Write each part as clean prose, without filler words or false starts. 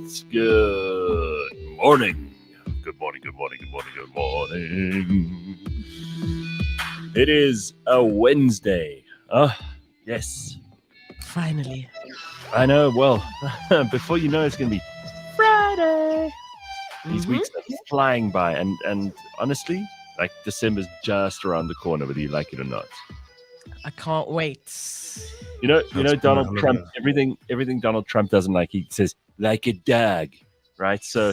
It's good morning. Good morning, good morning, good morning, good morning. It is a Wednesday. Yes. Finally. I know. Well, before you know, it's going to be Friday. These weeks are flying by. And honestly, like December's just around the corner, whether you like it or not. I can't wait. You know, Donald Trump, everything Donald Trump doesn't like, he says, like a dog, right? So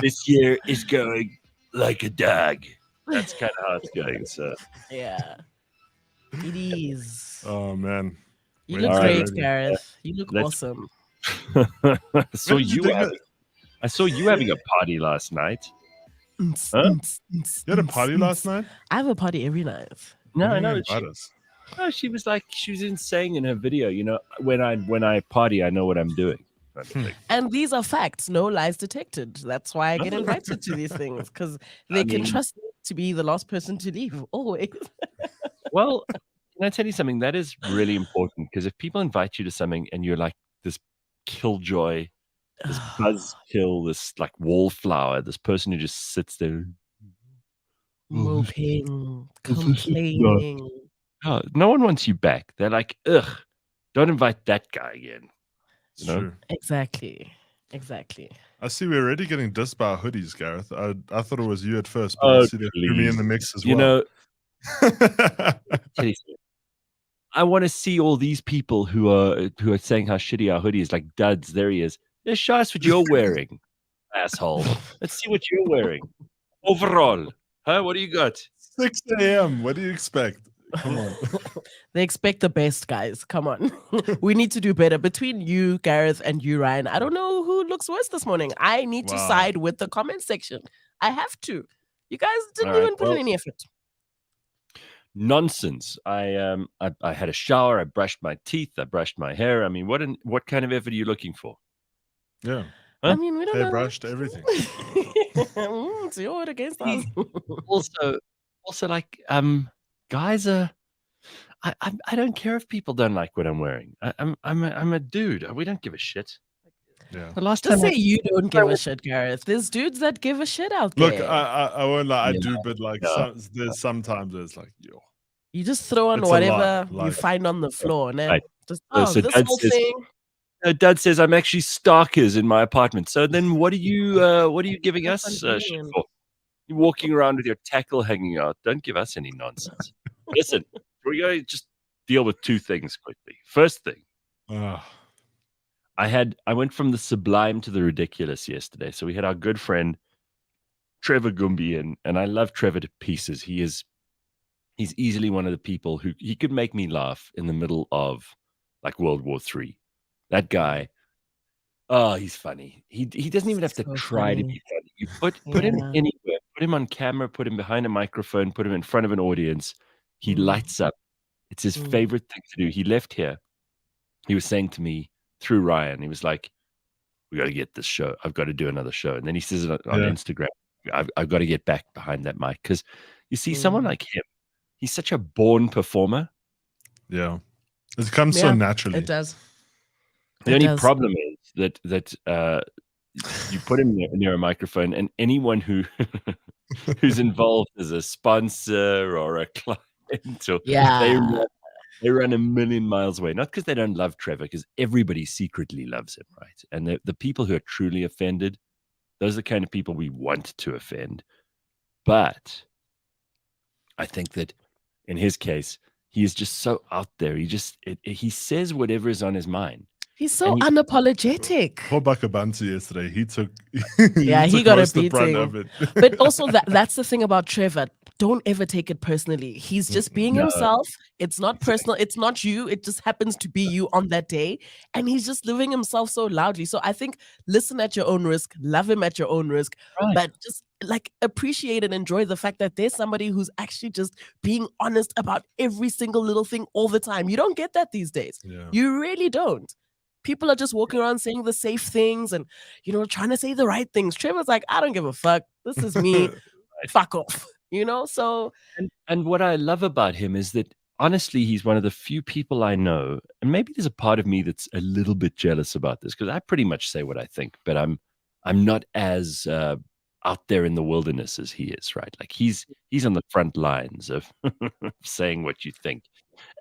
this year is going like a dog. That's kind of how it's going. So yeah, it is. Oh man, You look great, Gareth. You look awesome. I saw you having a party last night. Huh? You had a party last night? I have a party every night. No. She was insane in her video. You know, when I party, I know what I'm doing. And these are facts, no lies detected. That's why I get invited to these things, because they can trust me to be the last person to leave always. Well, can I tell you something? That is really important, because if people invite you to something and you're like this killjoy, this buzzkill, this like wallflower, this person who just sits there moping, complaining. Oh, no one wants you back. They're like, ugh, don't invite that guy again. You know? True. Exactly. I see we're already getting dissed by hoodies, Gareth. I thought it was you at first, but I see that threw me in the mix as well. You know, I want to see all these people who are saying how shitty our hoodie is, like duds. There he is. Let's show us what you're wearing, asshole. Let's see what you're wearing. Overall. Huh? What do you got? 6 a.m. What do you expect? Come on. They expect the best, guys. Come on. We need to do better. Between you, Gareth, and you, Ryan, I don't know who looks worse this morning. I need to side with the comment section. I have to. You guys didn't even put in any effort. Nonsense. I had a shower. I brushed my teeth. I brushed my hair. I mean, what kind of effort are you looking for? Yeah. Huh? I mean, we don't know. Brushed everything. It's your word against us. Also, like, guys are. I don't care if people don't like what I'm wearing. I'm a dude. We don't give a shit. Yeah. The last Just time say you don't give a shit, Gareth. There's dudes that give a shit out there. Look, I won't lie. I do, but like there's sometimes it's like, yo. You just throw on whatever you find on the floor, and then just so this whole thing. Dad says I'm actually stalkers in my apartment. So then, what are you giving us shit for? You're walking around with your tackle hanging out. Don't give us any nonsense. Listen, we're going to just deal with two things quickly. First thing, I went from the sublime to the ridiculous yesterday. So we had our good friend Trevor Gumby in, and I love Trevor to pieces. He's easily one of the people who he could make me laugh in the middle of like World War III. That guy, he's funny. He doesn't even have to try to be funny. You put him anywhere, put him on camera, put him behind a microphone, put him in front of an audience. He lights up. It's his favorite thing to do. He left here. He was saying to me through Ryan, he was like, we got to get this show. I've got to do another show. And then he says it on Instagram. I've got to get back behind that mic. Because you see, someone like him, he's such a born performer. Yeah. It comes so naturally. It does. The only problem is that you put him near a microphone, and anyone who's involved as a sponsor or a client, or they run a million miles away. Not because they don't love Trevor, because everybody secretly loves him, right? And the people who are truly offended, those are the kind of people we want to offend. But I think that in his case, he is just so out there. He says whatever is on his mind. He's so unapologetic. Poor Bakabantu yesterday. He took he got a beating. But also that's the thing about Trevor. Don't ever take it personally. He's just being himself. It's not personal. It's not you. It just happens to be you on that day. And he's just living himself so loudly. So I think listen at your own risk, love him at your own risk, but just like appreciate and enjoy the fact that there's somebody who's actually just being honest about every single little thing all the time. You don't get that these days. Yeah. You really don't. People are just walking around saying the safe things and, trying to say the right things. Trevor's like, I don't give a fuck. This is me. Fuck off. So. And what I love about him is that honestly, he's one of the few people I know, and maybe there's a part of me that's a little bit jealous about this, because I pretty much say what I think, but I'm not as out there in the wilderness as he is, right? Like he's on the front lines of saying what you think,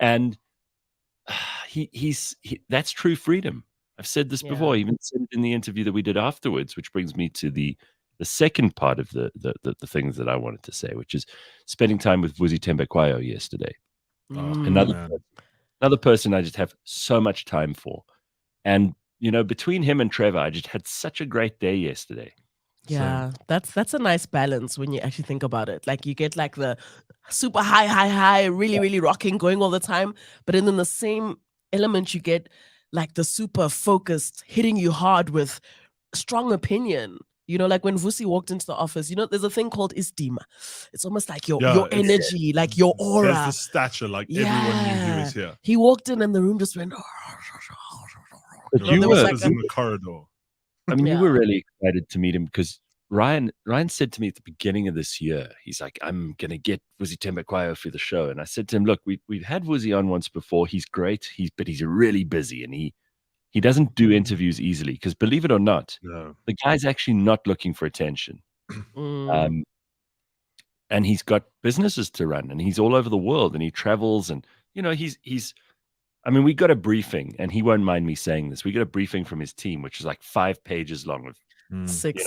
and that's true freedom. I've said this before. I even said it in the interview that we did afterwards, which brings me to the second part of the things that I wanted to say, which is spending time with Vusi Thembekwayo yesterday. Another person I just have so much time for. And, between him and Trevor, I just had such a great day yesterday. Yeah, that's a nice balance when you actually think about it. Like you get like the super high, really, really rocking going all the time. But then in the same element, you get like the super focused, hitting you hard with strong opinion. Like when Vusi walked into the office, there's a thing called istima. It's almost like your energy, like your aura. There's the stature, like everyone knew he was here. He walked in and the room just went. But you were in the corridor. I mean, you were really excited to meet him because Ryan said to me at the beginning of this year, he's like, I'm going to get Vusi Thembekwayo for the show. And I said to him, look, we've had Vusi on once before. He's great. But he's really busy and he doesn't do interviews easily because, believe it or not, the guy's actually not looking for attention. And he's got businesses to run and he's all over the world and he travels and, we got a briefing, and he won't mind me saying this. We got a briefing from his team, which is like 5 pages long of 6.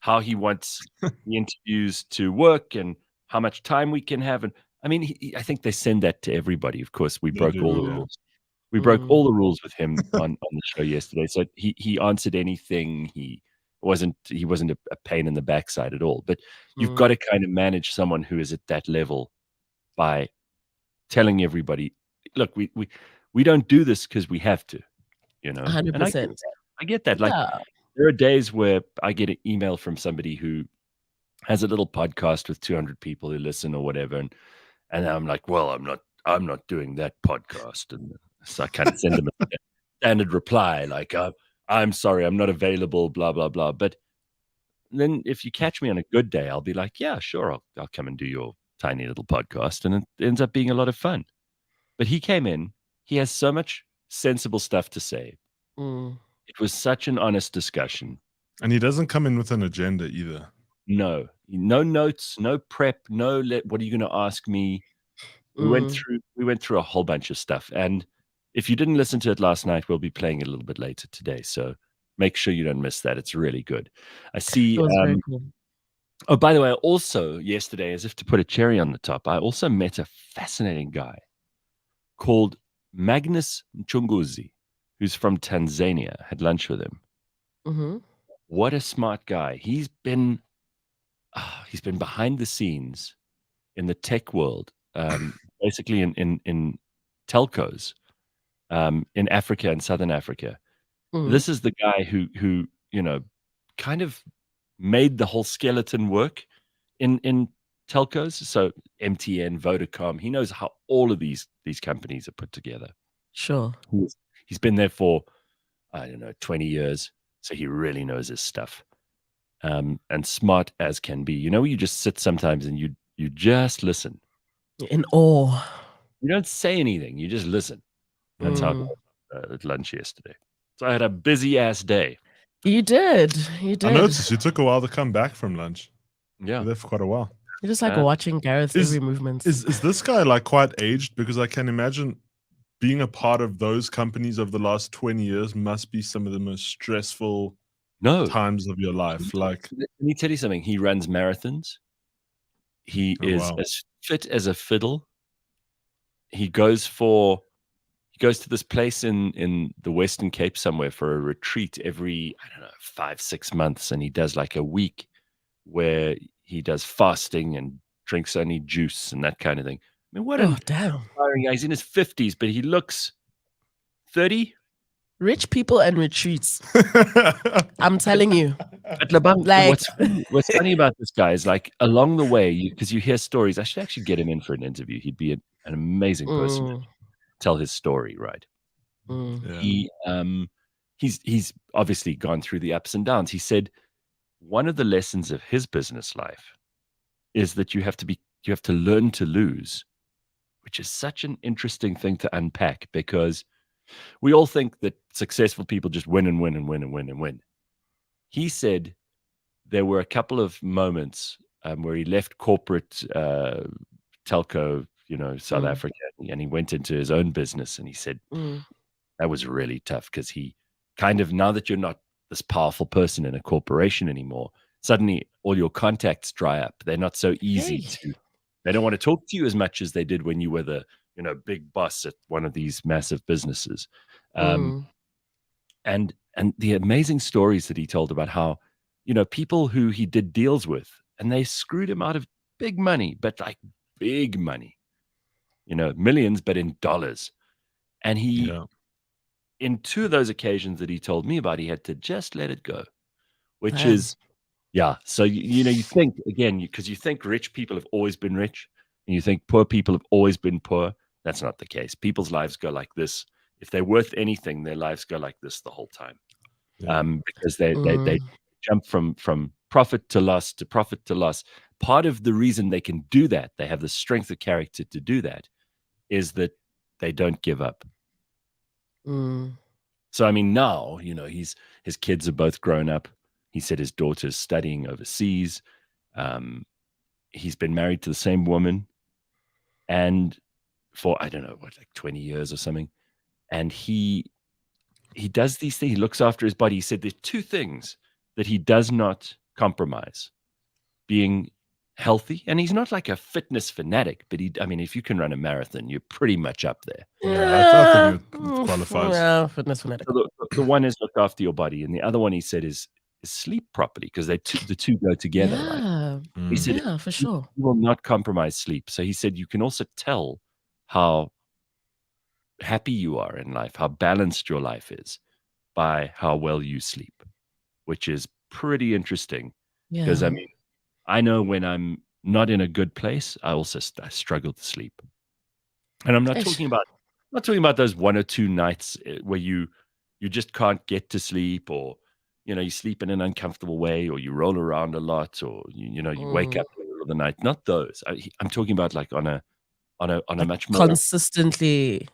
How he wants the interviews to work and how much time we can have. And I think they send that to everybody. Of course, we broke all the rules. We broke all the rules with him on the show yesterday. So he answered anything. He wasn't a pain in the backside at all. But you've got to kind of manage someone who is at that level by telling everybody, look, we don't do this because we have to, 100%. And I get that. Like there are days where I get an email from somebody who has a little podcast with 200 people who listen or whatever, and I'm like, well, I'm not doing that podcast, and so I kind of send them a standard reply like, I'm sorry, I'm not available, blah blah blah. But then if you catch me on a good day, I'll be like, yeah, sure, I'll come and do your tiny little podcast, and it ends up being a lot of fun. But he came in. He has so much sensible stuff to say. It was such an honest discussion. And he doesn't come in with an agenda either. No notes, no prep, what are you going to ask me? We went through a whole bunch of stuff. And if you didn't listen to it last night, we'll be playing it a little bit later today. So make sure you don't miss that. It's really good. I see. It was very cool. Oh, by the way, also yesterday, as if to put a cherry on the top, I also met a fascinating guy called Magnus Mchunguzi, who's from Tanzania. I had lunch with him. What a smart guy. He's been behind the scenes in the tech world, basically in telcos in Africa and Southern Africa. This is the guy who kind of made the whole skeleton work in telcos. So MTN, Vodacom, he knows how all of these companies are put together. Sure. He's been there for, 20 years. So he really knows his stuff. And smart as can be. You just sit sometimes and you just listen. In awe. You don't say anything. You just listen. That's how it was at lunch yesterday. So I had a busy ass day. You did. I noticed you took a while to come back from lunch. Yeah. You were there for quite a while. You're just like watching Gareth's every movement. Is this guy like quite aged? Because I can imagine being a part of those companies over the last 20 years must be some of the most stressful times of your life. Like, let me tell you something. He runs marathons. He is as fit as a fiddle. He goes to this place in the Western Cape somewhere for a retreat every, 5-6 months. And he does like a week where he does fasting and drinks only juice and that kind of thing. I mean, what a inspiring guy. He's in his 50s, but he looks 30. Rich people and retreats. I'm telling you. But what's funny about this guy is like along the way, because you hear stories. I should actually get him in for an interview. He'd be an amazing person to tell his story, right? Yeah. He's obviously gone through the ups and downs. He said one of the lessons of his business life is that you have to learn to lose which is such an interesting thing to unpack, because we all think that successful people just win and win and win and win and win. He said there were a couple of moments where he left corporate telco, South Africa, and he went into his own business, and he said that was really tough, because he kind of, now that you're not this powerful person in a corporation anymore, suddenly all your contacts dry up. They're not so easy they don't want to talk to you as much as they did when you were the big boss at one of these massive businesses. And the amazing stories that he told about how people who he did deals with, and they screwed him out of big money, but like big money, millions, but in dollars. And he in two of those occasions that he told me about, he had to just let it go, which is so you think, again, because you think rich people have always been rich, and you think poor people have always been poor. That's not the case. People's lives go like this. If they're worth anything, their lives go like this the whole time. Because they jump from profit to loss to profit to loss. Part of the reason they can do that, they have the strength of character to do that, is that they don't give up. So I mean, now his kids are both grown up. He said his daughter's studying overseas. He's been married to the same woman, and for I don't know what, like 20 years or something. And he does these things. He looks after his body. He said there's two things that he does not compromise: being healthy, and he's not like a fitness fanatic, but if you can run a marathon, you're pretty much up there. I think it qualifies. Yeah, fitness fanatic. So the one is look after your body, and the other one, he said, is sleep properly, because the two go together. Right? He said, for sure, you will not compromise sleep. So he said you can also tell how happy you are in life, how balanced your life is, by how well you sleep, which is pretty interesting. Because I know when I'm not in a good place, I struggle to sleep. And I'm not talking about those one or two nights where you just can't get to sleep, or you sleep in an uncomfortable way, or you roll around a lot, or you wake up in the middle of the night. Not those. I'm talking about like on a much more consistently.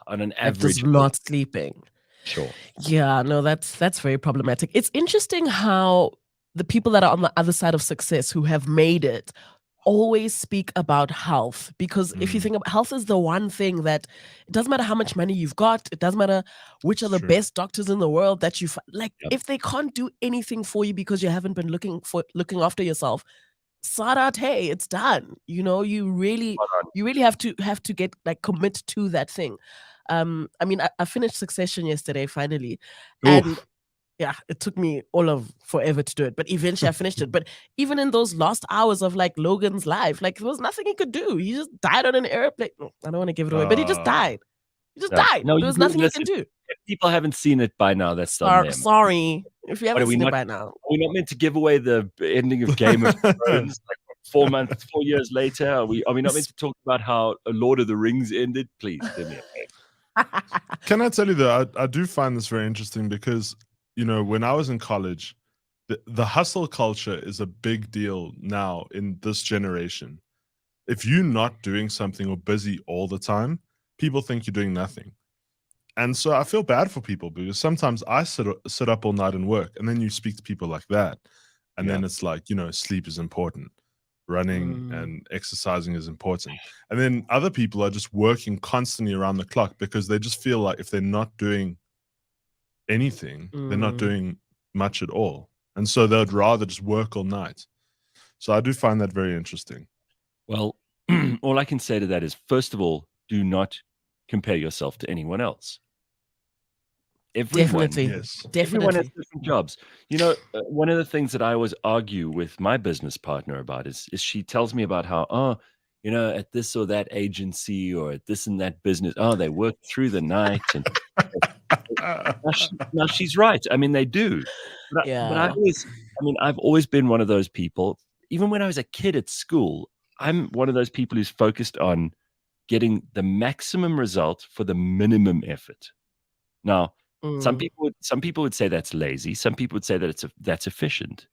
On an average, just not sleeping. Sure. Yeah, no, that's very problematic. It's interesting how the people that are on the other side of success, who have made it, always speak about health, because if you think about health, is the one thing that it doesn't matter how much money you've got, it doesn't matter which are the best doctors in the world that if they can't do anything for you because you haven't been looking after yourself, hey, it's done. You really have to get commit to that thing. I finished Succession yesterday finally. Oof. And it took me all of forever to do it, but eventually I finished it. But even in those last hours of Logan's life, there was nothing he could do. He just died on an airplane. I don't want to give it away, but he just died. He just died. No, there was nothing he can do. If people haven't seen it by now, that's on them. Sorry, if you haven't seen it by now. We're not meant to give away the ending of Game of Thrones 4 years later. Are we not meant to talk about how Lord of the Rings ended? Please do me a favor. Can I tell you that I do find this very interesting, because when I was in college, the hustle culture is a big deal now in this generation. If you're not doing something or busy all the time, people think you're doing nothing. And so I feel bad for people, because sometimes I sit up all night and work, and then you speak to people like that, and then it's like, sleep is important, running and exercising is important. And then other people are just working constantly around the clock, because they just feel like if they're not doing anything, they're not doing much at all. And so they'd rather just work all night. So I do find that very interesting. Well, all I can say to that is, first of all, do not compare yourself to anyone else. Everyone has different jobs. One of the things that I always argue with my business partner about is she tells me about how, at this or that agency, or at this and that business, they work through the night. And now she's right. They do. But I've always been one of those people. Even when I was a kid at school, I'm one of those people who's focused on getting the maximum result for the minimum effort. Now, some people would say that's lazy. Some people would say that that's efficient.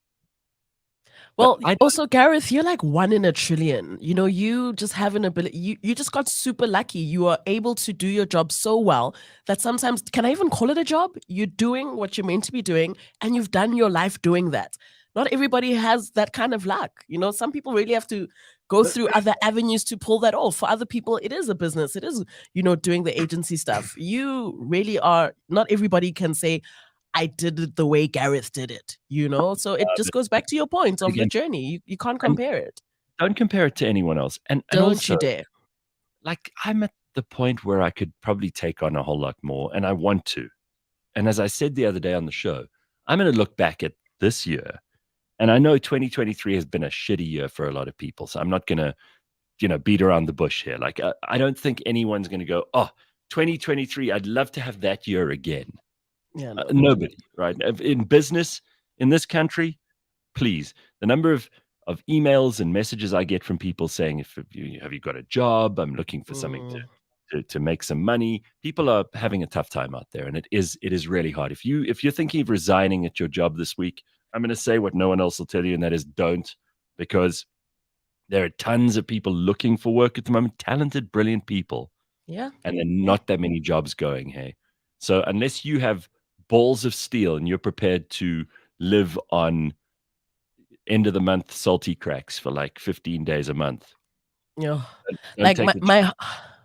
Well, also, Gareth, you're like 1 in a trillion. You know, you just have an ability. You just got super lucky. You are able to do your job so well that sometimes, can I even call it a job? You're doing what you're meant to be doing, and you've done your life doing that. Not everybody has that kind of luck. You know, some people really have to go through other avenues to pull that off. For other people, it is a business. It is, you know, doing the agency stuff. You really are, not everybody can say, I did it the way Gareth did it, you know? So it just goes back to your point of the journey. You can't compare it. Don't compare it to anyone else. And Don't also, you dare. like, I'm at the point where I could probably take on a whole lot more, and I want to. And as I said the other day on the show, I'm going to look back at this year. And I know 2023 has been a shitty year for a lot of people. So I'm not going to, you know, beat around the bush here. Like, I don't think anyone's going to go, oh, 2023, I'd love to have that year again. Yeah, no. Nobody, right? In business, in this country, please. The number of emails and messages I get from people saying, have you got a job? I'm looking for something to make some money. People are having a tough time out there, and it is really hard. If you're thinking of resigning at your job this week, I'm going to say what no one else will tell you, and that is don't, because there are tons of people looking for work at the moment, talented, brilliant people. Yeah. And there are not that many jobs going, hey? So unless you have balls of steel and you're prepared to live on end of the month salty cracks for like 15 days a month. Yeah. Like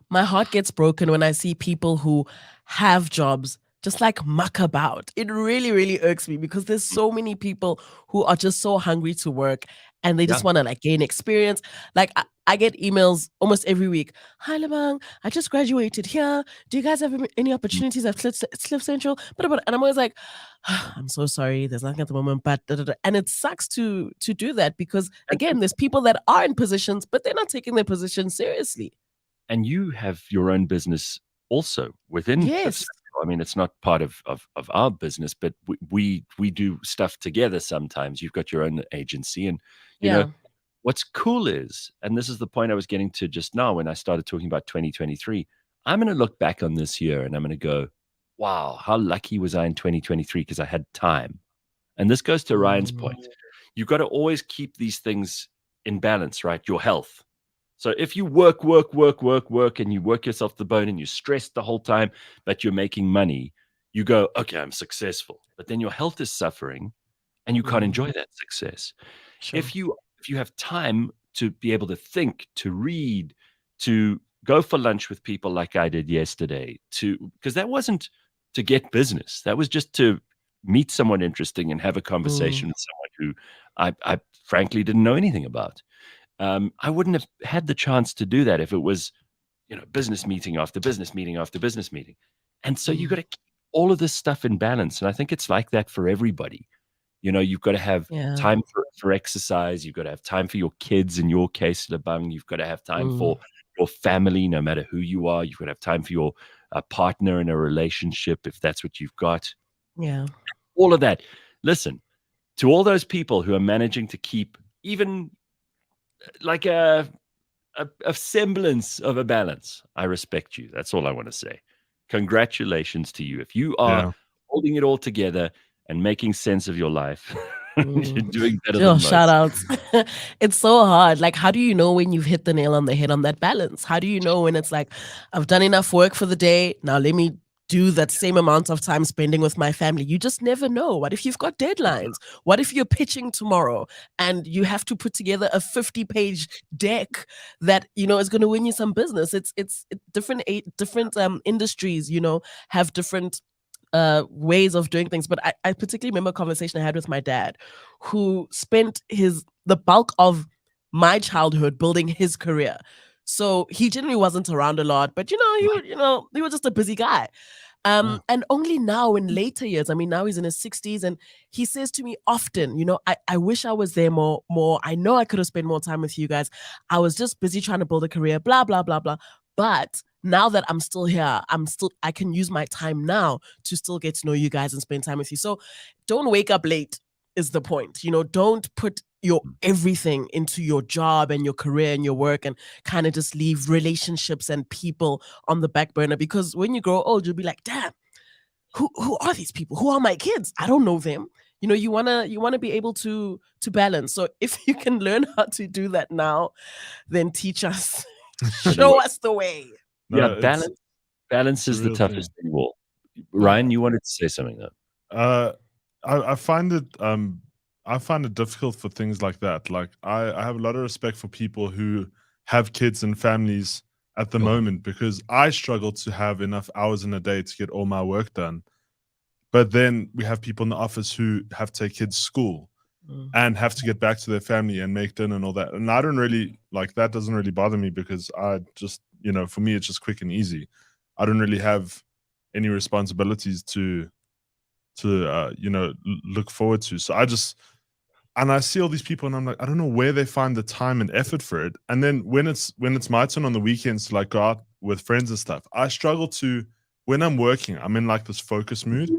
my heart gets broken when I see people who have jobs just like muck about. It really, really irks me because there's so many people who are just so hungry to work and they just want to like gain experience. Like I get emails almost every week. Hi, Lebang, I just graduated here. Do you guys have any opportunities at Cliff Central? And I'm always like, I'm so sorry. There's nothing at the moment, but and it sucks to do that because again, there's people that are in positions, but they're not taking their position seriously. And you have your own business also within Cliff Central. I mean, it's not part of our business, but we do stuff together sometimes. You've got your own agency, and you know what's cool is, and this is the point I was getting to just now when I started talking about 2023. I'm going to look back on this year and I'm going to go, wow, how lucky was I in 2023 because I had time. And this goes to Ryan's point. You've got to always keep these things in balance, right? Your health. So if you work, and you work yourself to the bone and you're stressed the whole time, but you're making money, you go, okay, I'm successful. But then your health is suffering and you can't enjoy that success. Sure. If you have time to be able to think, to read, to go for lunch with people like I did yesterday, because that wasn't to get business. That was just to meet someone interesting and have a conversation with someone who I frankly didn't know anything about. I wouldn't have had the chance to do that if it was, you know, business meeting after business meeting after business meeting. And so you got to keep all of this stuff in balance. And I think it's like that for everybody. You know, you've got to have time for exercise. You've got to have time for your kids. In your case, Lebang, you've got to have time for your family, no matter who you are. You've got to have time for your partner in a relationship, if that's what you've got. Yeah. All of that. Listen, to all those people who are managing to keep even like a semblance of a balance, I respect you. That's all I want to say. Congratulations to you. If you are holding it all together and making sense of your life, you're doing better than most. Shout outs. It's so hard. Like, how do you know when you've hit the nail on the head on that balance? How do you know when it's like, I've done enough work for the day, now let me do that same amount of time spending with my family? You just never know. What if you've got deadlines? What if you're pitching tomorrow and you have to put together a 50-page deck that, you know, is going to win you some business? It's different industries, you know, have different ways of doing things. But I particularly remember a conversation I had with my dad, who spent the bulk of my childhood building his career. So he generally wasn't around a lot, but he was just a busy guy. And only now in later years, I mean, now he's in his 60s, and he says to me often, you know, I wish I was there more. I know I could have spent more time with you guys. I was just busy trying to build a career, blah, blah, blah, blah. But now that I'm still here, I can use my time now to still get to know you guys and spend time with you. So don't wake up late is the point. You know, don't put your everything into your job and your career and your work and kind of just leave relationships and people on the back burner, because when you grow old, you'll be like, damn, who are these people? Who are my kids? I don't know them. you wanna be able to balance. So if you can learn how to do that now, then teach us, show us the way. No, balance is the toughest thing of all. Ryan, you wanted to say something though. I find it difficult for things like that. Like I have a lot of respect for people who have kids and families at the moment, because I struggle to have enough hours in a day to get all my work done. But then we have people in the office who have to take kids to school and have to get back to their family and make dinner and all that. And I don't really like that. Doesn't really bother me, because I just, for me, it's just quick and easy. I don't really have any responsibilities to look forward to. So I see all these people and I'm like, I don't know where they find the time and effort for it. And then when it's my turn on the weekends to like go out with friends and stuff, I struggle to, when I'm working, I'm in like this focus mood,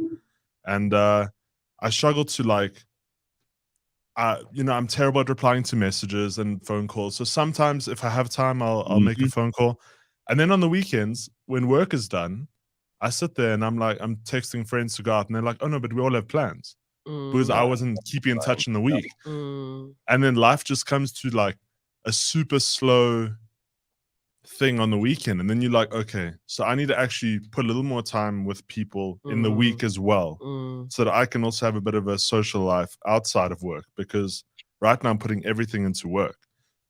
and I struggle to like, I'm terrible at replying to messages and phone calls. So sometimes if I have time, I'll make a phone call. And then on the weekends, when work is done, I sit there and I'm texting friends to go out, and they're like, oh no, but we all have plans. Because I wasn't keeping in touch in the week. And then life just comes to like a super slow thing on the weekend. And then you're like, okay, so I need to actually put a little more time with people in the week as well, so that I can also have a bit of a social life outside of work, because right now I'm putting everything into work.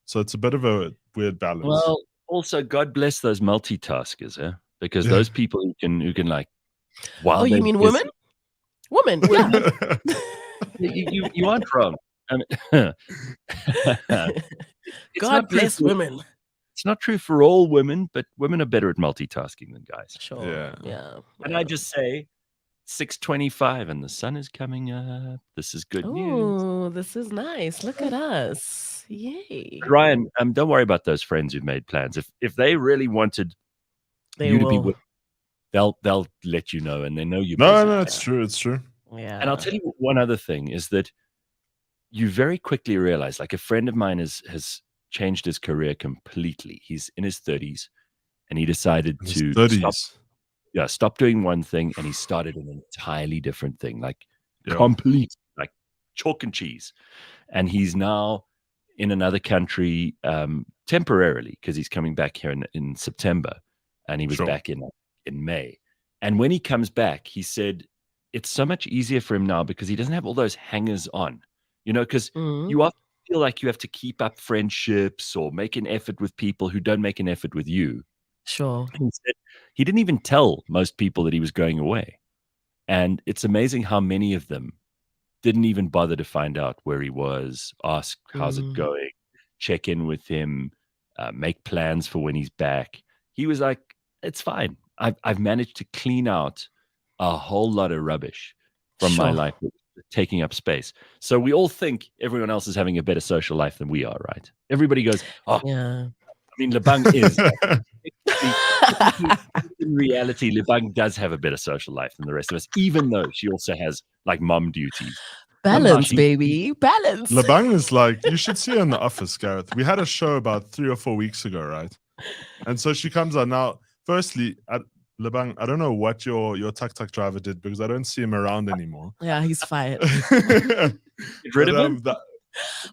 So it's a bit of a weird balance. Well, also, God bless those multitaskers, because those people who can like, wow. You mean women? Women, yeah. you aren't wrong. I mean, God bless women. It's not true for all women, but women are better at multitasking than guys. Sure. Yeah. And I just say 6:25 and the sun is coming up. This is good news. Oh, this is nice. Look at us. Yay. Ryan, don't worry about those friends who've made plans. If they really wanted you to be with, they'll let you know, and they know you. No, it's true. Yeah. And I'll tell you one other thing is that you very quickly realize, like, a friend of mine has changed his career completely. He's in his 30s, and he decided to stop doing one thing, and he started an entirely different thing, like complete, like chalk and cheese. And he's now in another country temporarily, because he's coming back here in September, and he was back in May. And when he comes back, he said it's so much easier for him now because he doesn't have all those hangers on, because you often feel like you have to keep up friendships or make an effort with people who don't make an effort with you. Sure. And he said he didn't even tell most people that he was going away. And it's amazing how many of them didn't even bother to find out where he was, ask how's it going, check in with him, make plans for when he's back. He was like, it's fine. I've managed to clean out a whole lot of rubbish from my life, taking up space. So we all think everyone else is having a better social life than we are, right? Everybody goes, oh, yeah. I mean, Lebang is. In reality, Lebang does have a better social life than the rest of us, even though she also has like mom duties. Balance, baby. Balance. Lebang is like, you should see her in The Office, Gareth. We had a show about 3 or 4 weeks ago, right? And so she comes out now. Firstly, Lebang, I don't know what your tuk-tuk driver did, because I don't see him around anymore. Yeah, he's fired. Get rid of him?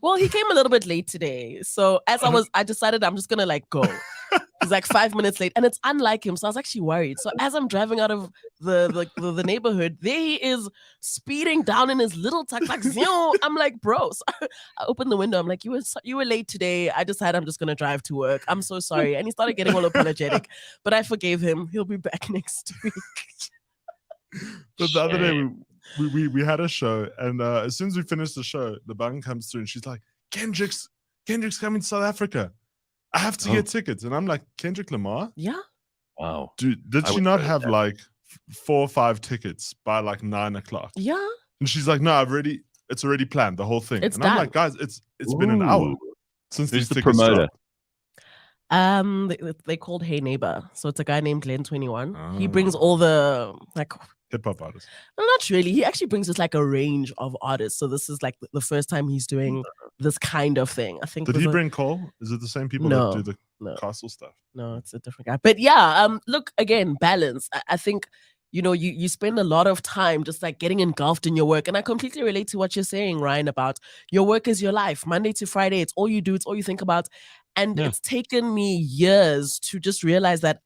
Well, he came a little bit late today. So as I decided I'm just going to like go. He's like 5 minutes late, and it's unlike him. So I was actually worried. So as I'm driving out of the neighborhood, there he is speeding down in his little tuk-tuk. I'm like, bro. So I opened the window. I'm like, you were late today. I decided I'm just going to drive to work. I'm so sorry. And he started getting all apologetic, but I forgave him. He'll be back next week. But the other day we had a show, and as soon as we finished the show, the bang comes through and she's like, Kendrick's coming to South Africa. I have to get tickets. And I'm like, Kendrick Lamar? Yeah. Wow. Dude, did she not have like 4 or 5 tickets by like 9 o'clock? Yeah. And she's like, no, it's already planned, the whole thing. It's and done. I'm like, guys, it's been an hour since these tickets promoter? dropped. They called Hey Neighbor. So it's a guy named Glenn 21. He brings all the like hip-hop artists. Well, not really. He actually brings us like a range of artists. So this is like the first time he's doing this kind of thing. I think. Did he bring Cole? Is it the same people that do the castle stuff? No, it's a different guy. But yeah, look, again, balance. I think you spend a lot of time just like getting engulfed in your work. And I completely relate to what you're saying, Ryan, about your work is your life. Monday to Friday, it's all you do, it's all you think about. And it's taken me years to just realize that,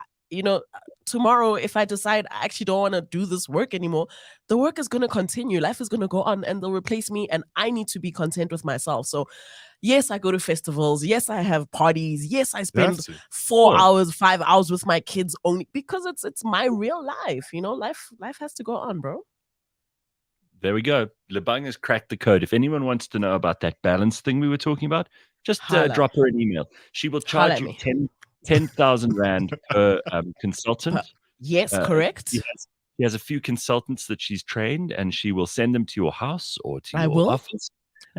tomorrow, if I decide I actually don't want to do this work anymore, the work is going to continue. Life is going to go on and they'll replace me. And I need to be content with myself. So yes, I go to festivals. Yes, I have parties. Yes, I spend 4 hours, 5 hours with my kids only because it's my real life. Life has to go on, bro. There we go. Lebang has cracked the code. If anyone wants to know about that balance thing we were talking about, just drop her an email. She will charge you 10,000 Rand per consultant. Yes, correct. She has a few consultants that she's trained, and she will send them to your house or to your office.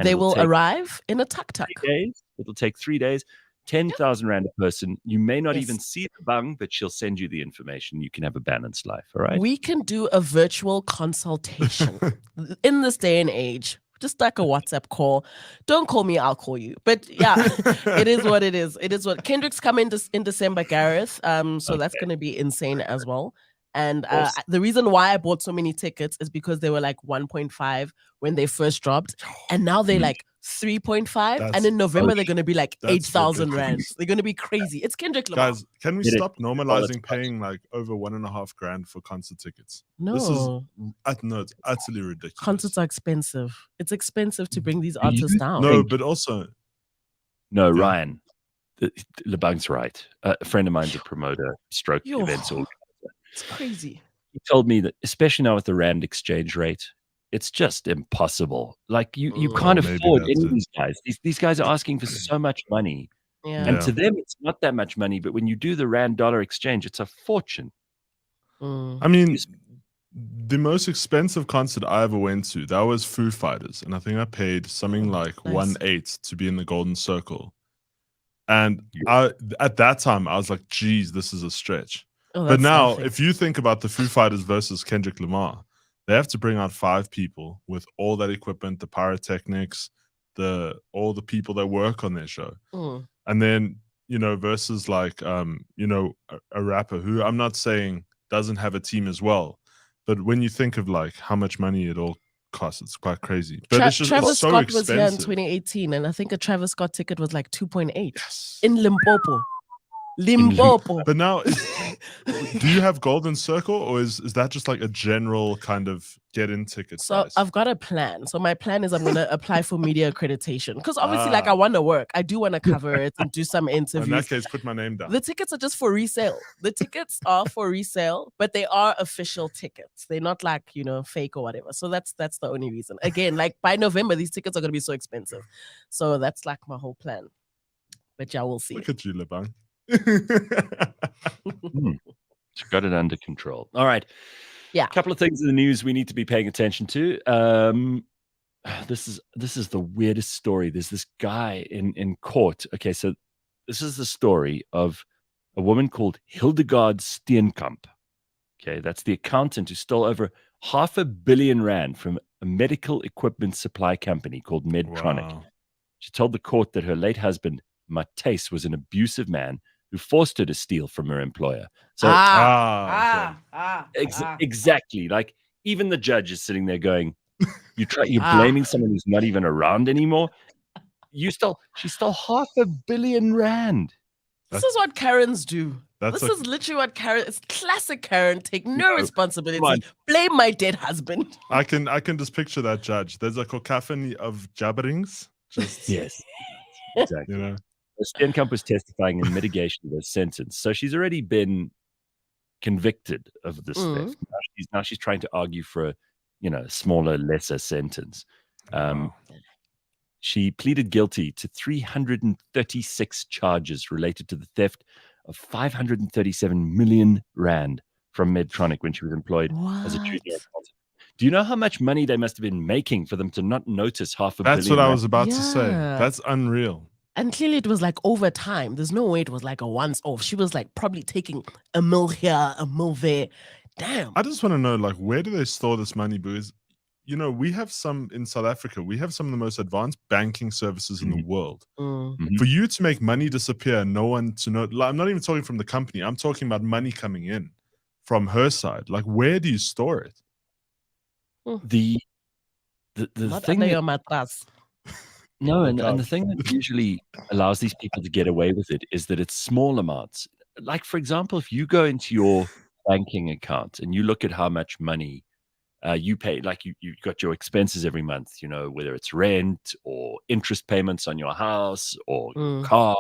They will arrive in a tuk-tuk. It'll take 3 days. 10,000 Rand a person. You may not even see the bang, but she'll send you the information. You can have a balanced life, all right? We can do a virtual consultation in this day and age. Just like a WhatsApp call. Don't call me, I'll call you. But yeah, it is what it is. It is what Kendrick's coming in December, Gareth. So that's going to be insane as well. And the reason why I bought so many tickets is because they were like 1.5 when they first dropped. And now they're like 3.5. And in November, they're going to be like 8,000 Rand. They're going to be crazy. It's Kendrick Lamar. Guys, can we stop normalizing paying like over 1.5 grand for concert tickets? No. It's utterly ridiculous. Concerts are expensive. It's expensive to bring these artists down. No, but also... No, Ryan, Lebang's right. A friend of mine's a promoter, stroke events organizer. It's crazy. He told me that, especially now with the Rand exchange rate, it's just impossible. Like you can't afford any of these guys. These guys are asking for so much money. Yeah. And to them, it's not that much money. But when you do the Rand dollar exchange, it's a fortune. I mean, the most expensive concert I ever went to, that was Foo Fighters. And I think I paid something like 1.8 to be in the Golden Circle. And at that time, I was like, geez, this is a stretch. But now, if you think about the Foo Fighters versus Kendrick Lamar, they have to bring out 5 people with all that equipment, the pyrotechnics, all the people that work on their show. And then, versus like, a rapper who I'm not saying doesn't have a team as well. But when you think of like how much money it all costs, it's quite crazy. But Travis so Scott expensive. was here in 2018, and I think a Travis Scott ticket was like 2.8 in Limpopo. But now, do you have Golden Circle, or is that just like a general kind of get-in ticket price? I've got a plan. So my plan is I'm going to apply for media accreditation because obviously, like, I want to work. I do want to cover it and do some interviews. In that case, put my name down. The tickets are just for resale. The tickets are for resale, but they are official tickets. They're not like, fake or whatever. So that's the only reason. Again, like by November, these tickets are going to be so expensive. So that's like my whole plan. But yeah, we'll see. Look at you, Lebang. She got it under control. All right. Yeah. A couple of things in the news we need to be paying attention to. This is the weirdest story. There's this guy in court. Okay, so this is the story of a woman called Hildegard Steenkamp. Okay, that's the accountant who stole over 500 million Rand from a medical equipment supply company called Medtronic. Wow. She told the court that her late husband, Matthijs, was an abusive man who forced her to steal from her employer. So exactly. Like even the judge is sitting there going, you're blaming someone who's not even around anymore. She stole 500 million Rand. This is what Karens do. This is literally what Karen. It's classic Karen. Take no responsibility. Blame my dead husband. I can just picture that judge. There's a cacophony of jabberings. Yes. Exactly. Steenkamp was testifying in mitigation of her sentence. So she's already been convicted of this theft. Now she's trying to argue for a smaller, lesser sentence. She pleaded guilty to 336 charges related to the theft of 537 million Rand from Medtronic when she was employed as a junior accountant. Do you know how much money they must have been making for them to not notice 500 million? That's what I was about to say. That's unreal. And clearly it was like over time. There's no way it was like a once off. She was like probably taking a mil here, a mil there. Damn. I just want to know, like, where do they store this money? Because, we have some in South Africa. We have some of the most advanced banking services in the world. For you to make money disappear, no one to know. Like, I'm not even talking from the company. I'm talking about money coming in. from her side? Like, where do you store it? The Not thing under that your mattress. no, and the thing that usually allows these people to get away with it is that it's small amounts. Like, for example, if you go into your banking account and you look at how much money you pay, like you've got your expenses every month, you know, whether it's rent or interest payments on your house or your car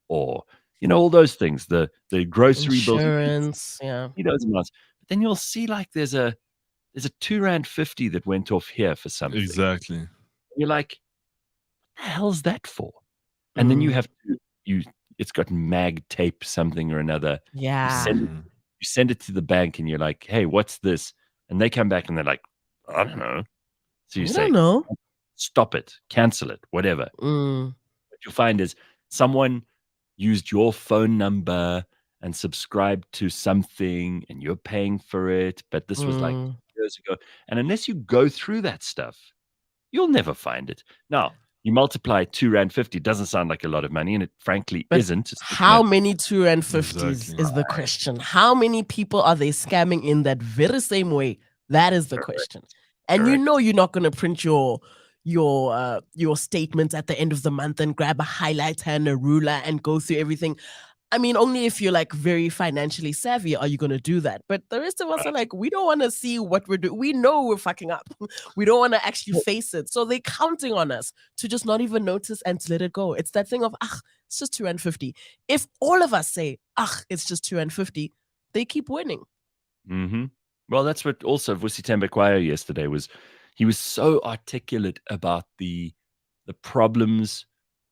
or, you know, all those things, the grocery bills, insurance, yeah. those amounts. But then you'll see like there's a £2.50 that went off here for something. Exactly. You're like, what the hell's that for? And then you have to, it's got mag tape something or another. Yeah. You send it to the bank and you're like, hey, what's this? And they come back and they're like, I don't know. So you We say, don't know. stop it, cancel it, whatever. What you'll find is someone used your phone number and subscribed to something and you're paying for it, but this was like years ago. And unless you go through that stuff, you'll never find it. Now, you multiply £2.50 doesn't sound like a lot of money, and it frankly isn't. How many £2.50s is the question? How many people are they scamming in that very same way? That is the question. And you know you're not going to print your statements at the end of the month and grab a highlighter and a ruler and go through everything. I mean, only if you're like very financially savvy are you going to do that. But the rest of us are like, we don't want to see what we're doing. We know we're fucking up. We don't want to actually face it. So they're counting on us to just not even notice and to let it go. It's that thing of, it's just £2.50. If all of us say, it's just £2.50, they keep winning. Well, that's what also Vusi Thembekwayo yesterday was. He was so articulate about the problems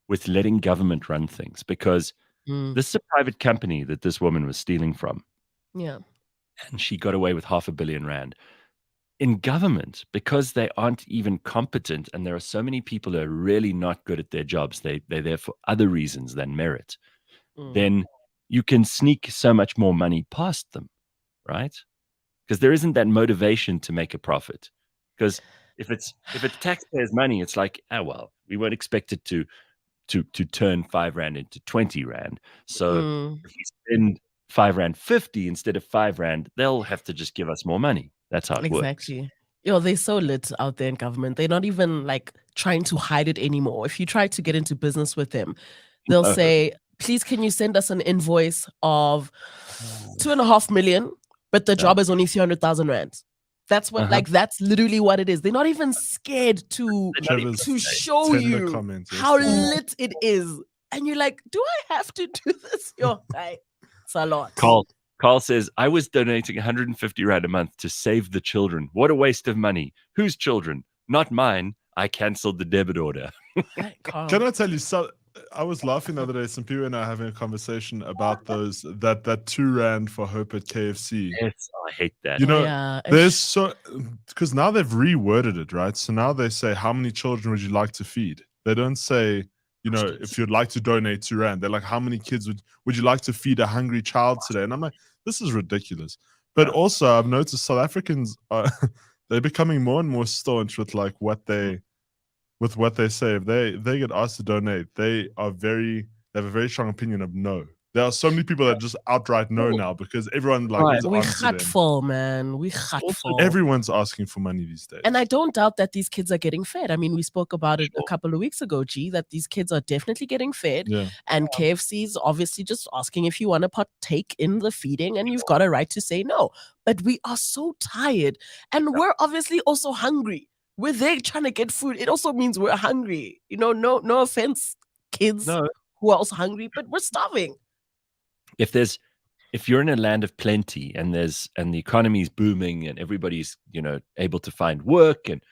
with letting government run things, because this is a private company that this woman was stealing from. Yeah. And she got away with R500 million. In government, because they aren't even competent and there are so many people who are really not good at their jobs, they're there for other reasons than merit, then you can sneak so much more money past them, right? Because there isn't that motivation to make a profit. Because if it's taxpayers' money, it's like, well, we won't expect it to turn R5 into 20 Rand. So if we spend R5.50 instead of R5, they'll have to just give us more money. That's how it works. Exactly. They're so lit out there in government. They're not even like trying to hide it anymore. If you try to get into business with them, they'll say, please, can you send us an invoice of 2.5 million, but the job is only 300,000 Rand. That's what, that's literally what it is. They're not even scared to show you how lit it is. And you're like, do I have to do this? It's a lot. Carl says, I was donating 150 Rand a month to save the children. What a waste of money. Whose children? Not mine. I cancelled the debit order. Can I tell you, I was laughing the other day. Some people and I are having a conversation about that R2 for hope at KFC. Yes, I hate that. There's because now they've reworded it, right? So now they say, how many children would you like to feed? They don't say, if you'd like to donate R2. They're like, how many kids would you like to feed a hungry child today? And I'm like, this is ridiculous. But also, I've noticed South Africans they're becoming more and more staunch with like what they say. If they get asked to donate, they have a very strong opinion of no. There are so many people that just outright no now because everyone is we full, man. We full. Everyone's asking for money these days. And I don't doubt that these kids are getting fed. I mean, we spoke about it a couple of weeks ago, that these kids are definitely getting fed. Yeah. And KFC's obviously just asking if you want to partake in the feeding, and you've got a right to say no. But we are so tired, and we're obviously also hungry. We're there trying to get food. It also means we're hungry. No offense, kids who are also hungry, but we're starving. If you're in a land of plenty and the economy is booming and everybody's able to find work, and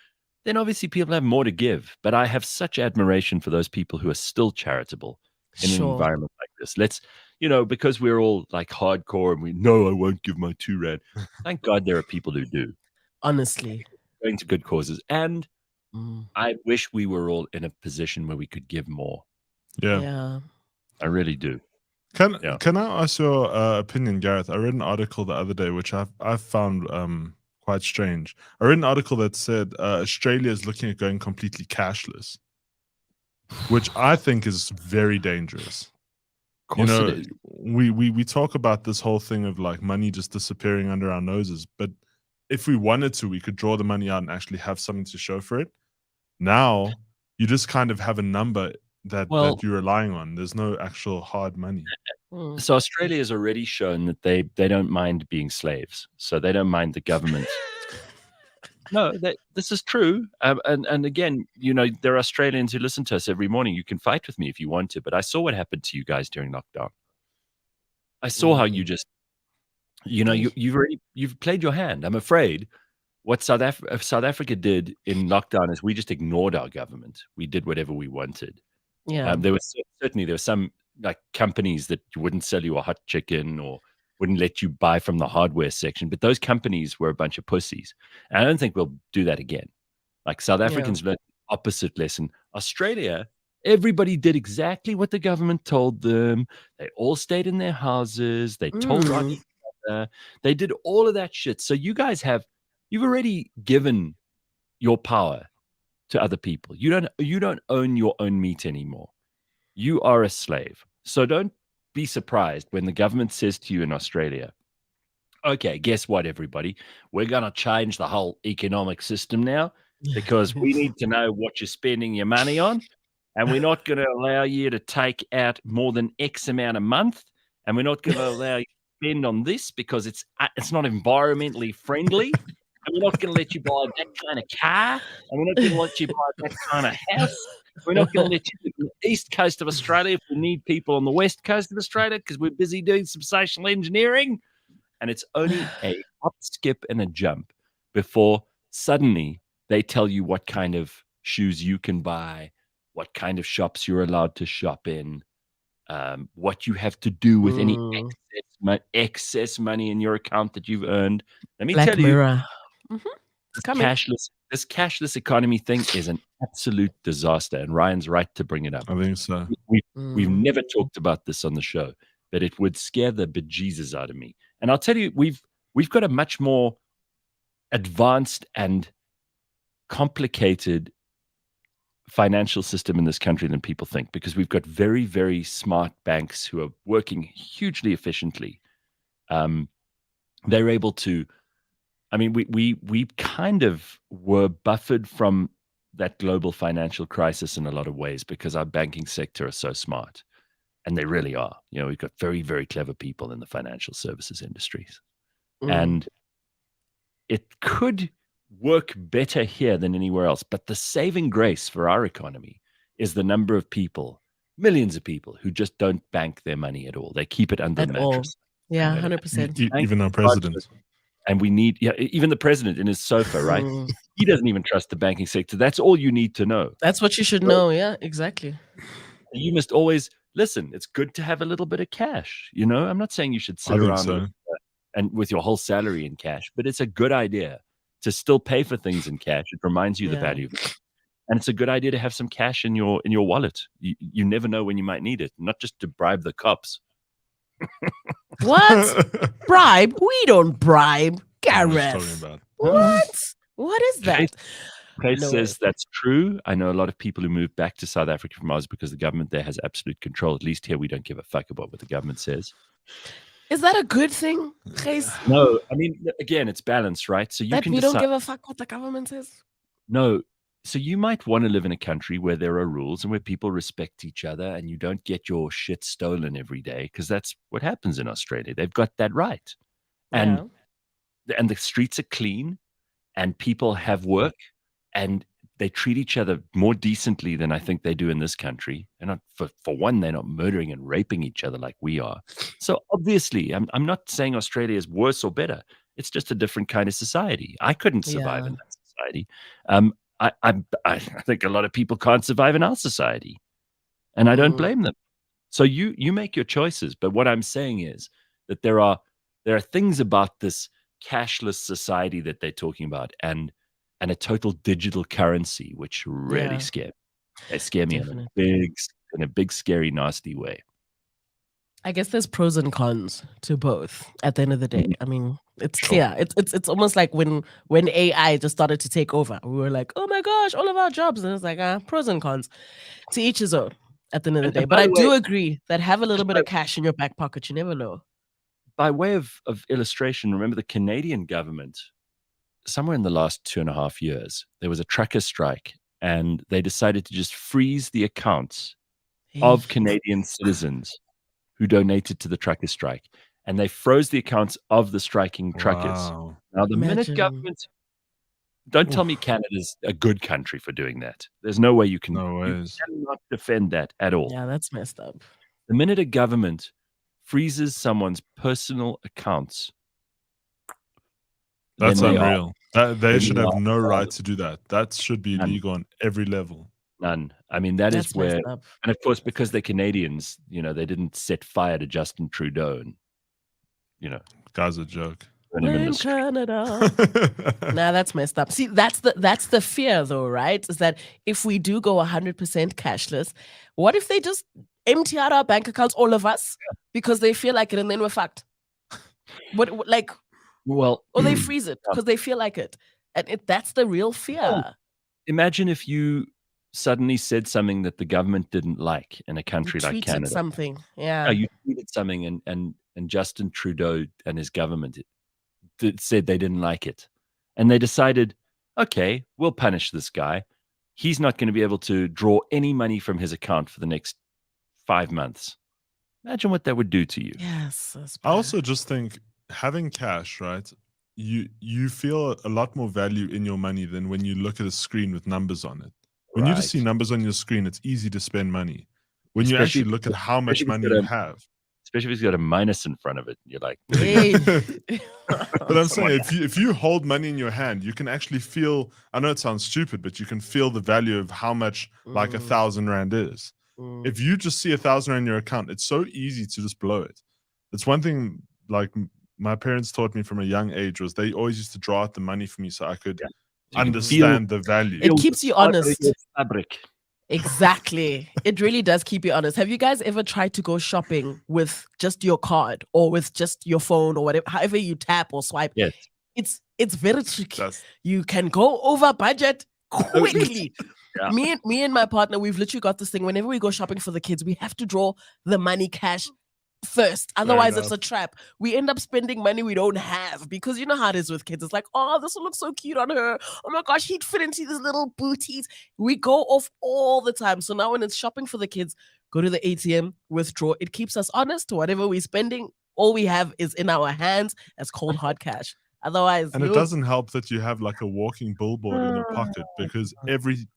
then obviously people have more to give. But I have such admiration for those people who are still charitable in an environment like this. Let's because we're all like hardcore and I won't give my R2. Thank God there are people who do. Honestly, going to good causes, and I wish we were all in a position where we could give more. Yeah. I really do. Can I ask your opinion, Gareth? I read an article the other day which I found quite strange. I read an article that said Australia is looking at going completely cashless, which I think is very dangerous. Of course it is. we talk about this whole thing of like money just disappearing under our noses, but if we wanted to, we could draw the money out and actually have something to show for it. Now you just kind of have a number that you're relying on. There's no actual hard money. So Australia has already shown that they don't mind being slaves. So they don't mind the government. No, this is true. And again, there are Australians who listen to us every morning. You can fight with me if you want to, but I saw what happened to you guys during lockdown. I saw how you just, you've played your hand. I'm afraid what South Africa did in lockdown is we just ignored our government. We did whatever we wanted. Yeah. There were some like companies that wouldn't sell you a hot chicken or wouldn't let you buy from the hardware section, but those companies were a bunch of pussies. And I don't think we'll do that again. Like South Africans learned the opposite lesson. Australia, everybody did exactly what the government told them. They all stayed in their houses. They told on each other. They did all of that shit. So you guys you've already given your power to other people. You don't own your own meat anymore. You are a slave. So don't be surprised when the government says to you in Australia, okay, guess what, everybody? We're going to change the whole economic system now because we need to know what you're spending your money on. And we're not going to allow you to take out more than X amount a month. And we're not going to allow you to spend on this because it's not environmentally friendly. And we're not going to let you buy that kind of car. And we're not going to let you buy that kind of house. We're not going to let you live on the east coast of Australia if we need people on the west coast of Australia because we're busy doing some social engineering. And it's only a hop, skip, and a jump before suddenly they tell you what kind of shoes you can buy, what kind of shops you're allowed to shop in, what you have to do with any excess money in your account that you've earned. Let me tell you, this cashless economy thing is an absolute disaster, and Ryan's right to bring it up. I think so. We've never talked about this on the show, but it would scare the bejesus out of me. And I'll tell you, we've got a much more advanced and complicated financial system in this country than people think, because we've got very, very smart banks who are working hugely efficiently. They're able to, I mean, we kind of were buffered from that global financial crisis in a lot of ways because our banking sector are so smart, and they really are. We've got very, very clever people in the financial services industries, and it could work better here than anywhere else. But the saving grace for our economy is the number of people, millions of people, who just don't bank their money at all. They keep it under the mattress. Yeah, 100%. Even our president. And we need, even the president in his sofa, right? He doesn't even trust the banking sector. That's all you need to know. That's what you should know. Yeah, exactly. You must always listen. It's good to have a little bit of cash. I'm not saying you should sit around with your whole salary in cash, but it's a good idea to still pay for things in cash. It reminds you the value of it. And it's a good idea to have some cash in your wallet. You never know when you might need it, not just to bribe the cops. What? Bribe? We don't bribe. Gareth. What is that? Case says that's true. I know a lot of people who moved back to South Africa from Oz because the government there has absolute control. At least here we don't give a fuck about what the government says. Is that a good thing, Chase? No, I mean, again, it's balance, right? So you can we don't give a fuck what the government says? No. So you might want to live in a country where there are rules and where people respect each other and you don't get your shit stolen every day, because that's what happens in Australia. They've got that right. And the streets are clean and people have work and they treat each other more decently than I think they do in this country. And for one, they're not murdering and raping each other like we are. So obviously, I'm not saying Australia is worse or better. It's just a different kind of society. I couldn't survive in that society. I think a lot of people can't survive in our society, and I don't blame them. So you make your choices. But what I'm saying is that there are things about this cashless society that they're talking about, and a total digital currency, which really scare me. They scare me in a big, scary, nasty way. I guess there's pros and cons to both at the end of the day. I mean, it's clear. It's almost like when AI just started to take over, we were like, oh my gosh, all of our jobs. And it's like, pros and cons. To each his own. at the end of the day. But I do agree that have a little bit of cash in your back pocket. You never know. By way of illustration, remember the Canadian government, somewhere in the last 2.5 years, there was a trucker strike, and they decided to just freeze the accounts of Canadian citizens who donated to the trucker strike. And they froze the accounts of the striking truckers. Wow. Now, the minute government... Don't tell me Canada's a good country for doing that. There's no way you can... You cannot defend that at all. Yeah, that's messed up. The minute a government freezes someone's personal accounts... That's unreal. They should have no right to do that. That should be illegal on every level. None. I mean, that's is where... Up. And of course, because they're Canadians, they didn't set fire to Justin Trudeau and, Guy's a joke. In Canada. Nah, that's messed up. See, that's the fear, though, right? Is that if we do go 100% cashless, what if they just empty out our bank accounts, all of us, because they feel like it, and then we're fucked? Or they freeze it because they feel like it, and that's the real fear. Imagine if you suddenly said something that the government didn't like in a country like Canada. Something, yeah. You tweeted something, and Justin Trudeau and his government said they didn't like it, and they decided, okay, we'll punish this guy. He's not going to be able to draw any money from his account for the next 5 months. Imagine what that would do to you. Yes. I also just think having cash, right? You feel a lot more value in your money than when you look at a screen with numbers on it. When you just see numbers on your screen, it's easy to spend money. When you actually look at how much money you have. Especially if it's got a minus in front of it. You're like... Hey. But I'm saying, if you hold money in your hand, you can actually feel... I know it sounds stupid, but you can feel the value of how much like 1,000 Rand is. If you just see 1,000 Rand in your account, it's so easy to just blow it. It's one thing, like... My parents taught me from a young age was they always used to draw out the money for me so I could understand the value. It keeps you honest. Fabric. Exactly. It really does keep you honest. Have you guys ever tried to go shopping with just your card or with just your phone or whatever, however you tap or swipe? Yes. It's very tricky. You can go over budget quickly. Yeah. Me and my partner, we've literally got this thing. Whenever we go shopping for the kids, we have to draw the money cash first, otherwise it's a trap. We end up spending money we don't have because you know how it is with kids. It's like, oh, this will look so cute on her. Oh my gosh, he'd fit into these little booties. We go off all the time. So now when it's shopping for the kids, go to the ATM, withdraw. It keeps us honest to whatever we're spending. All we have is in our hands as cold hard cash. Otherwise, and it doesn't help that you have like a walking billboard in your pocket because every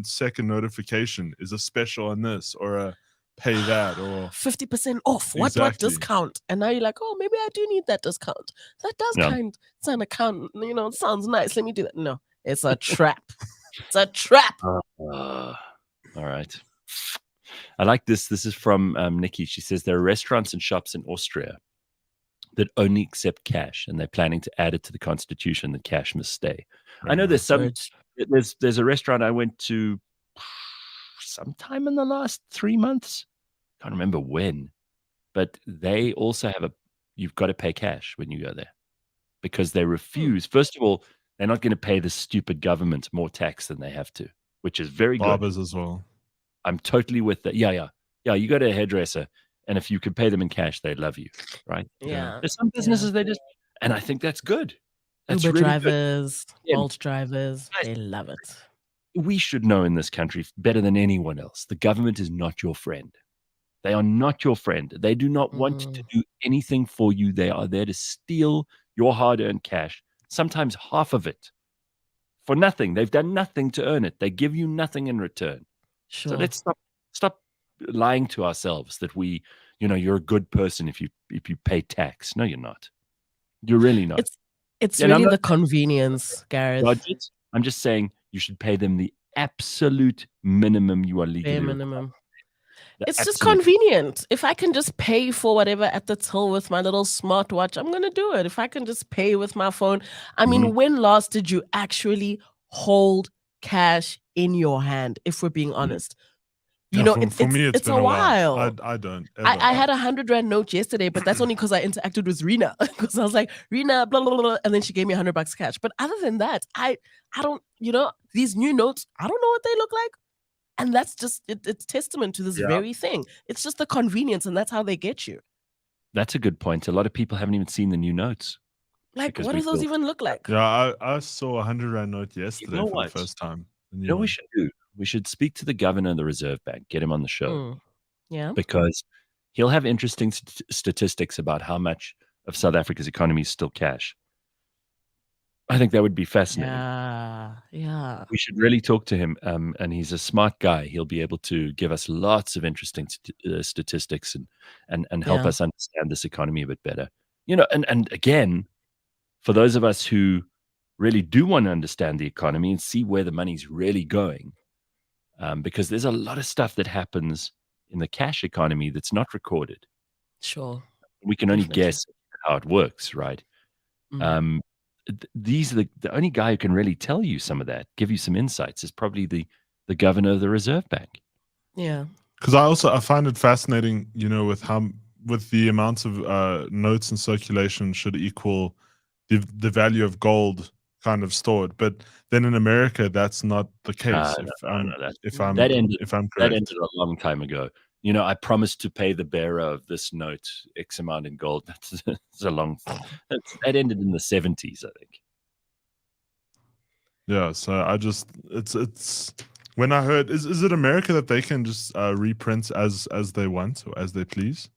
second notification is a special on this or a pay that or 50% off. What discount? And now you're like, oh, maybe I do need that discount. That does it's an account, it sounds nice. Let me do that. No, it's a trap. It's a trap. All right. I like this. This is from Nikki. She says there are restaurants and shops in Austria that only accept cash, and they're planning to add it to the constitution that cash must stay. I know there's there's a restaurant I went to sometime in the last 3 months. Can't remember when, but they also have you've got to pay cash when you go there because they refuse. First of all, they're not going to pay the stupid government more tax than they have to, which is very good. Barbers as well. I'm totally with that. Yeah. You go to a hairdresser, and if you could pay them in cash, they'd love you, right? Yeah. There's some businesses they just, and I think that's good. That's Uber really drivers, Bolt drivers, they love it. We should know in this country better than anyone else. The government is not your friend. They are not your friend. They do not want to do anything for you. They are there to steal your hard-earned cash, sometimes half of it, for nothing. They've done nothing to earn it. They give you nothing in return. Sure. So let's stop lying to ourselves that you're a good person if you pay tax. No, you're not. You're really not. It's really the convenience, Gareth. Budget. I'm just saying you should pay them the absolute minimum you are legally. Bare minimum. It's just convenient. If I can just pay for whatever at the till with my little smartwatch, I'm going to do it. If I can just pay with my phone. I mean, when last did you actually hold cash in your hand, if we're being honest? For me, it's been a while. I don't. I had 100 Rand note yesterday, but that's only because I interacted with Rena. Because I was like, Rena, blah, blah, blah, and then she gave me $100 cash. But other than that, I don't, these new notes, I don't know what they look like. And that's just, it's testament to this very thing. It's just the convenience, and that's how they get you. That's a good point. A lot of people haven't even seen the new notes. Like, what do those even look like? Yeah, I saw a 100 Rand note yesterday for the first time. You know what we should do? We should speak to the governor of the Reserve Bank, get him on the show. Yeah. Because he'll have interesting statistics about how much of South Africa's economy is still cash. I think that would be fascinating. Yeah. We should really talk to him. And he's a smart guy. He'll be able to give us lots of interesting statistics and help us understand this economy a bit better. You know, and again, for those of us who really do want to understand the economy and see where the money's really going, because there's a lot of stuff that happens in the cash economy that's not recorded. Sure. We can only guess how it works, right? These are the only guy who can really tell you some of that, give you some insights, is probably the governor of the Reserve Bank. Yeah. Because I find it fascinating, you know, with the amounts of notes in circulation should equal the value of gold kind of stored, but then in America that's not the case. If I'm correct, that ended a long time ago. You know, I promised to pay the bearer of this note X amount in gold. That's a long. That ended in the 70s, I think. Yeah, so it's when I heard is it America that they can just reprint as they want or as they please?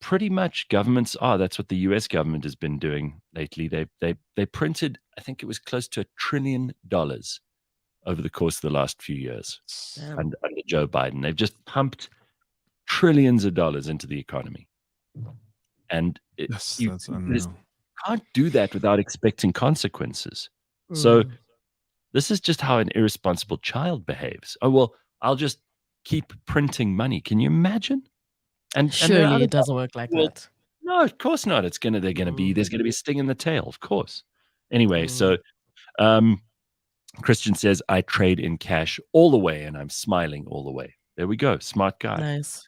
Pretty much governments are. That's what the US government has been doing lately. They printed, I think it was close to $1 trillion over the course of the last few years under Joe Biden. They've just pumped trillions of dollars into the economy. And you can't do that without expecting consequences. So this is just how an irresponsible child behaves. Oh, well, I'll just keep printing money. Can you imagine? And surely it doesn't work like that. No, of course not. There's going to be a sting in the tail, of course. Anyway, so Christian says, I trade in cash all the way and I'm smiling all the way. There we go. Smart guy. Nice.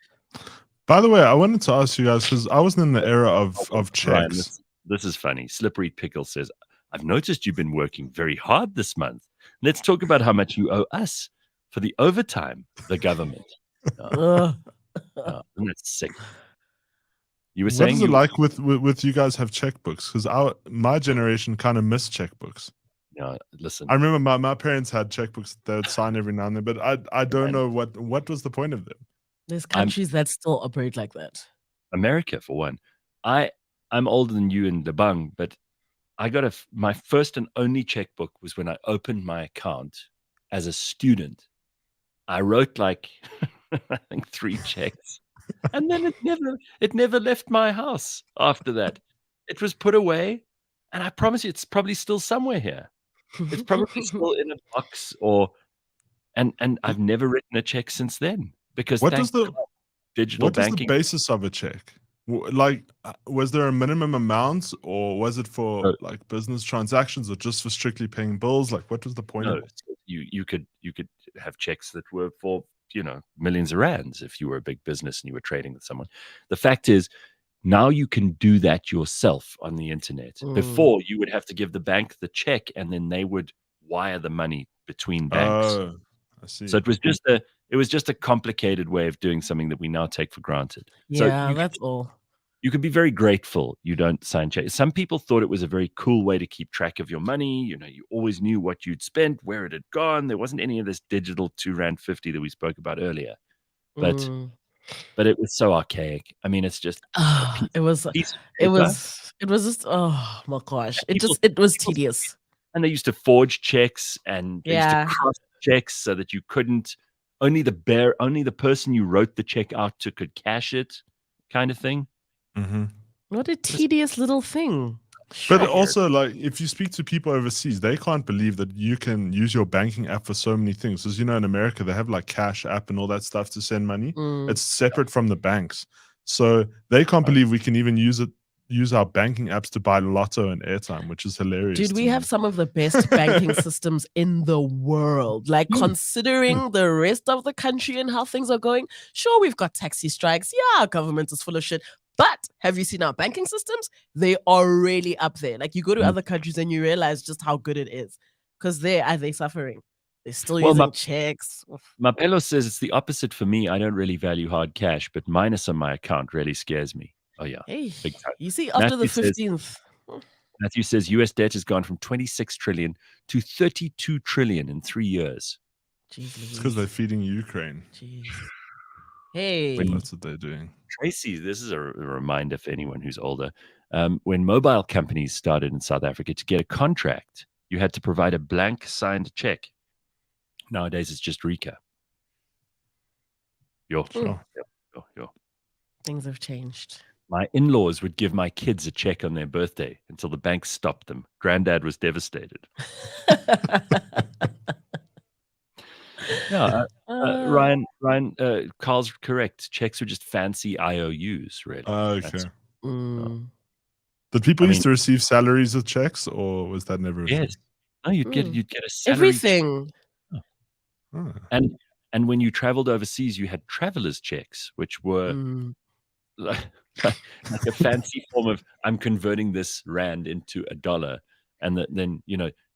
By the way, I wanted to ask you guys, because I wasn't in the era of cheques. Ryan, this is funny. Slippery Pickle says, I've noticed you've been working very hard this month. Let's talk about how much you owe us for the overtime, the government. That's sick. You were saying, what is it like with you guys have checkbooks? Because my generation kind of missed checkbooks. Yeah, listen. I remember my parents had checkbooks that they would sign every now and then, but I don't know what was the point of them. There's countries that still operate like that. America, for one. I'm older than you in Lebang, but I got my first and only checkbook was when I opened my account as a student. I wrote like I think 3 checks, and then it never left my house after that. It was put away, and I promise you, it's probably still somewhere here. It's probably still in a box, and I've never written a check since then because digital banking. What is the basis of a check? Like, was there a minimum amount, or was it for like business transactions, or just for strictly paying bills? Like, what was the point of it? You could have checks that were for, you know, millions of rands if you were a big business and you were trading with someone. The fact is, now you can do that yourself on the internet. Before, you would have to give the bank the check, and then they would wire the money between banks. Oh, I see. So it was just a complicated way of doing something that we now take for granted. Yeah, so that's all. You could be very grateful you don't sign checks. Some people thought it was a very cool way to keep track of your money. You know, you always knew what you'd spent, where it had gone. There wasn't any of this digital $2.50 that we spoke about earlier. But it was so archaic. I mean, it's just it was just, oh my gosh. It was tedious. And they used to forge checks, and they used to cross checks so that you couldn't, only the person you wrote the check out to could cash it, kind of thing. Mm-hmm. What a tedious little thing. But also, like, if you speak to people overseas, they can't believe that you can use your banking app for so many things. As you know, in America, they have like Cash App and all that stuff to send money. It's separate from the banks. So they can't believe we can even use our banking apps to buy lotto and airtime, which is hilarious. Dude, we have some of the best banking systems in the world. Like, considering the rest of the country and how things are going, sure, we've got taxi strikes. Yeah, our government is full of shit. But have you seen our banking systems? They are really up there. Like, you go to other countries and you realize just how good it is. Because are they suffering? They're still using checks. Mapelo says it's the opposite for me. I don't really value hard cash, but minus on my account really scares me. Oh, yeah. Hey, Big time. you see, after the 15th. Matthew says US debt has gone from 26 trillion to 32 trillion in 3 years. It's because they're feeding Ukraine. Jeez. Hey. That's what they're doing. Tracy, this is a reminder for anyone who's older. When mobile companies started in South Africa, to get a contract, you had to provide a blank signed check. Nowadays, it's just Rika. Yo. Things have changed. My in-laws would give my kids a check on their birthday until the bank stopped them. Granddad was devastated. Yeah, Ryan, Carl's correct. Checks were just fancy IOUs, really. Okay. Did people used to receive salaries with checks, or was that never? Yes. No, you'd get a salary. Everything. Oh. And when you traveled overseas, you had travelers' checks, which were like a fancy form of I'm converting this rand into a dollar, and then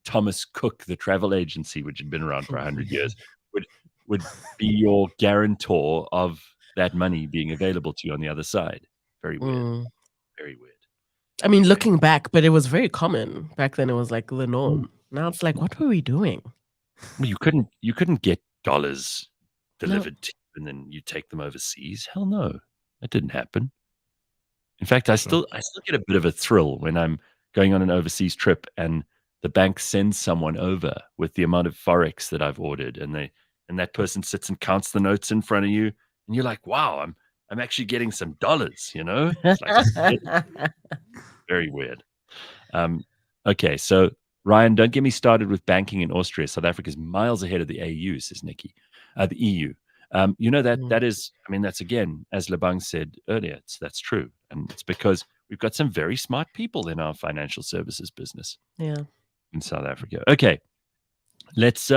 Thomas Cook, the travel agency, which had been around for 100 years, would be your guarantor of that money being available to you on the other side. Very weird. Very weird. I mean, looking back, but it was very common. Back then it was like the norm. Now it's like, what were we doing? Well, you couldn't get dollars delivered to you and then you take them overseas. Hell no. That didn't happen. In fact, I still get a bit of a thrill when I'm going on an overseas trip and the bank sends someone over with the amount of Forex that I've ordered, and that person sits and counts the notes in front of you, and you're like, wow, I'm actually getting some dollars, It's like, very weird. Okay, so Ryan, don't get me started with banking in Austria. South Africa's miles ahead of the AU, says Nikki. The EU. That is, that's again, as Lebang said earlier, that's true. And it's because we've got some very smart people in our financial services business. Yeah. In South Africa. Okay. Let's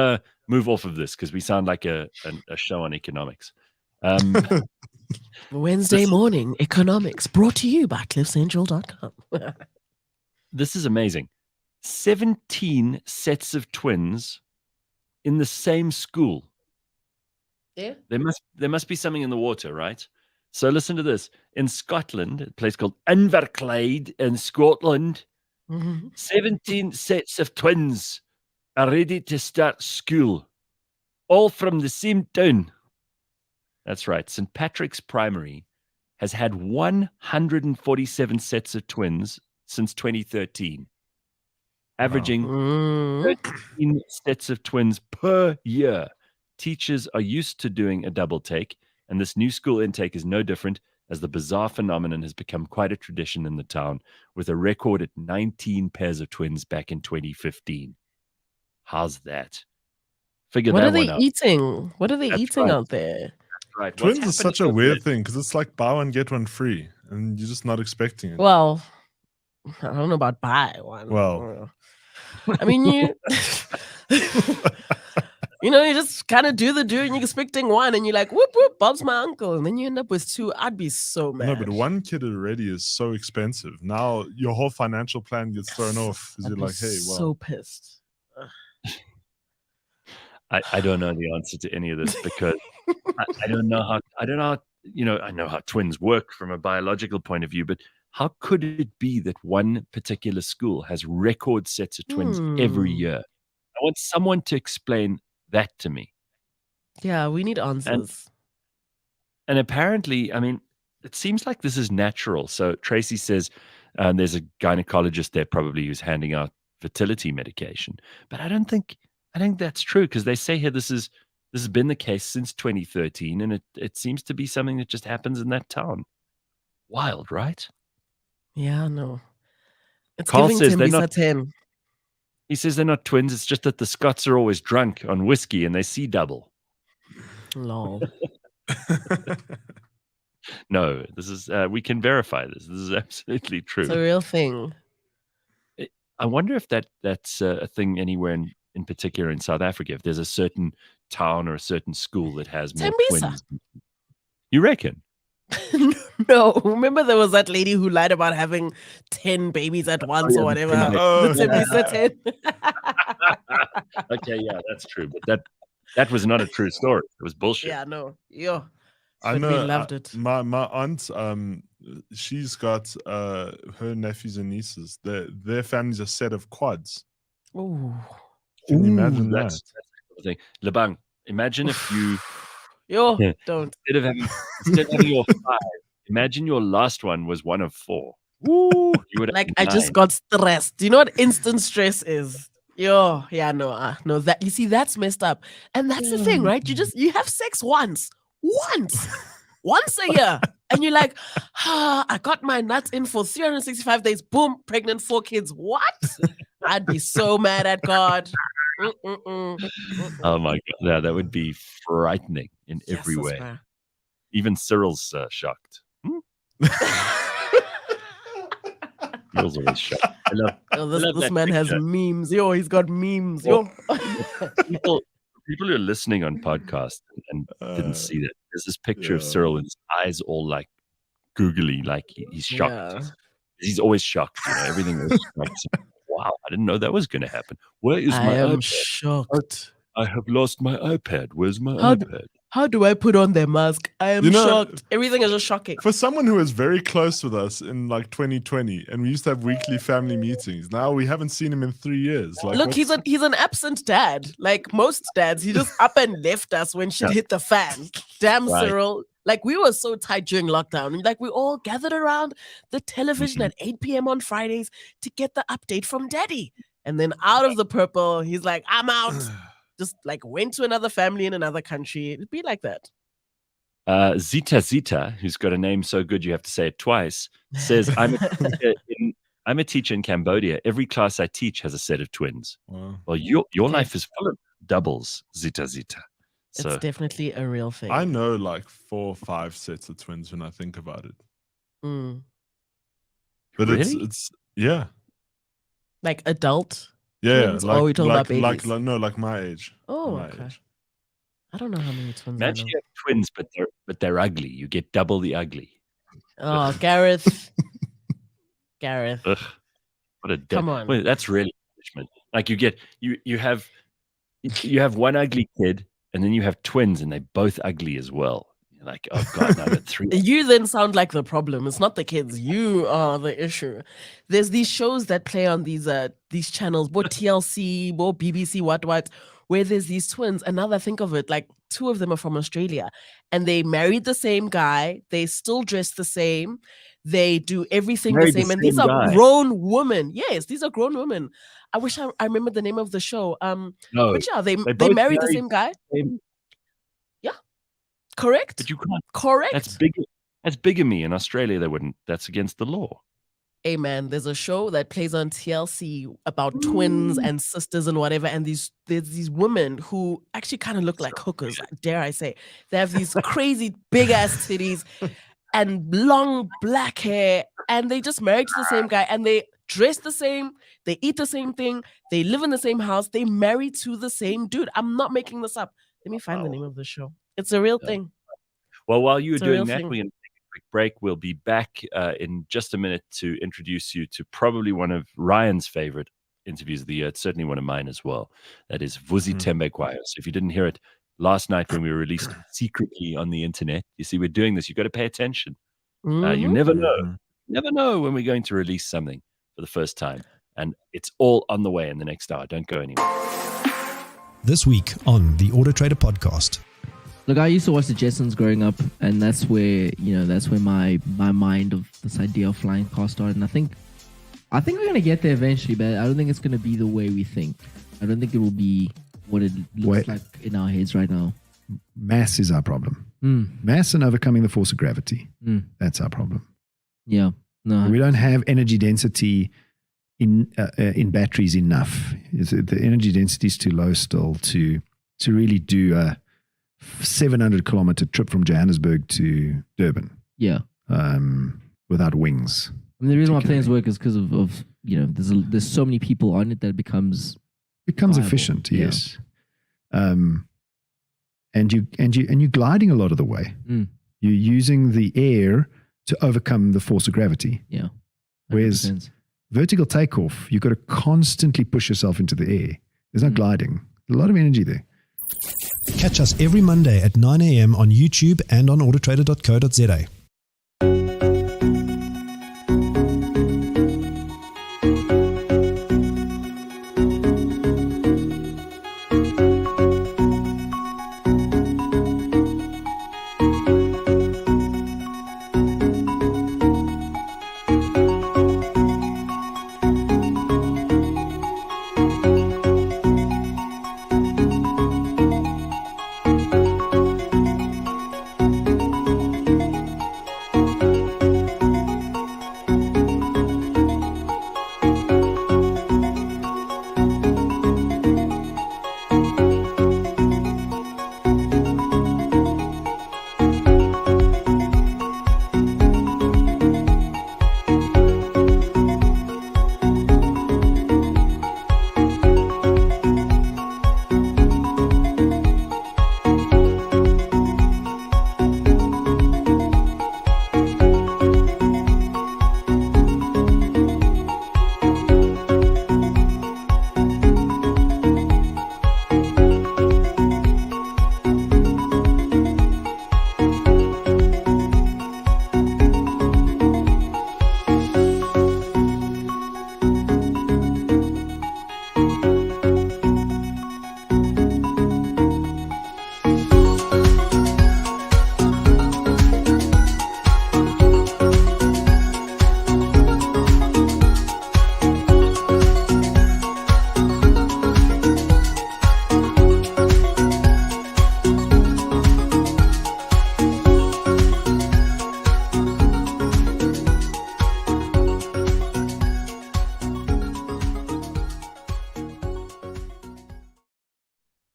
move off of this because we sound like a show on economics. Wednesday morning economics brought to you by cliffcentral.com. This is amazing. 17 sets of twins in the same school. Yeah. There must be something in the water, right? So listen to this. In Scotland, a place called Inverclyde in Scotland, 17 sets of twins are ready to start school, all from the same town. That's right. St. Patrick's Primary has had 147 sets of twins since 2013, averaging 13 sets of twins per year. Teachers are used to doing a double take, and this new school intake is no different, as the bizarre phenomenon has become quite a tradition in the town, with a record at 19 pairs of twins back in 2015. How's that? Figure that one out. What are they eating? What are they eating out there? That's right. Twins is such a weird thing because it's like buy one, get one free, and you're just not expecting it. Well, I don't know about buy one. Well, I mean, you just kind of do and you're expecting one, and you're like, whoop, whoop, Bob's my uncle. And then you end up with two. I'd be so mad. No, but one kid already is so expensive. Now your whole financial plan gets thrown off because you're like, hey, well. So pissed. I don't know the answer to any of this because I don't know how, I know how twins work from a biological point of view, but how could it be that one particular school has record sets of twins every year? I want someone to explain that to me. Yeah, we need answers. And apparently, it seems like this is natural. So Tracy says there's a gynecologist there probably who's handing out fertility medication. But I think that's true because they say here this has been the case since 2013, and it seems to be something that just happens in that town. Wild, right? Yeah, no. It's Carl giving says they're Tembisa not 10. He says they're not twins. It's just that the Scots are always drunk on whiskey and they see double. Lol. No, this is we can verify this. This is absolutely true. It's a real thing. I wonder if that's a thing anywhere in particular in South Africa. If there's a certain town or a certain school that has more Tembisa. twins. You reckon? No, remember there was that lady who lied about having 10 babies at once or whatever. Oh, Okay, yeah, that's true. But that was not a true story. It was bullshit. Yeah, no. Yo. I But know. we loved it. My aunt, she's got her nephews and nieces. Their family's a set of quads. Ooh. Can you imagine That's the thing. Lebang, imagine if you Yo, don't. instead of having your 5, imagine your last one was one of 4. Woo! You would have Like I just 9. got stressed. Do you know what instant stress is? Yo, yeah, no, that you see, that's messed up. And that's the thing, right? You have sex once a year. And you're like, I got my nuts in for 365 days. Boom, pregnant, 4 kids. What? I'd be so mad at God. Oh my god, yeah, that would be frightening in every Yes, way. man. Even Cyril's shocked. Cyril's always shocked. I love This that man has picture. memes. Yo, he's got memes. Yo. People who are listening on podcast and didn't see that. There's this picture of Cyril with his eyes all like googly, like he's shocked. Yeah. He's always shocked. Everything is like, wow, I didn't know that was going to happen. Where is my I am iPad? shocked. I have lost my iPad. Where's my iPad? How do I put on their mask? I am shocked. Everything is just shocking. For someone who was very close with us in like 2020, and we used to have weekly family meetings. Now we haven't seen him in 3 years. Like, look, he's an absent dad. Like most dads, he just up and left us when shit hit the fan. Damn, right. Cyril. Like we were so tight during lockdown. Like we all gathered around the television at 8 p.m. on Fridays to get the update from daddy. And then out of the purple, he's like, I'm out. Just like went to another family in another country. It'd be like that. Zita, who's got a name so good you have to say it twice, says, I'm a teacher in Cambodia. Every class I teach has a set of twins. Wow. Well, your life is full of doubles, Zita. So, it's definitely a real thing. I know like 4 or 5 sets of twins when I think about it. But really? it's yeah. Like adult. Yeah, twins, or are we talking about babies? Like my age. Oh, my okay. age. I don't know how many twins. Imagine you have twins, but they're ugly. You get double the ugly. Oh, Gareth. Gareth. Ugh, what a come on. Wait, that's really punishment. Like you have one ugly kid, and then you have twins, and they're both ugly as well. You're like, oh god, now I got 3. You then sound like the problem. It's not the kids. You are the issue. There's these shows that play on these channels, both TLC, both BBC, what, where there's these twins. And now that I think of it, like 2 of them are from Australia, and they married the same guy. They still dress the same. They do everything the same. And these are grown women. Yes, these are grown women. I wish I remember the name of the show. No, but yeah, they married the same guy. Yeah, correct. But you can't. Correct. That's bigamy in Australia. They wouldn't. That's against the law. Hey man, there's a show that plays on TLC about twins and sisters and whatever, and there's these women who actually kind of look like hookers, dare I say. They have these crazy big ass titties and long black hair, and they just married to the same guy, and they dress the same, they eat the same thing, they live in the same house, they marry to the same dude. I'm not making this up. Let me find the name of the show. It's a real thing. Well, while you're doing that, we're going to take a quick break. We'll be back in just a minute to introduce you to probably one of Ryan's favorite interviews of the year. It's certainly one of mine as well. That is Vusi Thembekwayo. So if you didn't hear it last night when we were released secretly on the internet, you see, we're doing this. You've got to pay attention. You never know. Never know when we're going to release something for the first time. And it's all on the way in the next hour. Don't go anywhere. This week on the Auto Trader podcast. Look, I used to watch the Jetsons growing up, and that's where my mind of this idea of flying cars started. And I think we're gonna get there eventually, but I don't think it's gonna be the way we think. I don't think it will be what it looks like in our heads right now. Mass is our problem. Mass and overcoming the force of gravity. That's our problem. Yeah. No, we don't have energy density in batteries enough. The energy density is too low still to really do a 700-kilometer trip from Johannesburg to Durban. Yeah. Without wings. I mean, the reason why planes work is because of there's so many people on it that it becomes viable. Efficient. Yes. And you're gliding a lot of the way. You're using the air to overcome the force of gravity. Yeah. 100%. Whereas vertical takeoff, you've got to constantly push yourself into the air. There's no gliding. A lot of energy there. Catch us every Monday at 9 a.m. on YouTube and on autotrader.co.za.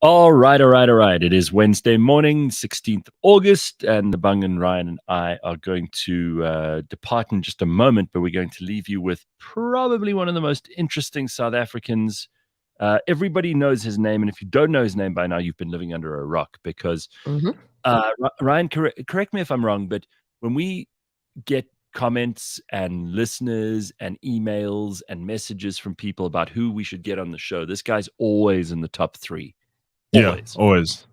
All right. It is Wednesday morning, 16th of August, and Bangan, Ryan, and I are going to depart in just a moment, but we're going to leave you with probably one of the most interesting South Africans. Everybody knows his name, and if you don't know his name by now, you've been living under a rock because, Ryan, correct me if I'm wrong, but when we get comments and listeners and emails and messages from people about who we should get on the show, this guy's always in the top 3. Always. Yeah, always.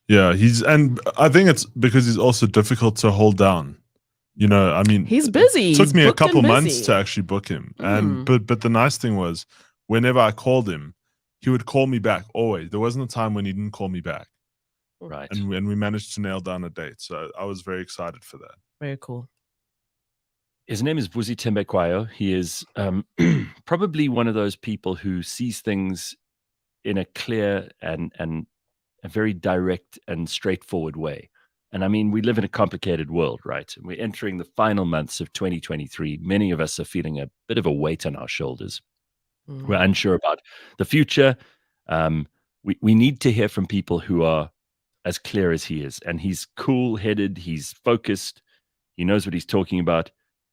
Yeah, and I think it's because he's also difficult to hold down. You know, I mean, he's busy. It took me a couple months to actually book him, and but the nice thing was, whenever I called him, he would call me back. Always, there wasn't a time when he didn't call me back. Right, and we managed to nail down a date, so I was very excited for that. Very cool. His name is Vusi Thembekwayo. He is probably one of those people who sees things in a clear and a very direct and straightforward way. And I mean, we live in a complicated world, right? And we're entering the final months of 2023. Many of us are feeling a bit of a weight on our shoulders. We're unsure about the future. We need to hear from people who are as clear as he is. And he's cool-headed. He's focused. He knows what he's talking about.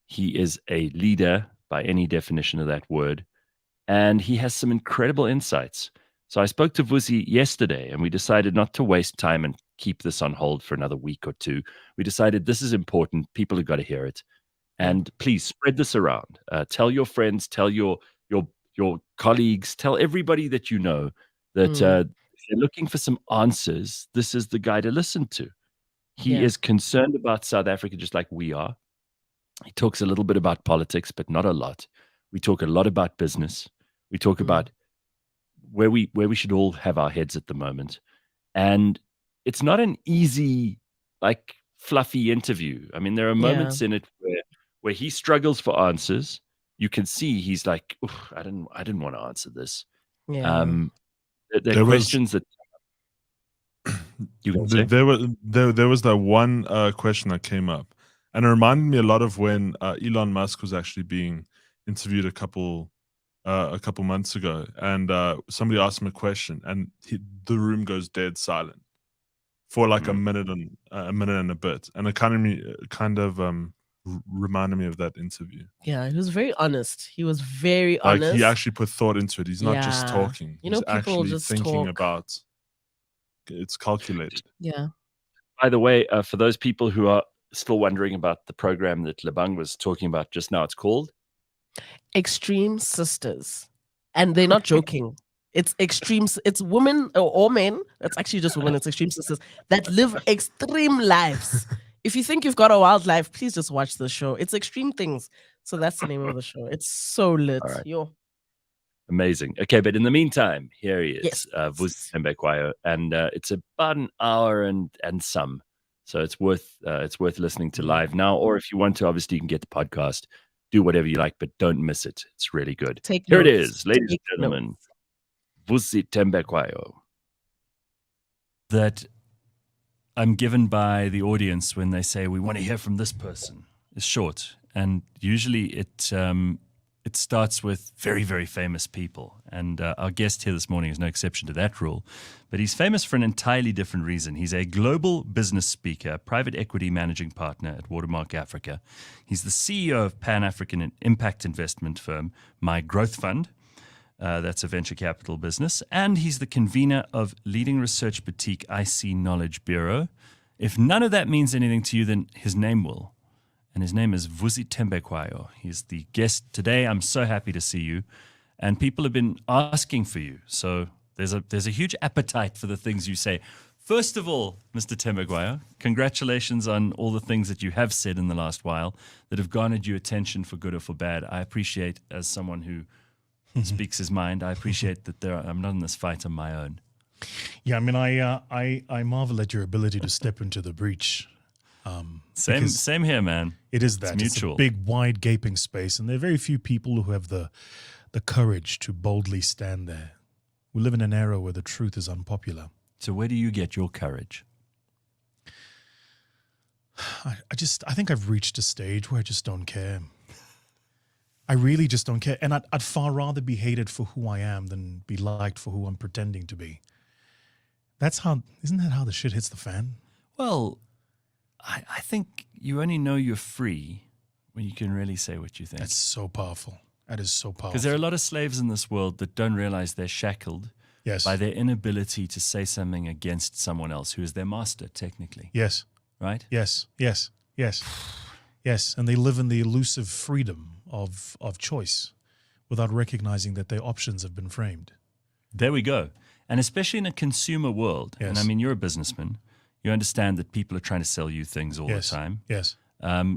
He is a leader by any definition of that word. And he has some incredible insights. So I spoke to Vusi yesterday, and we decided not to waste time and keep this on hold for another week or two. We decided this is important. People have got to hear it. And please spread this around. Tell your friends, tell your colleagues, tell everybody that you know that if you're looking for some answers, this is the guy to listen to. He is concerned about South Africa just like we are. He talks a little bit about politics, but not a lot. We talk a lot about business. We talk about where we should all have our heads at the moment. And it's not an easy, like, fluffy interview. I mean, there are moments in it where he struggles for answers. You can see he's like, I didn't want to answer this. Yeah. There are questions that you can say. There was that one question that came up, and it reminded me a lot of when Elon Musk was actually being interviewed a couple months ago, and somebody asked him a question, and the room goes dead silent for like a minute and a bit, and it kind of reminded me of that interview. Yeah, he was very honest. He was very honest. Like, he actually put thought into it. He's not just talking. You know, he's people actually just thinking talk. about. It's calculated. Yeah. By the way, for those people who are still wondering about the program that Lebang was talking about just now, it's called Extreme Sisters. And they're not joking. It's it's women or men. It's actually just women. It's extreme sisters that live extreme lives. If you think you've got a wild life, please just watch the show. It's extreme things. So that's the name of the show. It's so lit. All right. Yo. Amazing. Okay, but in the meantime, here he is, Yes. Vusi Thembekwayo, and it's about an hour and some. So it's worth listening to live now, or if you want to, obviously you can get the podcast. Do whatever you like, but don't miss it. It's really good. Here it is, ladies and gentlemen. Vusi Thembekwayo. That I'm given by the audience when they say we want to hear from this person is short, and usually it starts with very, very famous people, and our guest here this morning is no exception to that rule. But he's famous for an entirely different reason. He's a global business speaker, private equity managing partner at Watermark Africa. He's the CEO of Pan-African impact investment firm My Growth Fund. That's a venture capital business. And he's the convener of leading research boutique IC Knowledge Bureau. If none of that means anything to you, then his name will. And his name is Vusi Thembekwayo. He's the guest today. I'm so happy to see you. And people have been asking for you. So there's a huge appetite for the things you say. First of all, Mr. Thembekwayo, congratulations on all the things that you have said in the last while that have garnered you attention for good or for bad. I appreciate, as someone who speaks his mind, I appreciate that I'm not in this fight on my own. Yeah, I mean, I marvel at your ability to step into the breach. Same here, man. It is that. It's mutual. It's a big, wide, gaping space, and there are very few people who have the courage to boldly stand there. We live in an era where the truth is unpopular. So where do you get your courage? I think I've reached a stage where I just don't care. I really just don't care. And I'd far rather be hated for who I am than be liked for who I'm pretending to be. Isn't that how the shit hits the fan? Well, I think you only know you're free when you can really say what you think. That's so powerful. That is so powerful. Because there are a lot of slaves in this world that don't realize they're shackled by their inability to say something against someone else who is their master, technically. Yes. Right? Yes. Yes. And they live in the elusive freedom of choice without recognizing that their options have been framed. There we go. And especially in a consumer world, and I mean, you're a businessman, you understand that people are trying to sell you things all the time. Yes.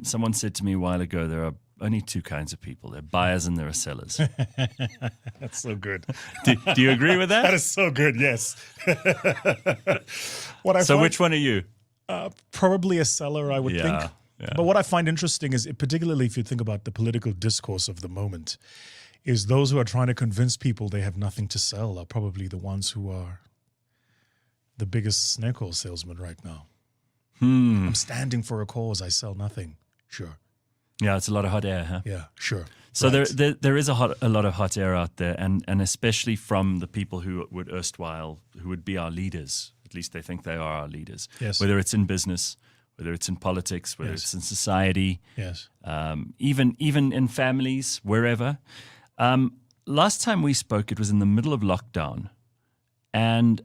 Someone said to me a while ago, there are only two kinds of people. There are buyers and there are sellers. That's so good. Do you agree with that? That is so good, yes. Which one are you? Probably a seller, I would think. Yeah. But what I find interesting is, particularly if you think about the political discourse of the moment, is those who are trying to convince people they have nothing to sell are probably the ones who are the biggest snake oil salesman right now. I'm standing for a cause. I sell nothing. Sure. Yeah, it's a lot of hot air, huh? Yeah, sure. So there is a lot of hot air out there, and especially from the people who would be our leaders. At least they think they are our leaders. Yes. Whether it's in business, whether it's in politics, whether it's in society, yes, even in families, wherever. Last time we spoke, it was in the middle of lockdown, and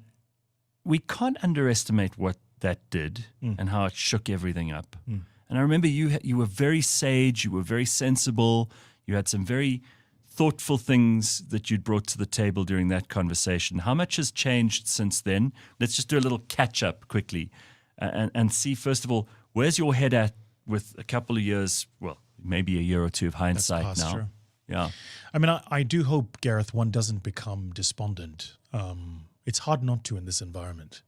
we can't underestimate what that did and how it shook everything up. And I remember you were very sage, you were very sensible, you had some very thoughtful things that you'd brought to the table during that conversation. How much has changed since then? Let's just do a little catch up quickly and see, first of all, where's your head at with a couple of years, well, maybe a year or two of hindsight now? True. Yeah. I mean, I do hope, Gareth, one doesn't become despondent. It's hard not to in this environment.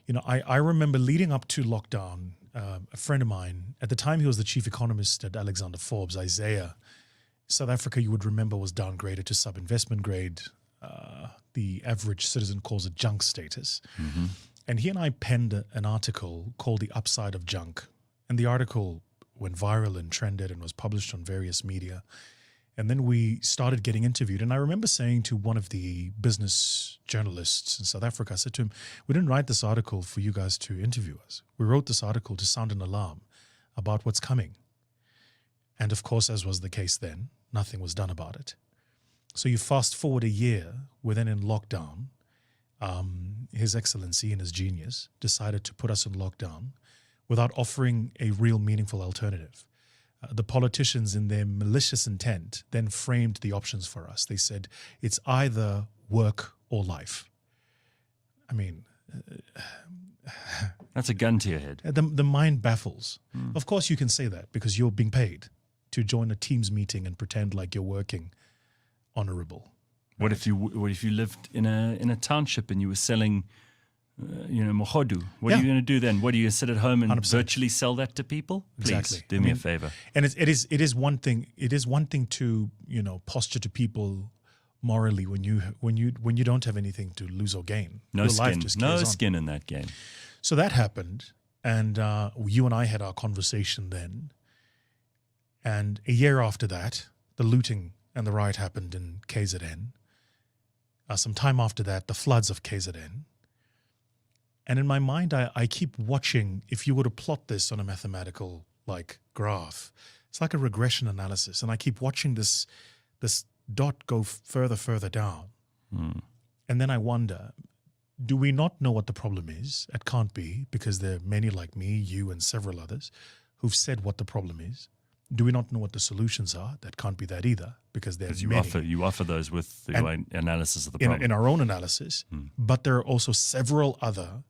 You know, I remember leading up to lockdown, a friend of mine, at the time he was the chief economist at Alexander Forbes, Isaiah. South Africa, you would remember, was downgraded to sub-investment grade. The average citizen calls it junk status. Mm-hmm. And he and I penned an article called The Upside of Junk. And the article went viral and trended and was published on various media. And then we started getting interviewed. And I remember saying to one of the business journalists in South Africa, I said to him, we didn't write this article for you guys to interview us. We wrote this article to sound an alarm about what's coming. And of course, as was the case then, nothing was done about it. So you fast forward a year, we're then in lockdown. His Excellency, in his genius, decided to put us in lockdown without offering a real meaningful alternative. The politicians, in their malicious intent, then framed the options for us. They said, it's either work or life. I mean, that's a gun to your head. The mind baffles. Of course you can say that because you're being paid to join a Teams meeting and pretend like you're working honorable. What if you lived in a township and you were selling mohodu? What are you going to do then? What, do you sit at home and 100%. virtually sell that to people? Please Exactly. do me a favor. And it is one thing. It is one thing to posture to people morally when you don't have anything to lose or gain. No Your skin. life just No carries on. skin in that game. So that happened, and you and I had our conversation then. And a year after that, the looting and the riot happened in KZN. Some time after that, the floods of KZN. And in my mind, I keep watching, if you were to plot this on a mathematical graph, it's like a regression analysis. And I keep watching this dot go further down. And then I wonder, do we not know what the problem is? It can't be, because there are many like me, you, and several others who've said what the problem is. Do we not know what the solutions are? That can't be that either, because there's many. You offer those with your analysis of the problem. In our own analysis. But there are also several other,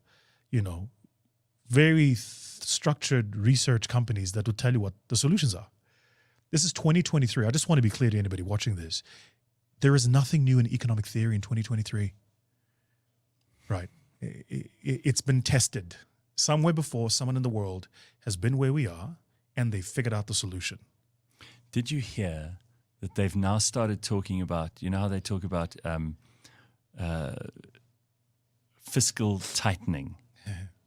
very structured research companies that will tell you what the solutions are. This is 2023. I just want to be clear to anybody watching this. There is nothing new in economic theory in 2023. Right. It's been tested. Somewhere before, someone in the world has been where we are, and they figured out the solution. Did you hear that they've now started talking about, how they talk about fiscal tightening?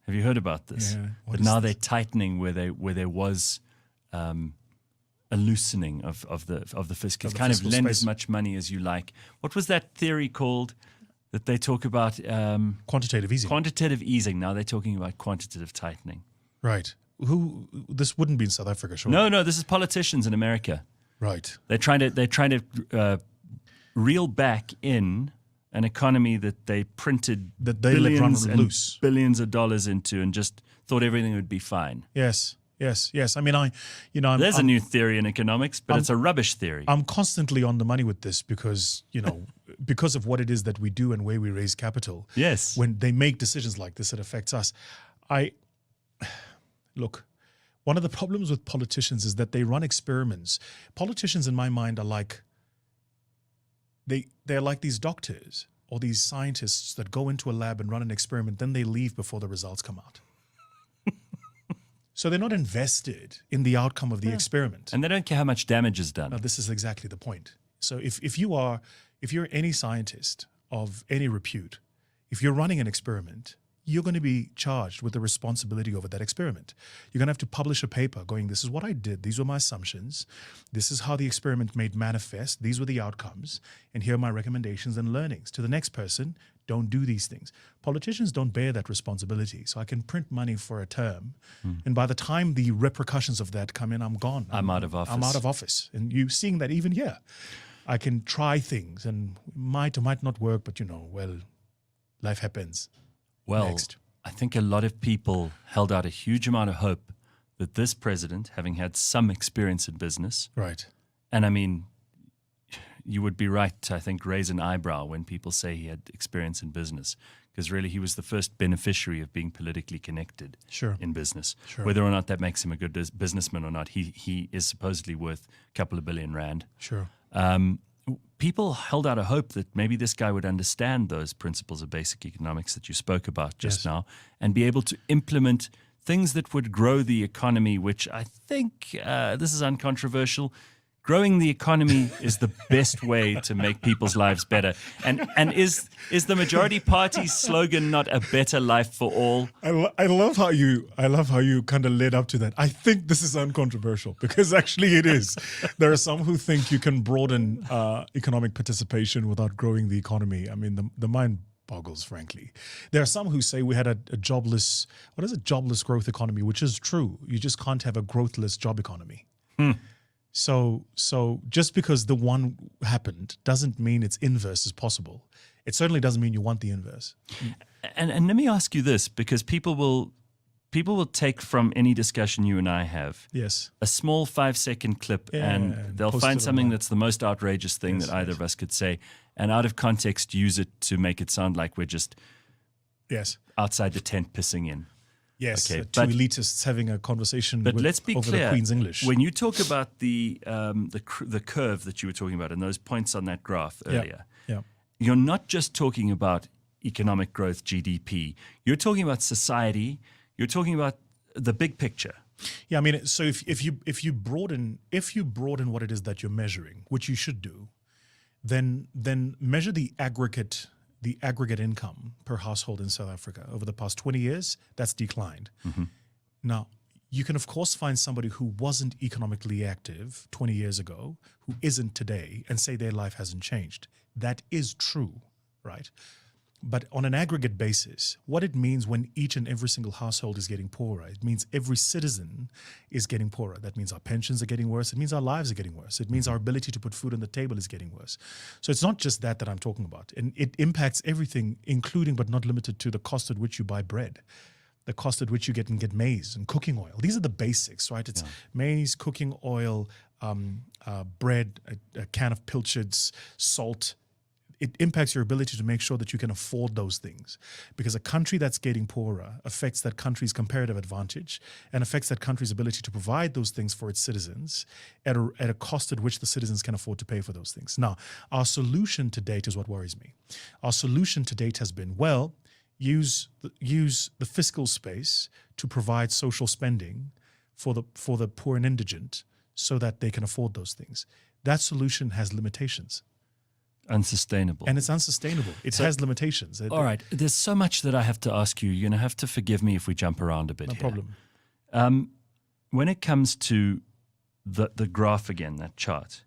Have you heard about this? Yeah. But now they're tightening where there was a loosening of the fiscal. Kind of lend as much money as you like. What was that theory called that they talk about? Quantitative easing. Quantitative easing. Now they're talking about quantitative tightening. Right. This wouldn't be in South Africa, sure. No, this is politicians in America. Right. They're trying to reel back in an economy that they printed that they let run loose billions of dollars into, and just thought everything would be fine. Yes. I mean, there's a new theory in economics, but it's a rubbish theory. I'm constantly on the money with this because because of what it is that we do and where we raise capital. Yes. When they make decisions like this, it affects us. Look, one of the problems with politicians is that they run experiments. Politicians, in my mind, are like they're like these doctors or these scientists that go into a lab and run an experiment, then they leave before the results come out. So they're not invested in the outcome of the experiment, and they don't care how much damage is done. Now, this is exactly the point. So if you're any scientist of any repute, if you're running an experiment, you're going to be charged with the responsibility over that experiment. You're going to have to publish a paper going, this is what I did, these were my assumptions, this is how the experiment made manifest, these were the outcomes, and here are my recommendations and learnings. To the next person, don't do these things. Politicians don't bear that responsibility. So I can print money for a term, and by the time the repercussions of that come in, I'm gone. I'm out of office. I'm out of office. And you're seeing that even here. I can try things, and might or might not work, but life happens. Well, Next. I think a lot of people held out a huge amount of hope that this president, having had some experience in business, right? And I mean, you would be right to, I think, raise an eyebrow when people say he had experience in business, because really he was the first beneficiary of being politically connected in business. Sure. Whether or not that makes him a good businessman or not, he is supposedly worth a couple of billion rand. Sure. People held out a hope that maybe this guy would understand those principles of basic economics that you spoke about just now, and be able to implement things that would grow the economy, which I think, this is uncontroversial, growing the economy is the best way to make people's lives better. And is the majority party's slogan not a better life for all? I love how you kind of led up to that. I think this is uncontroversial, because actually it is. There are some who think you can broaden economic participation without growing the economy. I mean, the mind boggles, frankly. There are some who say we had a jobless growth economy, which is true. You just can't have a growthless job economy. So just because the one happened doesn't mean its inverse is possible. It certainly doesn't mean you want the inverse. And let me ask you this, because people will take from any discussion you and I have Yes. a small 5-second clip, and they'll post find it something online. that's the most outrageous thing Yes, that either yes. of us could say, and out of context use it to make it sound like we're just Yes. outside the tent pissing in. Yes. Okay, Two but- elitists having a conversation But let's be over clear. the Queen's English. When you talk about the curve that you were talking about and those points on that graph earlier, Yeah. you're not just talking about economic growth, GDP. You're talking about society. You're talking about the big picture. Yeah, I mean, so if you broaden what it is that you're measuring, which you should do, then measure the aggregate income per household in South Africa over the past 20 years. That's declined. Now, you can of course find somebody who wasn't economically active 20 years ago, who isn't today, and say their life hasn't changed. That is true, right? But on an aggregate basis, what it means when each and every single household is getting poorer, it means every citizen is getting poorer. That means our pensions are getting worse. It means our lives are getting worse. It means our ability to put food on the table is getting worse. So it's not just that I'm talking about. And it impacts everything, including but not limited to the cost at which you buy bread, the cost at which you get maize and cooking oil. These are the basics, right? It's maize, cooking oil, bread, a can of pilchards, salt. It impacts your ability to make sure that you can afford those things, because a country that's getting poorer affects that country's comparative advantage and affects that country's ability to provide those things for its citizens at a cost at which the citizens can afford to pay for those things. Now, our solution to date is what worries me. Our solution to date has been, well, use the fiscal space to provide social spending for the poor and indigent so that they can afford those things. That solution has limitations. Unsustainable. And it's unsustainable. It has limitations. All right. There's so much that I have to ask you. You're going to have to forgive me if we jump around a bit No here. problem. When it comes to the graph again, that chart,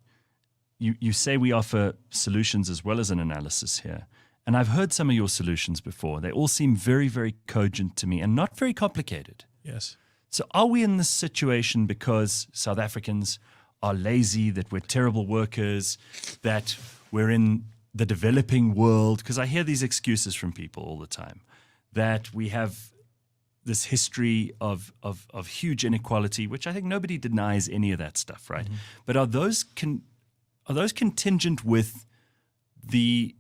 you say we offer solutions as well as an analysis here. And I've heard some of your solutions before. They all seem very, very cogent to me and not very complicated. Yes. So are we in this situation because South Africans are lazy, that we're terrible workers, that we're in the developing world? Because I hear these excuses from people all the time, that we have this history of huge inequality, which I think nobody denies any of that stuff, right? But are those contingent with the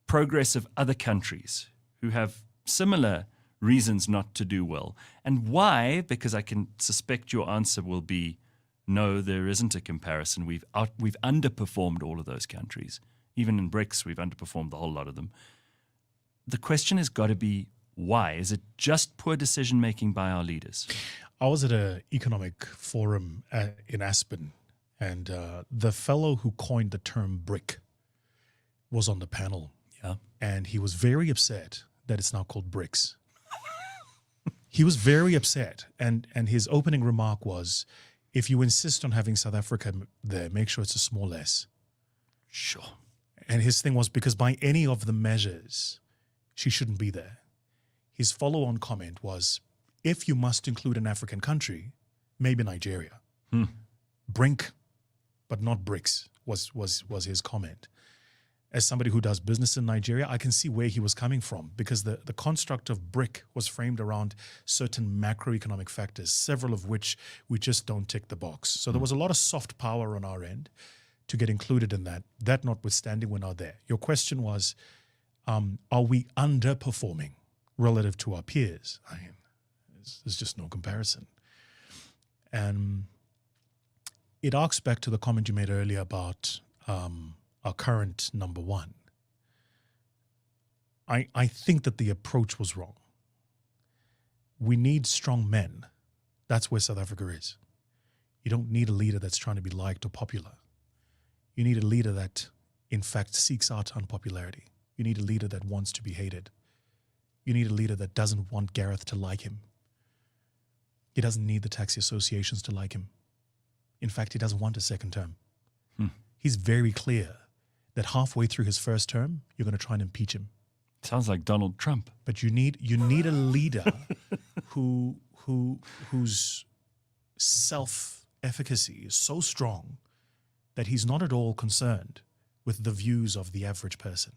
progress of other countries who have similar reasons not to do well? And why? Because I can suspect your answer will be, no, there isn't a comparison. We've underperformed all of those countries. Even in BRICS, we've underperformed the whole lot of them. The question has got to be, why? Is it just poor decision-making by our leaders? I was at an economic forum in Aspen, and the fellow who coined the term BRIC was on the panel. Yeah. And he was very upset that it's now called BRICS. He was very upset. And his opening remark was, if you insist on having South Africa there, make sure it's a small s. Sure. And his thing was, because by any of the measures, she shouldn't be there. His follow-on comment was, if you must include an African country, maybe Nigeria. BRIC, but not BRICS, was his comment. As somebody who does business in Nigeria, I can see where he was coming from, because the construct of BRIC was framed around certain macroeconomic factors, several of which we just don't tick the box. So there was a lot of soft power on our end to get included in that. That notwithstanding, we're not there. Your question was, are we underperforming relative to our peers? I mean, there's just no comparison. And it arcs back to the comment you made earlier about our current number one. I think that the approach was wrong. We need strong men. That's where South Africa is. You don't need a leader that's trying to be liked or popular. You need a leader that, in fact, seeks out unpopularity. You need a leader that wants to be hated. You need a leader that doesn't want Gareth to like him. He doesn't need the taxi associations to like him. In fact, he doesn't want a second term. He's very clear that halfway through his first term, you're going to try and impeach him. Sounds like Donald Trump. But you need a leader whose self-efficacy is so strong that he's not at all concerned with the views of the average person,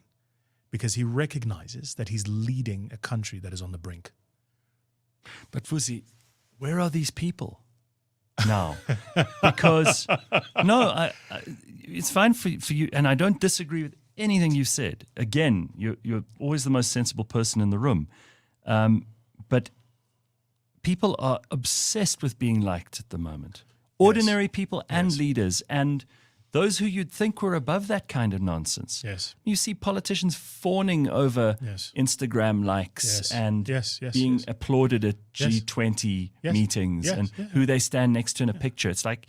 because he recognizes that he's leading a country that is on the brink. But Vusi, where are these people now? Because it's fine for you, and I don't disagree with anything you said. Again, you're always the most sensible person in the room, but people are obsessed with being liked at the moment. Ordinary people and leaders, and those who you'd think were above that kind of nonsense. Yes. You see politicians fawning over Instagram likes and being applauded at G20 meetings and who they stand next to in a picture. It's like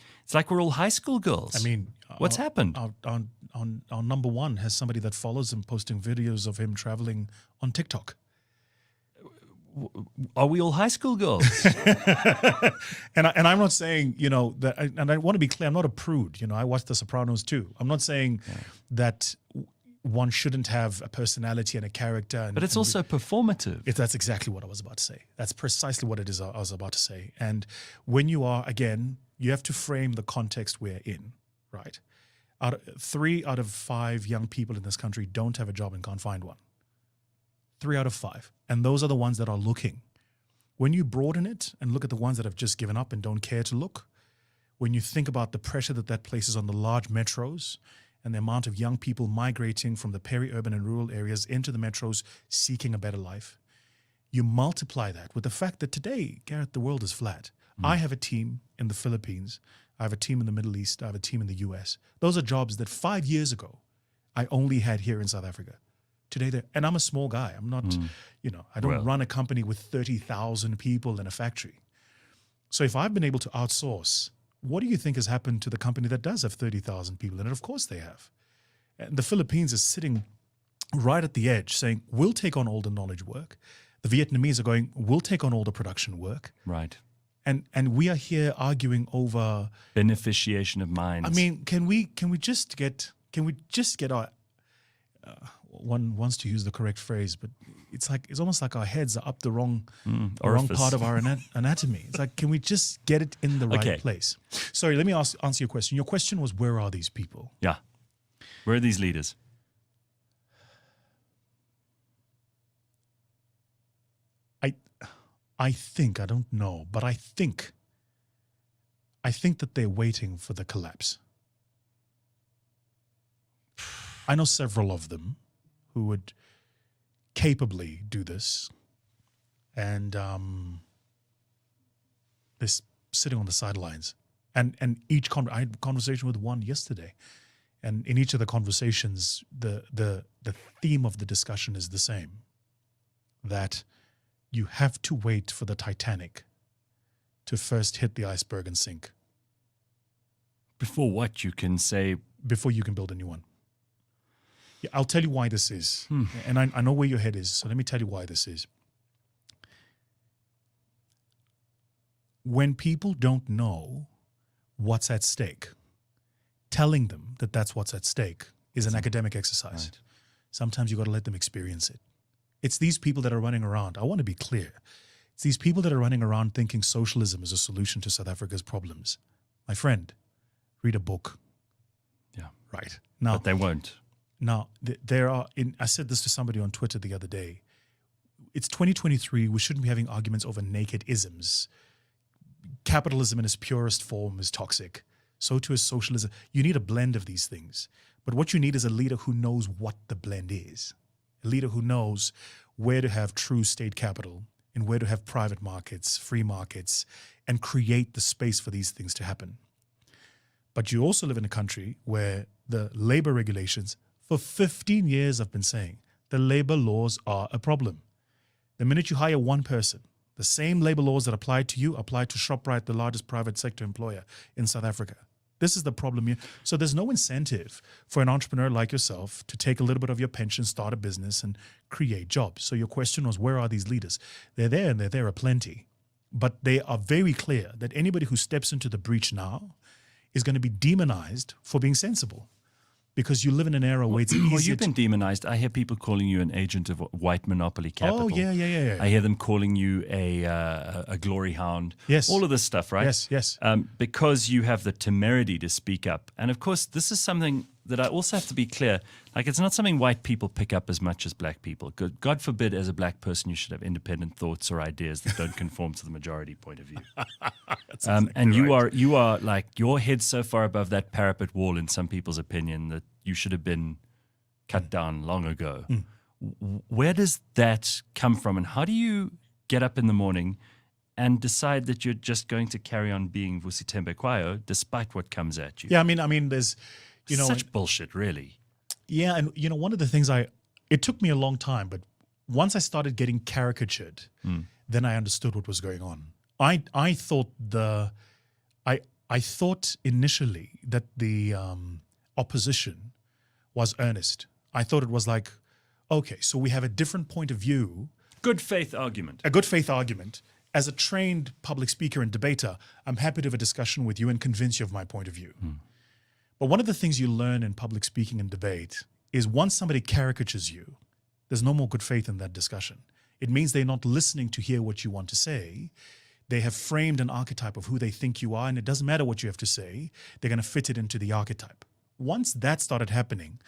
we're all high school girls. I mean, what's happened? Our number one has somebody that follows him posting videos of him traveling on TikTok. Are we all high school girls? and I'm not saying, that, and I want to be clear, I'm not a prude. I watch The Sopranos too. I'm not saying that one shouldn't have a personality and a character. But it's also performative. That's exactly what I was about to say. That's precisely what it is I was about to say. And when you are, again, you have to frame the context we're in, right? 3 out of 5 young people in this country don't have a job and can't find one. 3 out of 5. And those are the ones that are looking. When you broaden it and look at the ones that have just given up and don't care to look, when you think about the pressure that places on the large metros and the amount of young people migrating from the peri-urban and rural areas into the metros seeking a better life, you multiply that with the fact that today, Gareth, the world is flat. I have a team in the Philippines. I have a team in the Middle East. I have a team in the US. Those are jobs that 5 years ago I only had here in South Africa. Today, and I'm a small guy. I'm not, I don't run a company with 30,000 people in a factory. So if I've been able to outsource, what do you think has happened to the company that does have 30,000 people in it? Of course they have. And the Philippines is sitting right at the edge saying, we'll take on all the knowledge work. The Vietnamese are going, we'll take on all the production work. Right. And we are here arguing over beneficiation of minds. I mean, can we just get our one wants to use the correct phrase, but it's almost like our heads are up the wrong part of our anatomy. It's like, can we just get it in the right place? Sorry, let me answer your question. Your question was, where are these people? Yeah. Where are these leaders? I think, I don't know, but I think that they're waiting for the collapse. I know several of them who would capably do this, and they're sitting on the sidelines. And I had a conversation with one yesterday, and in each of the conversations, the theme of the discussion is the same: that you have to wait for the Titanic to first hit the iceberg and sink. Before what you can say? Before you can build a new one. Yeah, I'll tell you why this is. And I know where your head is, so let me tell you why this is. When people don't know what's at stake, telling them that that's what's at stake is an academic exercise. Right. Sometimes you got to let them experience it. It's these people that are running around. I want to be clear. It's these people that are running around thinking socialism is a solution to South Africa's problems. My friend, read a book. Yeah. Right. Now, but they won't. Now, I said this to somebody on Twitter the other day. It's 2023. We shouldn't be having arguments over naked isms. Capitalism in its purest form is toxic. So too is socialism. You need a blend of these things. But what you need is a leader who knows what the blend is. A leader who knows where to have true state capital and where to have private markets, free markets, and create the space for these things to happen. But you also live in a country where the labor regulations, for 15 years I've been saying, the labor laws are a problem. The minute you hire one person, the same labor laws that apply to you apply to ShopRite, the largest private sector employer in South Africa. This is the problem here. So there's no incentive for an entrepreneur like yourself to take a little bit of your pension, start a business, and create jobs. So your question was, where are these leaders? They're there, and they're there aplenty. But they are very clear that anybody who steps into the breach now is going to be demonized for being sensible. because you live in an era where it's easier. Well, you've been demonized. I hear people calling you an agent of white monopoly capital. Oh, yeah. I hear them calling you a glory hound. Yes. All of this stuff, right? Yes. Because you have the temerity to speak up. And of course, this is something that I also have to be clear. Like, it's not something white people pick up as much as black people. God forbid, as a black person, you should have independent thoughts or ideas that don't conform to the majority point of view. And you are like, your head's so far above that parapet wall in some people's opinion that you should have been cut down long ago. Where does that come from? And how do you get up in the morning and decide that you're just going to carry on being Vusi Thembekwayo despite what comes at you? Yeah, I mean, there's, such bullshit, really. Yeah, and one of the things it took me a long time, but once I started getting caricatured, then I understood what was going on. I thought I thought initially that the opposition was earnest. I thought it was like, okay, so we have a different point of view. Good faith argument. A good faith argument. As a trained public speaker and debater, I'm happy to have a discussion with you and convince you of my point of view. But one of the things you learn in public speaking and debate is once somebody caricatures you, there's no more good faith in that discussion. It means they're not listening to hear what you want to say. They have framed an archetype of who they think you are, and it doesn't matter what you have to say. They're going to fit it into the archetype. Once that started happening,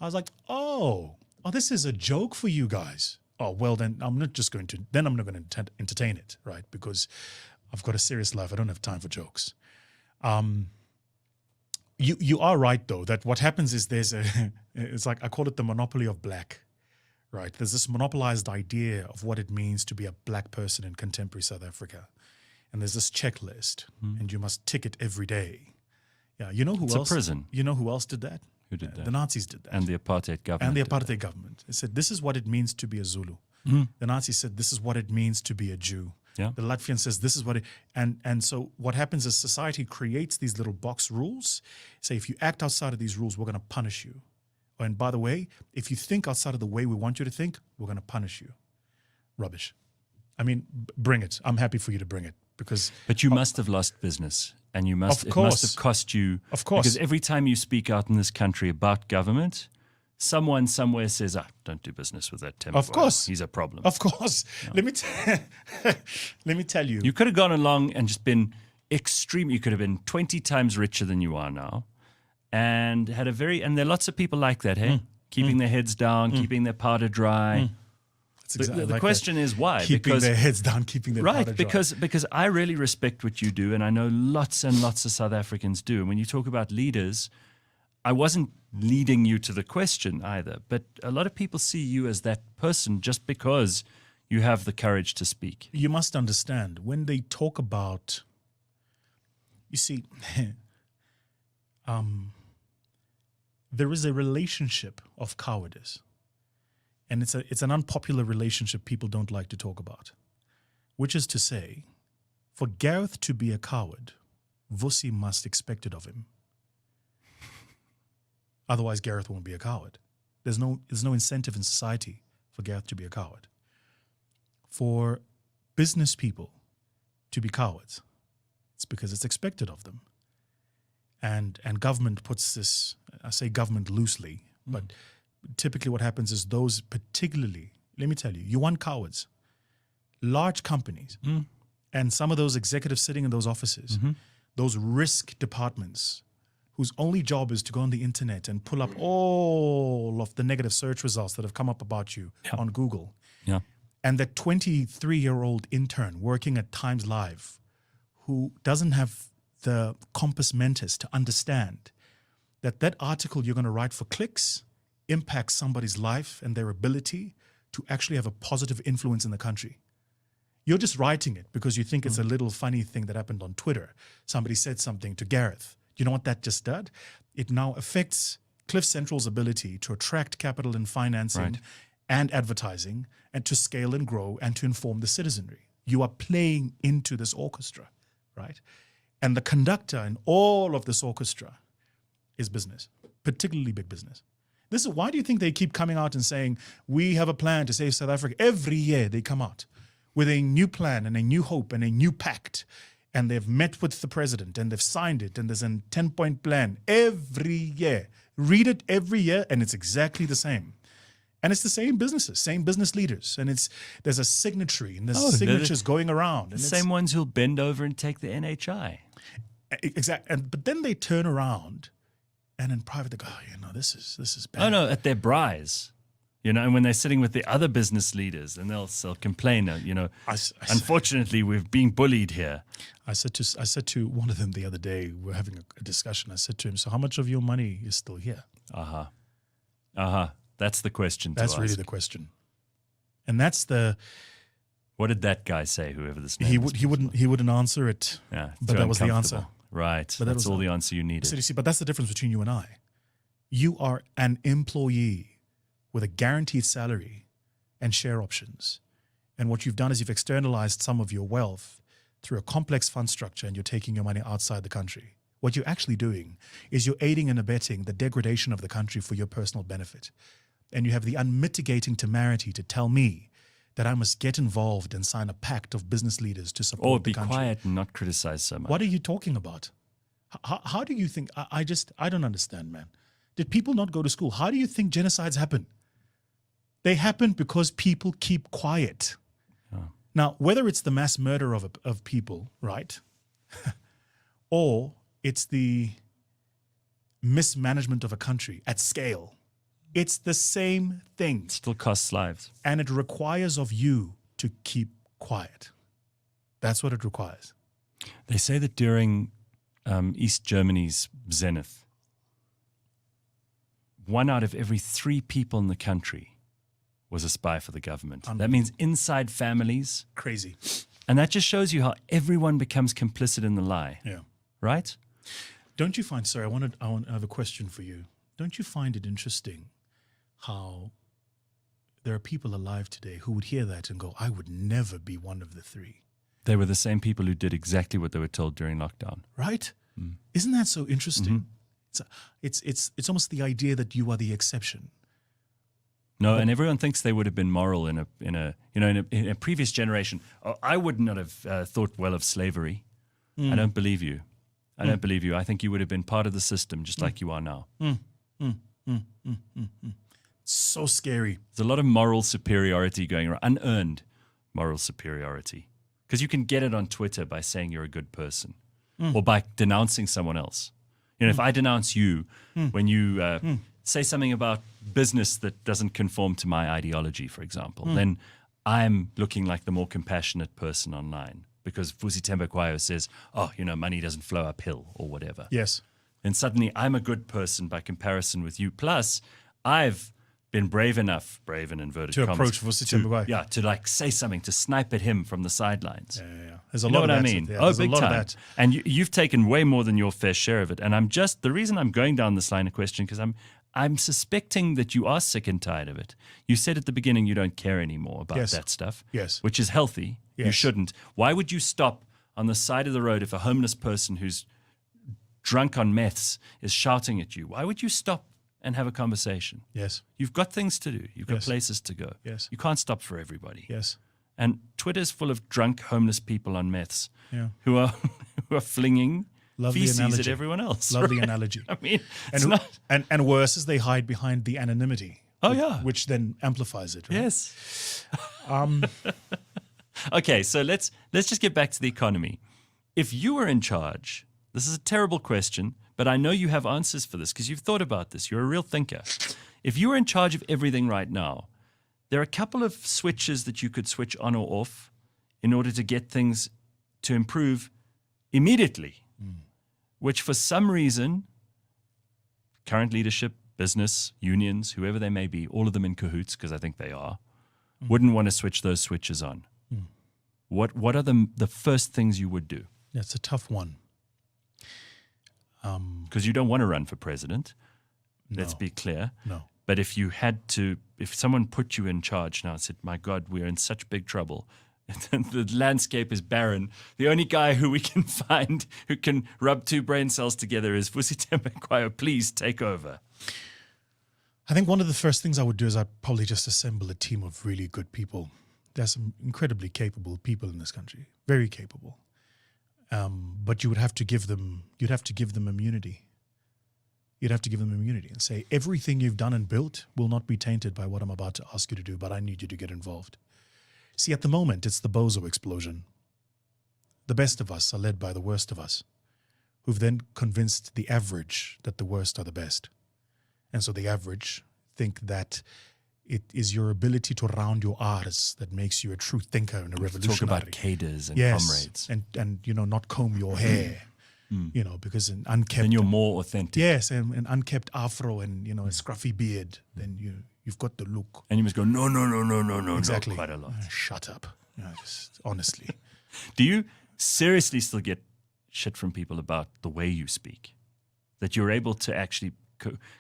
I was like, oh, this is a joke for you guys. Oh, well, then I'm not going to entertain it, right? Because I've got a serious life. I don't have time for jokes. You are right, though, that what happens is it's like, I call it the monopoly of black, right? There's this monopolized idea of what it means to be a black person in contemporary South Africa. And there's this checklist, and you must tick it every day. Yeah, you know who else? It's a prison. You know who else did that? Who did that? The Nazis did that. And the apartheid government. They said, this is what it means to be a Zulu. The Nazis said, this is what it means to be a Jew. Yeah. The Latvian says, this is what it, and so what happens is society creates these little box rules. Say, if you act outside of these rules, we're going to punish you. And by the way, if you think outside of the way we want you to think, we're going to punish you. Rubbish. I mean, bring it. I'm happy for you to bring it because. But you must have lost business, and it must have cost you. Of course. Because every time you speak out in this country about government, someone somewhere says, don't do business with that Thembekwayo. Of course. He's a problem. Of course. Yeah. Let me tell you. You could have gone along and just been extreme. You could have been 20 times richer than you are now and had and there are lots of people like that, hey? Keeping their heads down, keeping their powder dry. Exactly the question is why? Keeping their heads down, keeping their powder dry. Because I really respect what you do, and I know lots and lots of South Africans do. And when you talk about leaders, I wasn't leading you to the question either, but a lot of people see you as that person just because you have the courage to speak. You must understand, when they talk about, you see, there is a relationship of cowardice. And it's an unpopular relationship people don't like to talk about, which is to say, for Gareth to be a coward, Vusi must expect it of him. Otherwise, Gareth won't be a coward. There's no incentive in society for Gareth to be a coward. For business people to be cowards, it's because it's expected of them. And government puts this, I say government loosely, but typically what happens is those particularly, let me tell you, you want cowards. Large companies and some of those executives sitting in those offices, those risk departments, whose only job is to go on the internet and pull up all of the negative search results that have come up about you on Google. Yeah. And that 23-year-old intern working at Times Live who doesn't have the compass mentis to understand that article you're going to write for clicks impacts somebody's life and their ability to actually have a positive influence in the country. You're just writing it because you think it's a little funny thing that happened on Twitter. Somebody said something to Gareth. You know what that just did? It now affects Cliff Central's ability to attract capital and financing and advertising and to scale and grow and to inform the citizenry. You are playing into this orchestra, right? And the conductor in all of this orchestra is business, particularly big business. This is why do you think they keep coming out and saying, we have a plan to save South Africa? Every year they come out with a new plan and a new hope and a new pact. And they've met with the president and they've signed it and there's a 10-point plan. Every year Read it every year, and it's exactly the same. And it's the same businesses, same business leaders, and there's a signatory, and there's signatures going around. And the same ones who'll bend over and take the NHI. Exactly, but then they turn around, and in private they go, this is bad. Oh no, at their braais, and when they're sitting with the other business leaders, and they'll complain, unfortunately we've been bullied here. I said to one of them the other day, we were having a discussion. I said to him, "So how much of your money is still here?" That's the question. That's really the question, and that's the. What did that guy say? Whoever this name he wouldn't answer it. Yeah, but that was the answer. Right, but that's all the answer you needed. So you see, but that's the difference between you and I. You are an employee with a guaranteed salary and share options, and what you've done is you've externalized some of your wealth through a complex fund structure, and you're taking your money outside the country. What you're actually doing is you're aiding and abetting the degradation of the country for your personal benefit. And you have the unmitigating temerity to tell me that I must get involved and sign a pact of business leaders to support the country. Or be quiet and not criticize so much. What are you talking about? How do you think? I don't understand, man. Did people not go to school? How do you think genocides happen? They happen because people keep quiet. Oh. Now, whether it's the mass murder of people, right? Or it's the mismanagement of a country at scale. It's the same thing. It still costs lives. And it requires of you to keep quiet. That's what it requires. They say that during East Germany's zenith, 1 out of every 3 people in the country was a spy for the government. That means inside families. Crazy. And that just shows you how everyone becomes complicit in the lie. Yeah. Right? Don't you find, sorry, I have a question for you. Don't you find it interesting how there are people alive today who would hear that and go, I would never be one of the 3? They were the same people who did exactly what they were told during lockdown. Right? Mm. Isn't that so interesting? Mm-hmm. It's almost the idea that you are the exception. No, and everyone thinks they would have been moral in a previous generation. Oh, I would not have thought well of slavery. I don't believe you. I don't believe you. I think you would have been part of the system just like you are now. So scary. There's a lot of moral superiority going around, unearned moral superiority. Because you can get it on Twitter by saying you're a good person or by denouncing someone else. If I denounce you when you say something about business that doesn't conform to my ideology, for example, then I'm looking like the more compassionate person online because Vusi Thembekwayo says, money doesn't flow uphill or whatever. Yes. And suddenly I'm a good person by comparison with you. Plus, I've been brave in inverted to commas. Approach Vusi Thembekwayo. Yeah, to say something, to snipe at him from the sidelines. Yeah. There's a lot of that. I mean? Yeah, big time. And you've taken way more than your fair share of it. And the reason I'm going down this line of question, because I'm suspecting that you are sick and tired of it. You said at the beginning you don't care anymore about that stuff. Yes. Which is healthy. Yes. You shouldn't. Why would you stop on the side of the road if a homeless person who's drunk on meths is shouting at you? Why would you stop and have a conversation? Yes. You've got things to do. You've got places to go. Yes. You can't stop for everybody. Yes. And Twitter's full of drunk homeless people on meths who are flinging feces at everyone else. Lovely analogy. I mean, and worse is they hide behind the anonymity. Which then amplifies it. Right? Yes. Okay, so let's just get back to the economy. If you were in charge, this is a terrible question, but I know you have answers for this because you've thought about this. You're a real thinker. If you were in charge of everything right now, there are a couple of switches that you could switch on or off in order to get things to improve immediately, which for some reason, current leadership, business, unions, whoever they may be, all of them in cahoots, because I think they are, wouldn't want to switch those switches on. What are the first things you would do? That's a tough one. Because you don't want to run for president. Let's be clear. No. But if someone put you in charge now and said, my God, we're in such big trouble, the landscape is barren, the only guy who we can find who can rub 2 brain cells together is Vusi Thembekwayo, please take over. I think one of the first things I would do is I'd probably just assemble a team of really good people. There's some incredibly capable people in this country, very capable. But you'd have to give them immunity. you'd have to give them immunity and say, everything you've done and built will not be tainted by what I'm about to ask you to do, but I need you to get involved. See, at the moment, it's the bozo explosion. The best of us are led by the worst of us, who've then convinced the average that the worst are the best. And so the average think that it is your ability to round your R's that makes you a true thinker and a revolutionary. Talk about cadres and yes, comrades. And not comb your hair, because an unkept... Then you're more authentic. Yes, and an unkept afro and, a scruffy beard, then you've got the look. And you must go, no, Exactly. quite a lot. Shut up. Just honestly. Do you seriously still get shit from people about the way you speak? That you're able to actually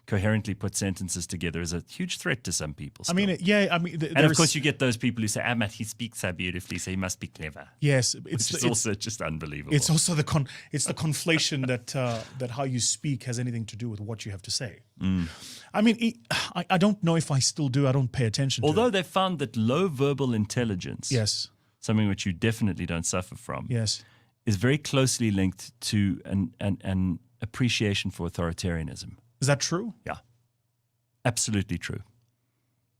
coherently put sentences together is a huge threat to some people. Still. And of course you get those people who say, Matt, he speaks so beautifully, so he must be clever. Yes, it's also just unbelievable. It's also the conflation that how you speak has anything to do with what you have to say. I don't know if I still do. I don't pay attention. Although to it. they found that low verbal intelligence, yes, something which you definitely don't suffer from, yes, is very closely linked to an appreciation for authoritarianism. Is that true? Yeah, absolutely true.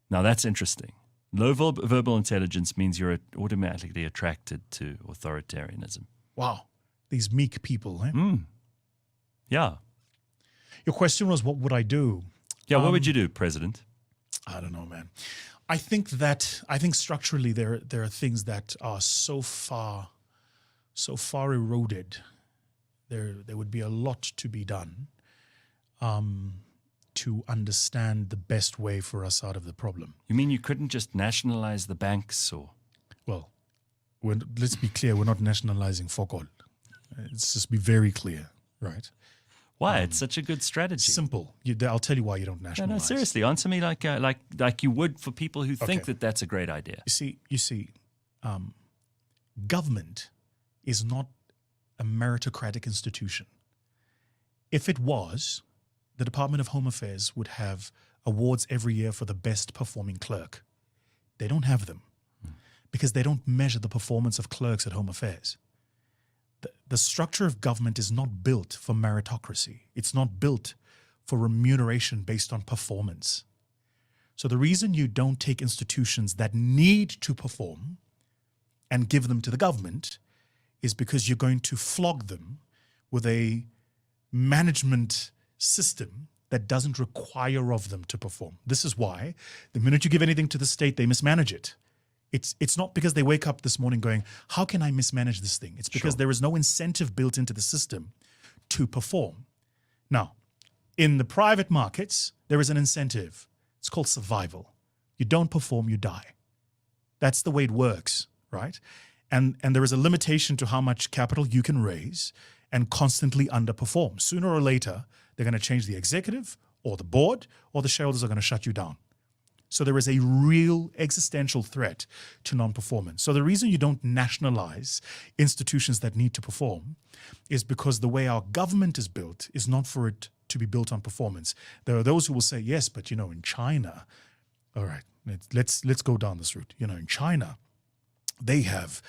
Now that's interesting. Low verbal intelligence means you're automatically attracted to authoritarianism. Wow, these meek people. Yeah. Your question was, what would I do? Yeah, what would you do, President? I don't know, man. I think structurally there are things that are so far eroded. There would be a lot to be done to understand the best way for us out of the problem. You mean you couldn't just nationalize the banks or? Well, let's be clear, we're not nationalizing Fokol. Let's just be very clear, right? Why? It's such a good strategy. Simple. I'll tell you why you don't nationalize. No, seriously, answer me like you would for people who think that that's a great idea. You see, government is not a meritocratic institution. If it was, the Department of Home Affairs would have awards every year for the best performing clerk. They don't have them because they don't measure the performance of clerks at Home Affairs. The structure of government is not built for meritocracy. It's not built for remuneration based on performance. So the reason you don't take institutions that need to perform and give them to the government is because you're going to flog them with a management system that doesn't require of them to perform. This is why the minute you give anything to the state, they mismanage it. It's not because they wake up this morning going, how can I mismanage this thing? It's because there is no incentive built into the system to perform. Now, in the private markets, there is an incentive. It's called survival. You don't perform, you die. That's the way it works, right? And there is a limitation to how much capital you can raise and constantly underperform. Sooner or later, they're going to change the executive or the board, or the shareholders are going to shut you down. So there is a real existential threat to non-performance. So the reason you don't nationalize institutions that need to perform is because the way our government is built is not for it to be built on performance. There are those who will say, yes, but in China, all right, let's go down this route. In China, they have,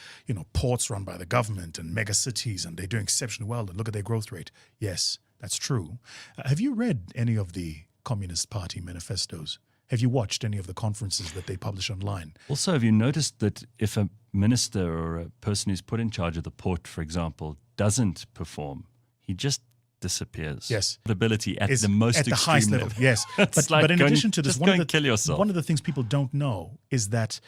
ports run by the government and mega cities, and they're doing exceptionally well. And look at their growth rate. Yes, that's true. Have you read any of the Communist Party manifestos? Have you watched any of the conferences that they publish online? Also, have you noticed that if a minister or a person who's put in charge of the port, for example, doesn't perform, he just disappears? Yes. Ability at the most at the extreme highest level. Yes. but in addition to this, one of the things people don't know is that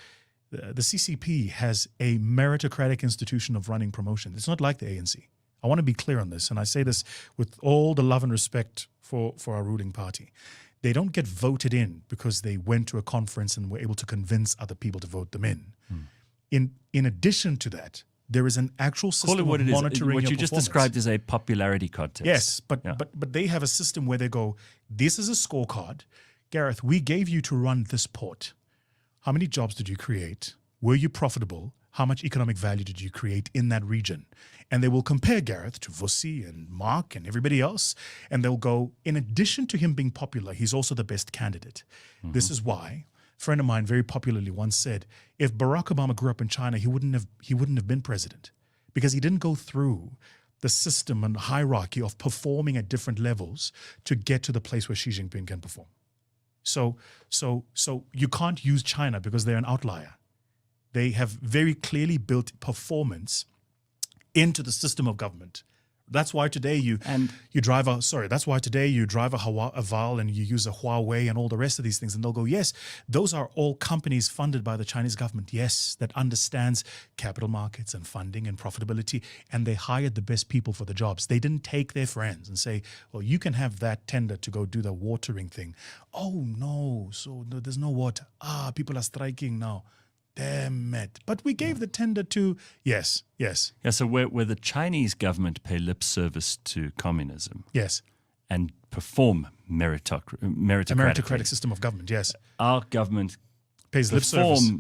the CCP has a meritocratic institution of running promotion. It's not like the ANC. I want to be clear on this, and I say this with all the love and respect for our ruling party. They don't get voted in because they went to a conference and were able to convince other people to vote them in. In addition to that, there is an actual system of monitoring your performance. What you just described is a popularity contest. Yes, but they have a system where they go, this is a scorecard. Gareth, we gave you to run this port. How many jobs did you create? Were you profitable? How much economic value did you create in that region? And they will compare Gareth to Vusi and Mark and everybody else. And they'll go, in addition to him being popular, he's also the best candidate. This is why a friend of mine very popularly once said, if Barack Obama grew up in China, he wouldn't have been president, because he didn't go through the system and hierarchy of performing at different levels to get to the place where Xi Jinping can perform. So you can't use China because they're an outlier. They have very clearly built performance into the system of government. That's why today you drive a Haval and you use a Huawei and all the rest of these things, and they'll go, yes, those are all companies funded by the Chinese government, yes, that understands capital markets and funding and profitability, and they hired the best people for the jobs. They didn't take their friends and say, well, you can have that tender to go do the watering thing. Oh no, there's no water. People are striking now. Damn it. But we gave the tender to, yes. Yeah, so where the Chinese government pay lip service to communism. Yes. And perform meritocratic system of government, yes. Our government pays lip service.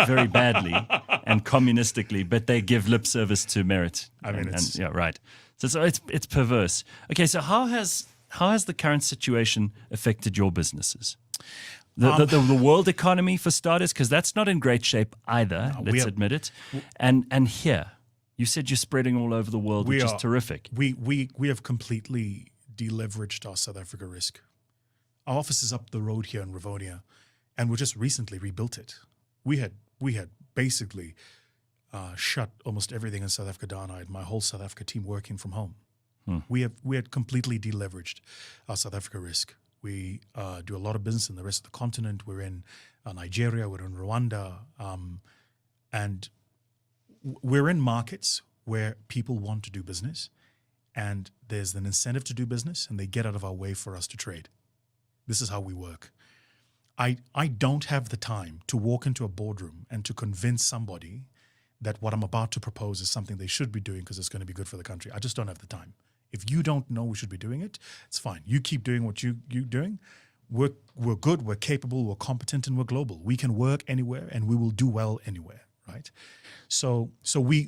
Very badly and communistically, but they give lip service to merit. Yeah, right. So it's perverse. Okay, so how has the current situation affected your businesses? The world economy, for starters, because that's not in great shape either, let's admit it. And here, you said you're spreading all over the world, which is terrific. We have completely deleveraged our South Africa risk. Our office is up the road here in Rivonia, and we just recently rebuilt it. We had basically shut almost everything in South Africa down. I had my whole South Africa team working from home. We had completely deleveraged our South Africa risk. We do a lot of business in the rest of the continent. We're in Nigeria, we're in Rwanda, and we're in markets where people want to do business, and there's an incentive to do business, and they get out of our way for us to trade. This is how we work. I don't have the time to walk into a boardroom and to convince somebody that what I'm about to propose is something they should be doing because it's going to be good for the country. I just don't have the time. If you don't know we should be doing it, it's fine. You keep doing what you're doing. We're good, we're capable, we're competent, and we're global. We can work anywhere, and we will do well anywhere, right? So we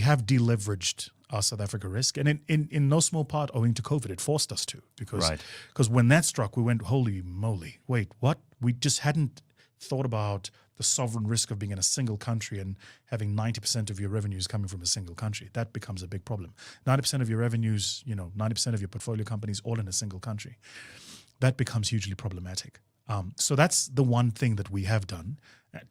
have deleveraged our South Africa risk, and in no small part owing to COVID. It forced us to, because when that struck, we went, holy moly, wait, what? We just hadn't thought about the sovereign risk of being in a single country and having 90% of your revenues coming from a single country. That becomes a big problem. 90% of your revenues, 90% of your portfolio companies all in a single country. That becomes hugely problematic. So that's the one thing that we have done.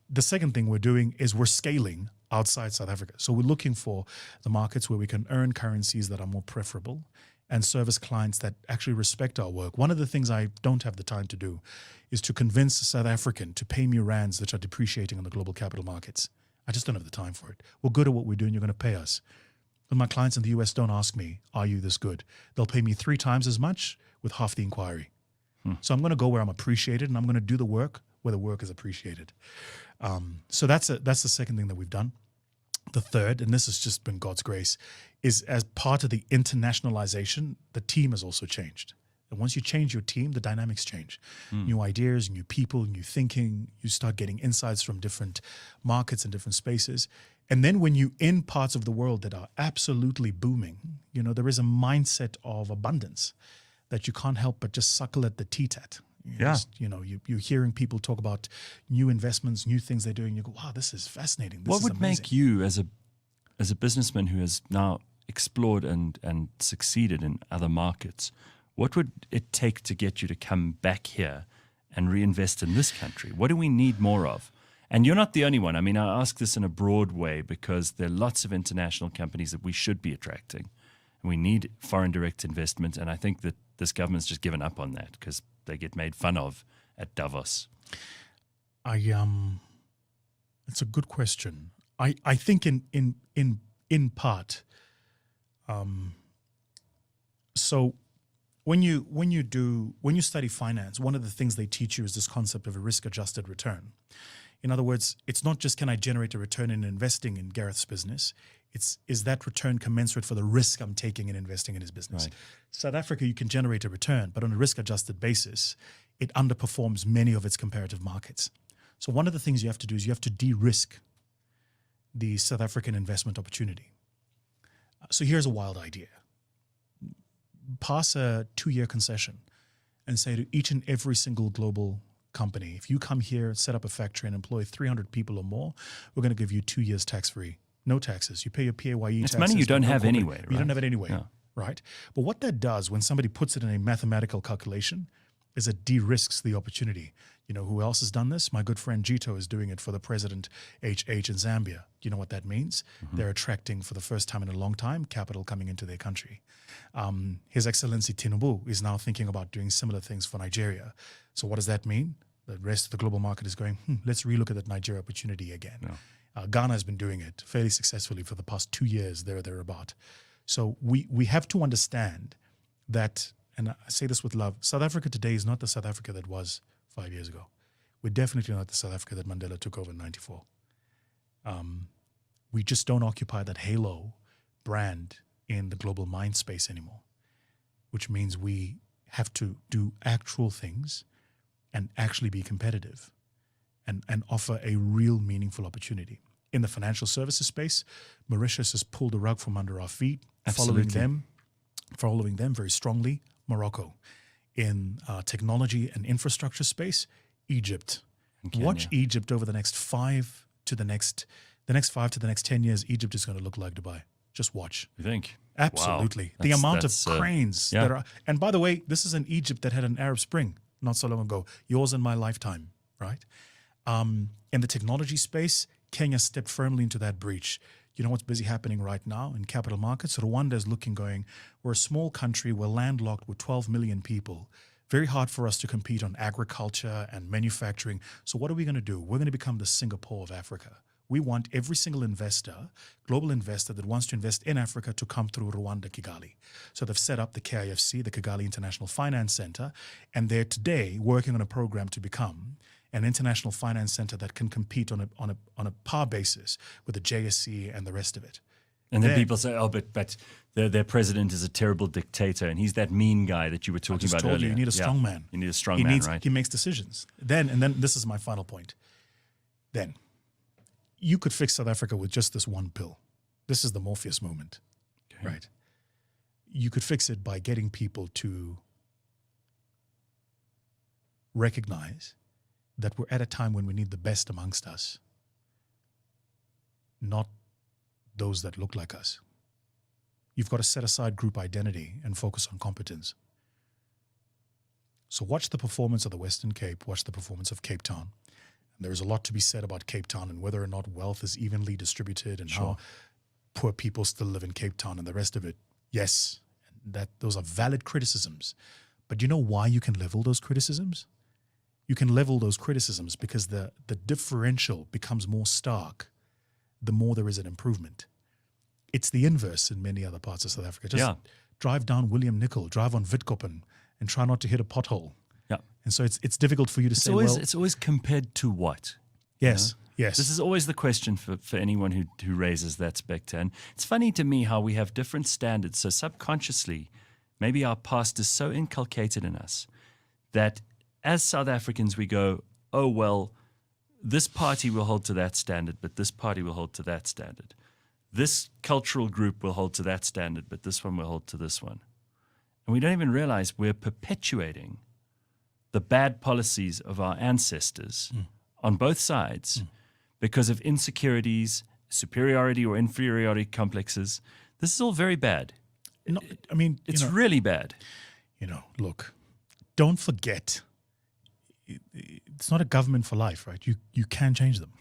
The second thing we're doing is we're scaling outside South Africa. So we're looking for the markets where we can earn currencies that are more preferable and service clients that actually respect our work. One of the things I don't have the time to do is to convince a South African to pay me rands that are depreciating on the global capital markets. I just don't have the time for it. We're good at what we're doing. You're going to pay us. But my clients in the US don't ask me, are you this good? They'll pay me 3 times as much with half the inquiry. So I'm going to go where I'm appreciated, and I'm going to do the work where the work is appreciated. So that's the second thing that we've done. The third, and this has just been God's grace, is as part of the internationalization, the team has also changed. And once you change your team, the dynamics change. New ideas, new people, new thinking. You start getting insights from different markets and different spaces. And then when you're in parts of the world that are absolutely booming, there is a mindset of abundance that you can't help but just suckle at the teat. You're hearing people talk about new investments, new things they're doing. You go, wow, this is fascinating. What would make you, as a businessman who has now explored and succeeded in other markets, what would it take to get you to come back here and reinvest in this country? What do we need more of? And you're not the only one. I mean, I ask this in a broad way because there are lots of international companies that we should be attracting. And we need foreign direct investment. And I think that this government's just given up on that because they get made fun of at Davos. It's a good question. I think in part. So when you study finance, one of the things they teach you is this concept of a risk-adjusted return. In other words, it's not just can I generate a return in investing in Gareth's business. Is that return commensurate for the risk I'm taking in investing in his business? Right. South Africa, you can generate a return, but on a risk-adjusted basis, it underperforms many of its comparative markets. So one of the things you have to do is you have to de-risk the South African investment opportunity. So here's a wild idea. Pass a 2-year concession and say to each and every single global company, if you come here, set up a factory and employ 300 people or more, we're going to give you 2 years tax-free No taxes. You pay your PAYE It's taxes. money you don't no have corporate- anyway, You don't right? have it anyway, Yeah. right? But what that does when somebody puts it in a mathematical calculation is it de-risks the opportunity. You know who else has done this? My good friend Jito is doing it for the President HH in Zambia. You know what that means? They're attracting, for the first time in a long time, capital coming into their country. His Excellency Tinubu is now thinking about doing similar things for Nigeria. So what does that mean? The rest of the global market is going, let's relook at that Nigeria opportunity again. Ghana has been doing it fairly successfully for the past 2 years, thereabout. So we have to understand that, and I say this with love, South Africa today is not the South Africa that was 5 years ago. We're definitely not the South Africa that Mandela took over in 94. We just don't occupy that halo brand in the global mind space anymore, which means we have to do actual things and actually be competitive and offer a real meaningful opportunity. In the financial services space, Mauritius has pulled the rug from under our feet, following them very strongly, Morocco. In technology and infrastructure space, Egypt. Watch Egypt over the next 5 to the next 10 years. Egypt is going to look like Dubai. Just watch. You think? Absolutely. Wow. The amount of That's, cranes that are, and by the way, this is an Egypt that had an Arab Spring not so long ago. Yours and my lifetime, right? In the technology space, Kenya stepped firmly into that breach. You know what's busy happening right now in capital markets? Rwanda is looking, going, we're a small country, we're landlocked with 12 million people. Very hard for us to compete on agriculture and manufacturing. So what are we going to do? We're going to become the Singapore of Africa. We want every single investor, global investor that wants to invest in Africa to come through Rwanda, Kigali. So they've set up the KIFC, the Kigali International Finance Center, and they're today working on a program to become an international finance center that can compete on a par basis with the JSC and the rest of it. And then people say, but their president is a terrible dictator, and he's that mean guy that you were talking about earlier. You need a strong man. You need a strong man, right? He makes decisions. And then this is my final point. Then you could fix South Africa with just this one pill. This is the Morpheus moment, right? You could fix it by getting people to recognize that we're at a time when we need the best amongst us, not those that look like us. You've got to set aside group identity and focus on competence. So watch the performance of the Western Cape, watch the performance of Cape Town. And there's a lot to be said about Cape Town and whether or not wealth is evenly distributed and how poor people still live in Cape Town and the rest of it. Yes, those are valid criticisms. But you know why you can level those criticisms? You can level those criticisms because the differential becomes more stark the more there is an improvement. It's the inverse in many other parts of South Africa. Just drive down William Nicol, drive on Witkoppen, and try not to hit a pothole. Yeah. And so it's difficult for you to say, it's always compared to what? Yes, yes. This is always the question for anyone who raises that specter. And it's funny to me how we have different standards. So subconsciously, maybe our past is so inculcated in us that as South Africans, we go, oh, well, this party will hold to that standard, but this party will hold to that standard. This cultural group will hold to that standard, but this one will hold to this one. And we don't even realize we're perpetuating the bad policies of our ancestors on both sides because of insecurities, superiority or inferiority complexes. This is all very bad. No, I mean, it's really bad. Look, don't forget, it's not a government for life, right? You can change them.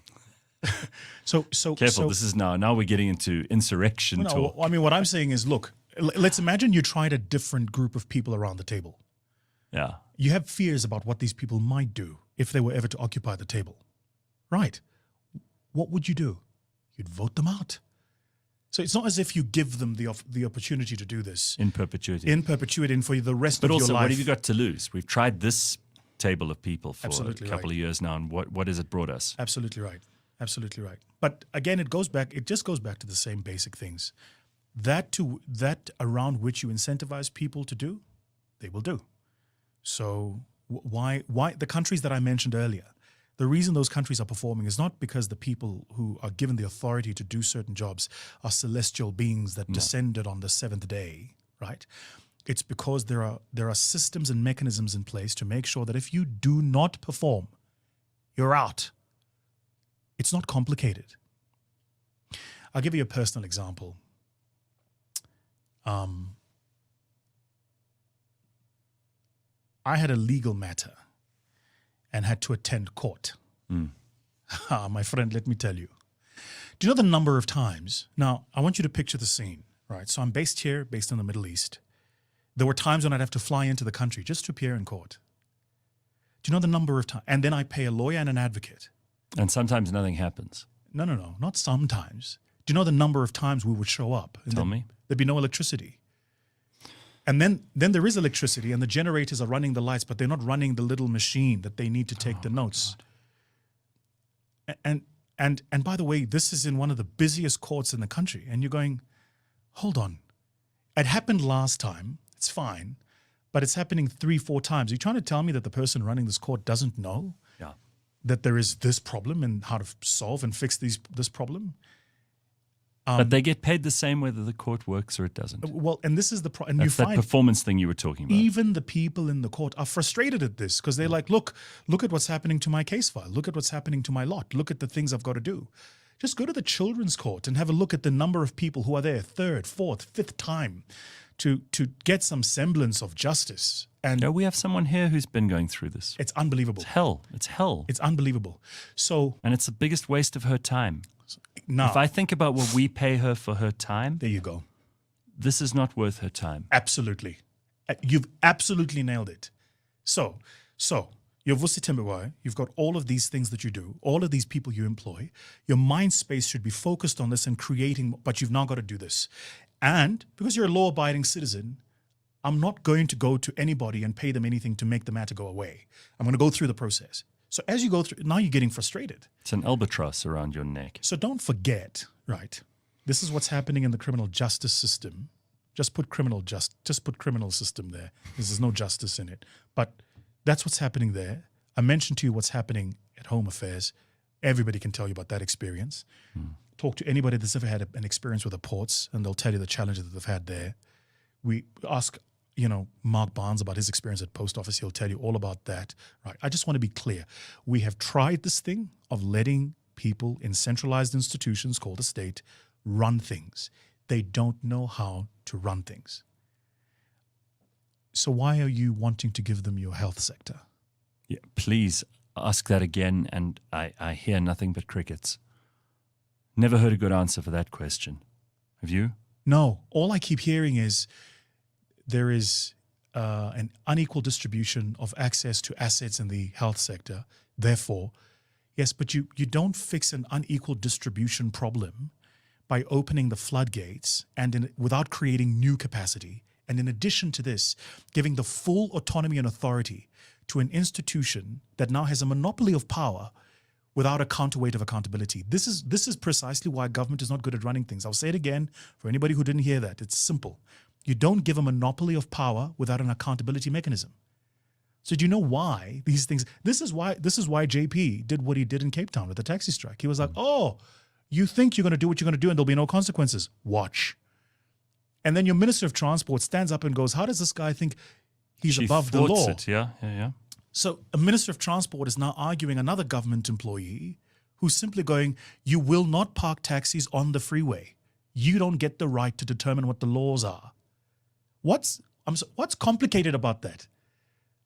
So careful. This is now we're getting into insurrection talk. I mean, what I'm saying is, look, let's imagine you tried a different group of people around the table. Yeah. You have fears about what these people might do if they were ever to occupy the table, right? What would you do? You'd vote them out. So it's not as if you give them the opportunity to do this in perpetuity, and for the rest of your life. But also, what have you got to lose? We've tried this table of people for a couple of years now, and what has it brought us? Absolutely right. Absolutely right. But again, it just goes back to the same basic things. That around which you incentivize people to do, they will do. So why the countries that I mentioned earlier, the reason those countries are performing is not because the people who are given the authority to do certain jobs are celestial beings that descended on the seventh day, right? It's because there are systems and mechanisms in place to make sure that if you do not perform, you're out. It's not complicated. I'll give you a personal example. I had a legal matter and had to attend court. My friend, let me tell you. Do you know the number of times? Now, I want you to picture the scene, right? So I'm based here, based in the Middle East. There were times when I'd have to fly into the country just to appear in court. Do you know the number of times? And then I pay a lawyer and an advocate. And sometimes nothing happens. No, not sometimes. Do you know the number of times we would show up? Tell me. There'd be no electricity. And then there is electricity and the generators are running the lights, but they're not running the little machine that they need to take the notes. And by the way, this is in one of the busiest courts in the country. And you're going, hold on. It happened last time. It's fine. But it's happening 3-4 times. Are you trying to tell me that the person running this court doesn't know that there is this problem and how to solve and fix this problem? But they get paid the same whether the court works or it doesn't. Well, and this is the problem. That's that performance thing you were talking about. Even the people in the court are frustrated at this because they're like, look at what's happening to my case file. Look at what's happening to my lot. Look at the things I've got to do. Just go to the children's court and have a look at the number of people who are there 3rd, 4th, 5th time to get some semblance of justice. And we have someone here who's been going through this. It's unbelievable. It's hell. It's hell. It's unbelievable. And it's the biggest waste of her time. Now, if I think about what we pay her for her time, there you go. This is not worth her time. Absolutely. You've absolutely nailed it. So you're Vusi Thembekwayo. You've got all of these things that you do, all of these people you employ. Your mind space should be focused on this and creating, but you've now got to do this. And because you're a law-abiding citizen, I'm not going to go to anybody and pay them anything to make the matter go away. I'm going to go through the process. So as you go through, now you're getting frustrated. It's an albatross around your neck. So don't forget, right? This is what's happening in the criminal justice system. Just put criminal system there because there's no justice in it. But that's what's happening there. I mentioned to you what's happening at Home Affairs. Everybody can tell you about that experience. Talk to anybody that's ever had an experience with the ports and they'll tell you the challenges that they've had there. We ask Mark Barnes about his experience at Post Office. He'll tell you all about that. Right. I just want to be clear. We have tried this thing of letting people in centralized institutions called the state run things. They don't know how to run things. So why are you wanting to give them your health sector? Yeah, please ask that again. And I hear nothing but crickets. Never heard a good answer for that question. Have you? No. All I keep hearing is there is an unequal distribution of access to assets in the health sector. Therefore, yes, but you don't fix an unequal distribution problem by opening the floodgates and without creating new capacity. And in addition to this, giving the full autonomy and authority to an institution that now has a monopoly of power without a counterweight of accountability. This is precisely why government is not good at running things. I'll say it again for anybody who didn't hear that. It's simple. You don't give a monopoly of power without an accountability mechanism. So do you know why these things? This is why JP did what he did in Cape Town with the taxi strike. He was like, "Oh, you think you're going to do what you're going to do and there'll be no consequences? Watch." And then your Minister of Transport stands up and goes, "How does this guy think he's above the law?" It. Yeah. So a Minister of Transport is now arguing another government employee who's simply going, "You will not park taxis on the freeway. You don't get the right to determine what the laws are." What's complicated about that?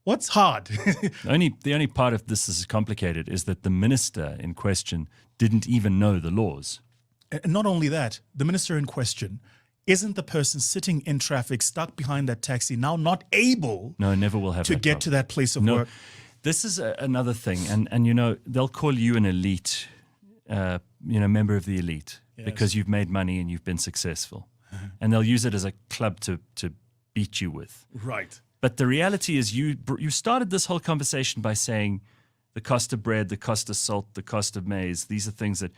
What's hard? The only part of this is complicated is that the minister in question didn't even know the laws. And not only that, the minister in question isn't the person sitting in traffic, stuck behind that taxi, now not able never will have to get to that place of work. This is another thing. And they'll call you an elite, member of the elite because you've made money and you've been successful. And they'll use it as a club to beat you with. Right. But the reality is you started this whole conversation by saying the cost of bread, the cost of salt, the cost of maize, these are things that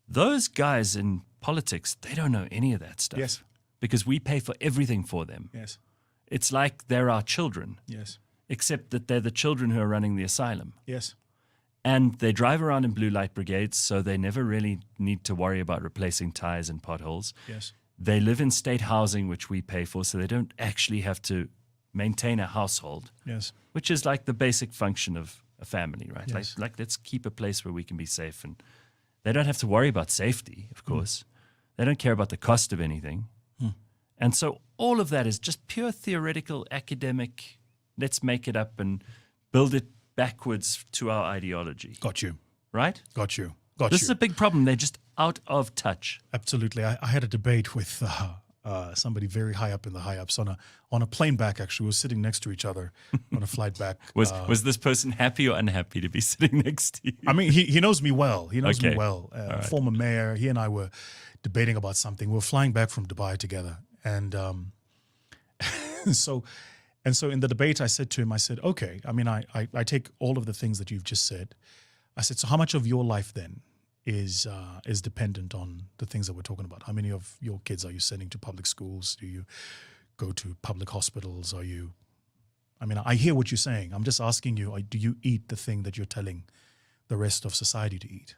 those guys in politics, they don't know any of that stuff. Yes. Because we pay for everything for them. Yes. It's like they're our children. Yes. Except that they're the children who are running the asylum. Yes. And they drive around in blue light brigades, so they never really need to worry about replacing tires and potholes. Yes. They live in state housing, which we pay for, so they don't actually have to maintain a household. Yes. Which is like the basic function of a family, right? Yes. Like let's keep a place where we can be safe. And they don't have to worry about safety, of course. They don't care about the cost of anything. And so all of that is just pure theoretical, academic, let's make it up and build it backwards to our ideology. Got you. Right? Got you. This is a big problem. They're just out of touch. Absolutely. I had a debate with somebody very high up in the high ups on a plane back. Actually, we were sitting next to each other on a flight back. Was this person happy or unhappy to be sitting next to you? I mean, he knows me well. He knows me well. Right. Former mayor. He and I were debating about something. We were flying back from Dubai together, and so in the debate, I said to him, I said, okay. I mean, I take all of the things that you've just said. I said, so how much of your life then is dependent on the things that we're talking about? How many of your kids are you sending to public schools? Do you go to public hospitals? I mean, I hear what you're saying. I'm just asking you, do you eat the thing that you're telling the rest of society to eat?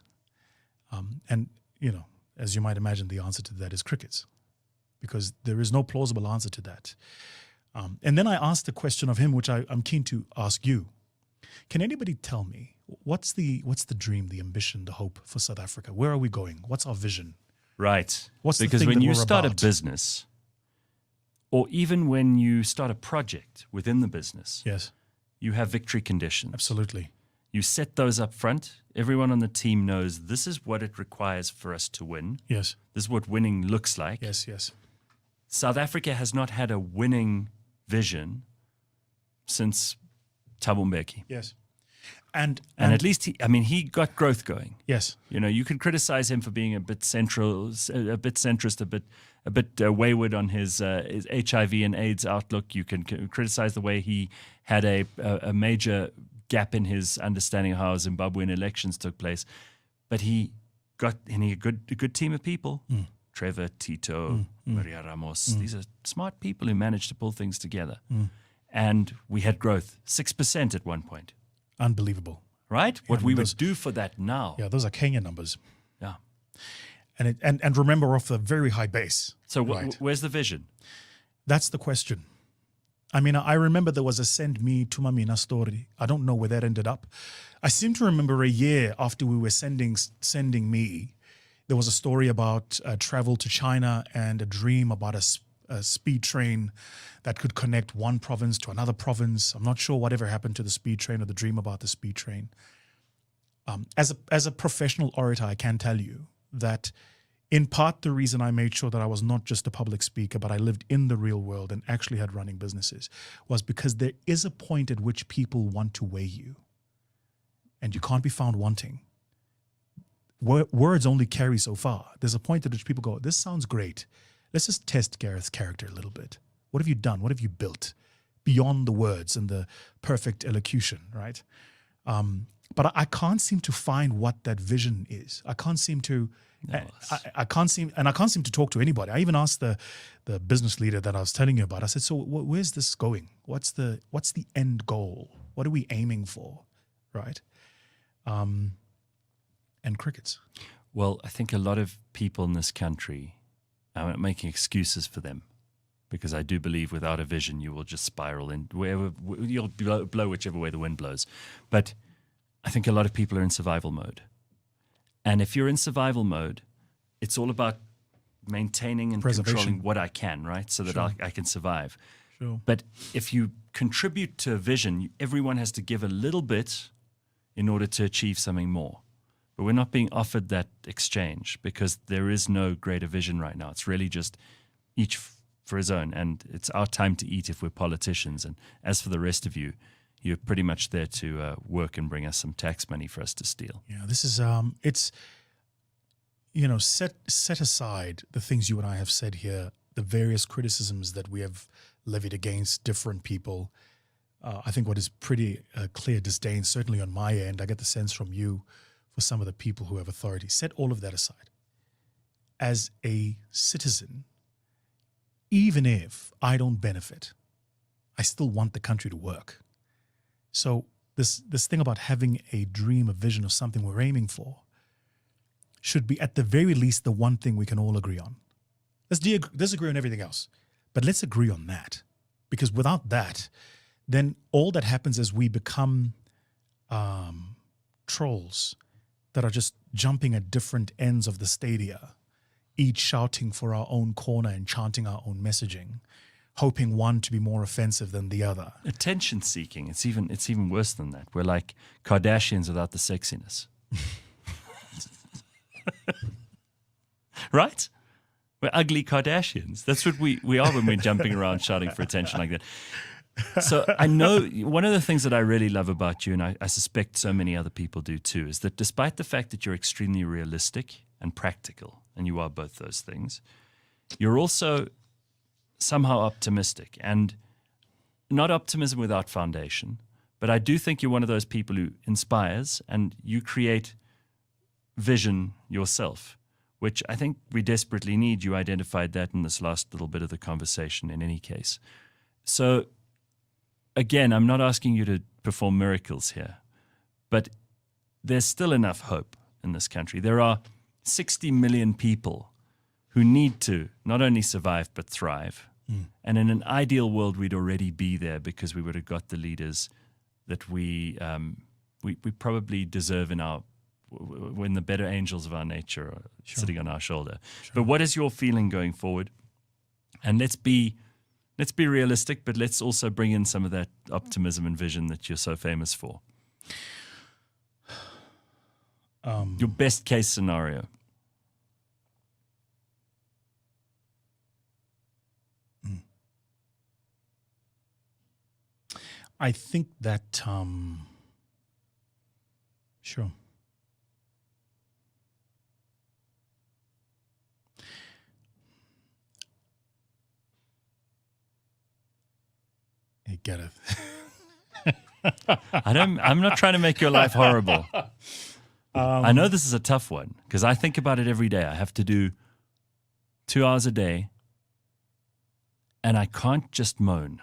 And, as you might imagine, the answer to that is crickets, because there is no plausible answer to that. And then I asked the question of him, which I'm keen to ask you. Can anybody tell me, what's the dream, the ambition, the hope for South Africa? Where are we going? What's our vision? Right. What's because the thing when that you we're start about? a business, or even when you start a project within the business, Yes, you have victory conditions. absolutely. You set those up front. Everyone on the team knows this is what it requires for us to win. Yes, This is what winning looks like. yes. South Africa has not had a winning vision since Thabo Mbeki. Yes. And at least he got growth going. yes, You can criticize him for being a bit centrist, a bit wayward on his HIV and AIDS outlook. You can criticize the way he had a major gap in his understanding of how Zimbabwean elections took place, but he got a good team of people. Trevor, Tito, Maria Ramos. These are smart people who managed to pull things together. And we had growth, 6% at one point. unbelievable. Right? What we would do for that now. Yeah, those are Kenyan numbers. Yeah. And remember, off a very high base. So Right. where's the vision? That's the question. I mean, I remember there was a Send Me Tumamina story. I don't know where that ended up. I seem to remember a year after we were sending me, there was a story about travel to China and a dream about a speed train that could connect one province to another province. I'm not sure whatever happened to the speed train or the dream about the speed train. As a professional orator, I can tell you that in part the reason I made sure that I was not just a public speaker, but I lived in the real world and actually had running businesses, was because there is a point at which people want to weigh you, and you can't be found wanting. Words only carry so far. There's a point at which people go, this sounds great. Let's just test Gareth's character a little bit. What have you done? What have you built beyond the words and the perfect elocution, right? But I can't seem to find what that vision is. I can't seem to. I can't seem to talk to anybody. I even asked the business leader that I was telling you about. I said, "So where's this going? What's the end goal? What are we aiming for?" Right? And crickets. Well, I think a lot of people in this country, I'm not making excuses for them, because I do believe without a vision you will just spiral in wherever you'll blow whichever way the wind blows. But I think a lot of people are in survival mode. And if you're in survival mode, it's all about maintaining and controlling what I can, right? So that I can survive. Sure. But if you contribute to a vision, everyone has to give a little bit in order to achieve something more. But we're not being offered that exchange because there is no greater vision right now. It's really just each for his own. And it's our time to eat if we're politicians. And as for the rest of you, you're pretty much there to work and bring us some tax money for us to steal. Yeah, this is it's set aside the things you and I have said here, the various criticisms that we have levied against different people. I think what is pretty clear disdain, certainly on my end, I get the sense from you, for some of the people who have authority. Set all of that aside. As a citizen, even if I don't benefit, I still want the country to work. So this thing about having a dream, a vision of something we're aiming for should be at the very least the one thing we can all agree on. Let's disagree on everything else, but let's agree on that. Because without that, then all that happens is we become trolls that are just jumping at different ends of the stadia each shouting for our own corner and chanting our own messaging, hoping one to be more offensive than the other. Attention seeking. It's even worse than that. We're like Kardashians without the sexiness. Right? We're ugly Kardashians. That's what we are when we're jumping around shouting for attention like that. So I know one of the things that I really love about you, and I suspect so many other people do too, is that despite the fact that you're extremely realistic and practical, and you are both those things, you're also somehow optimistic, and not optimism without foundation. But I do think you're one of those people who inspires, and you create vision yourself, which I think we desperately need. You identified that in this last little bit of the conversation in any case. So again, I'm not asking you to perform miracles here, but there's still enough hope in this country. There are 60 million people who need to not only survive but thrive. And in an ideal world, we'd already be there because we would have got the leaders that we probably deserve when the better angels of our nature are sitting on our shoulder. Sure. But what is your feeling going forward? And let's be realistic, but let's also bring in some of that optimism and vision that you're so famous for. Your best case scenario. I think that, sure. Hey, Gareth. I'm not trying to make your life horrible. I know this is a tough one because I think about it every day. I have to do 2 hours a day, and I can't just moan.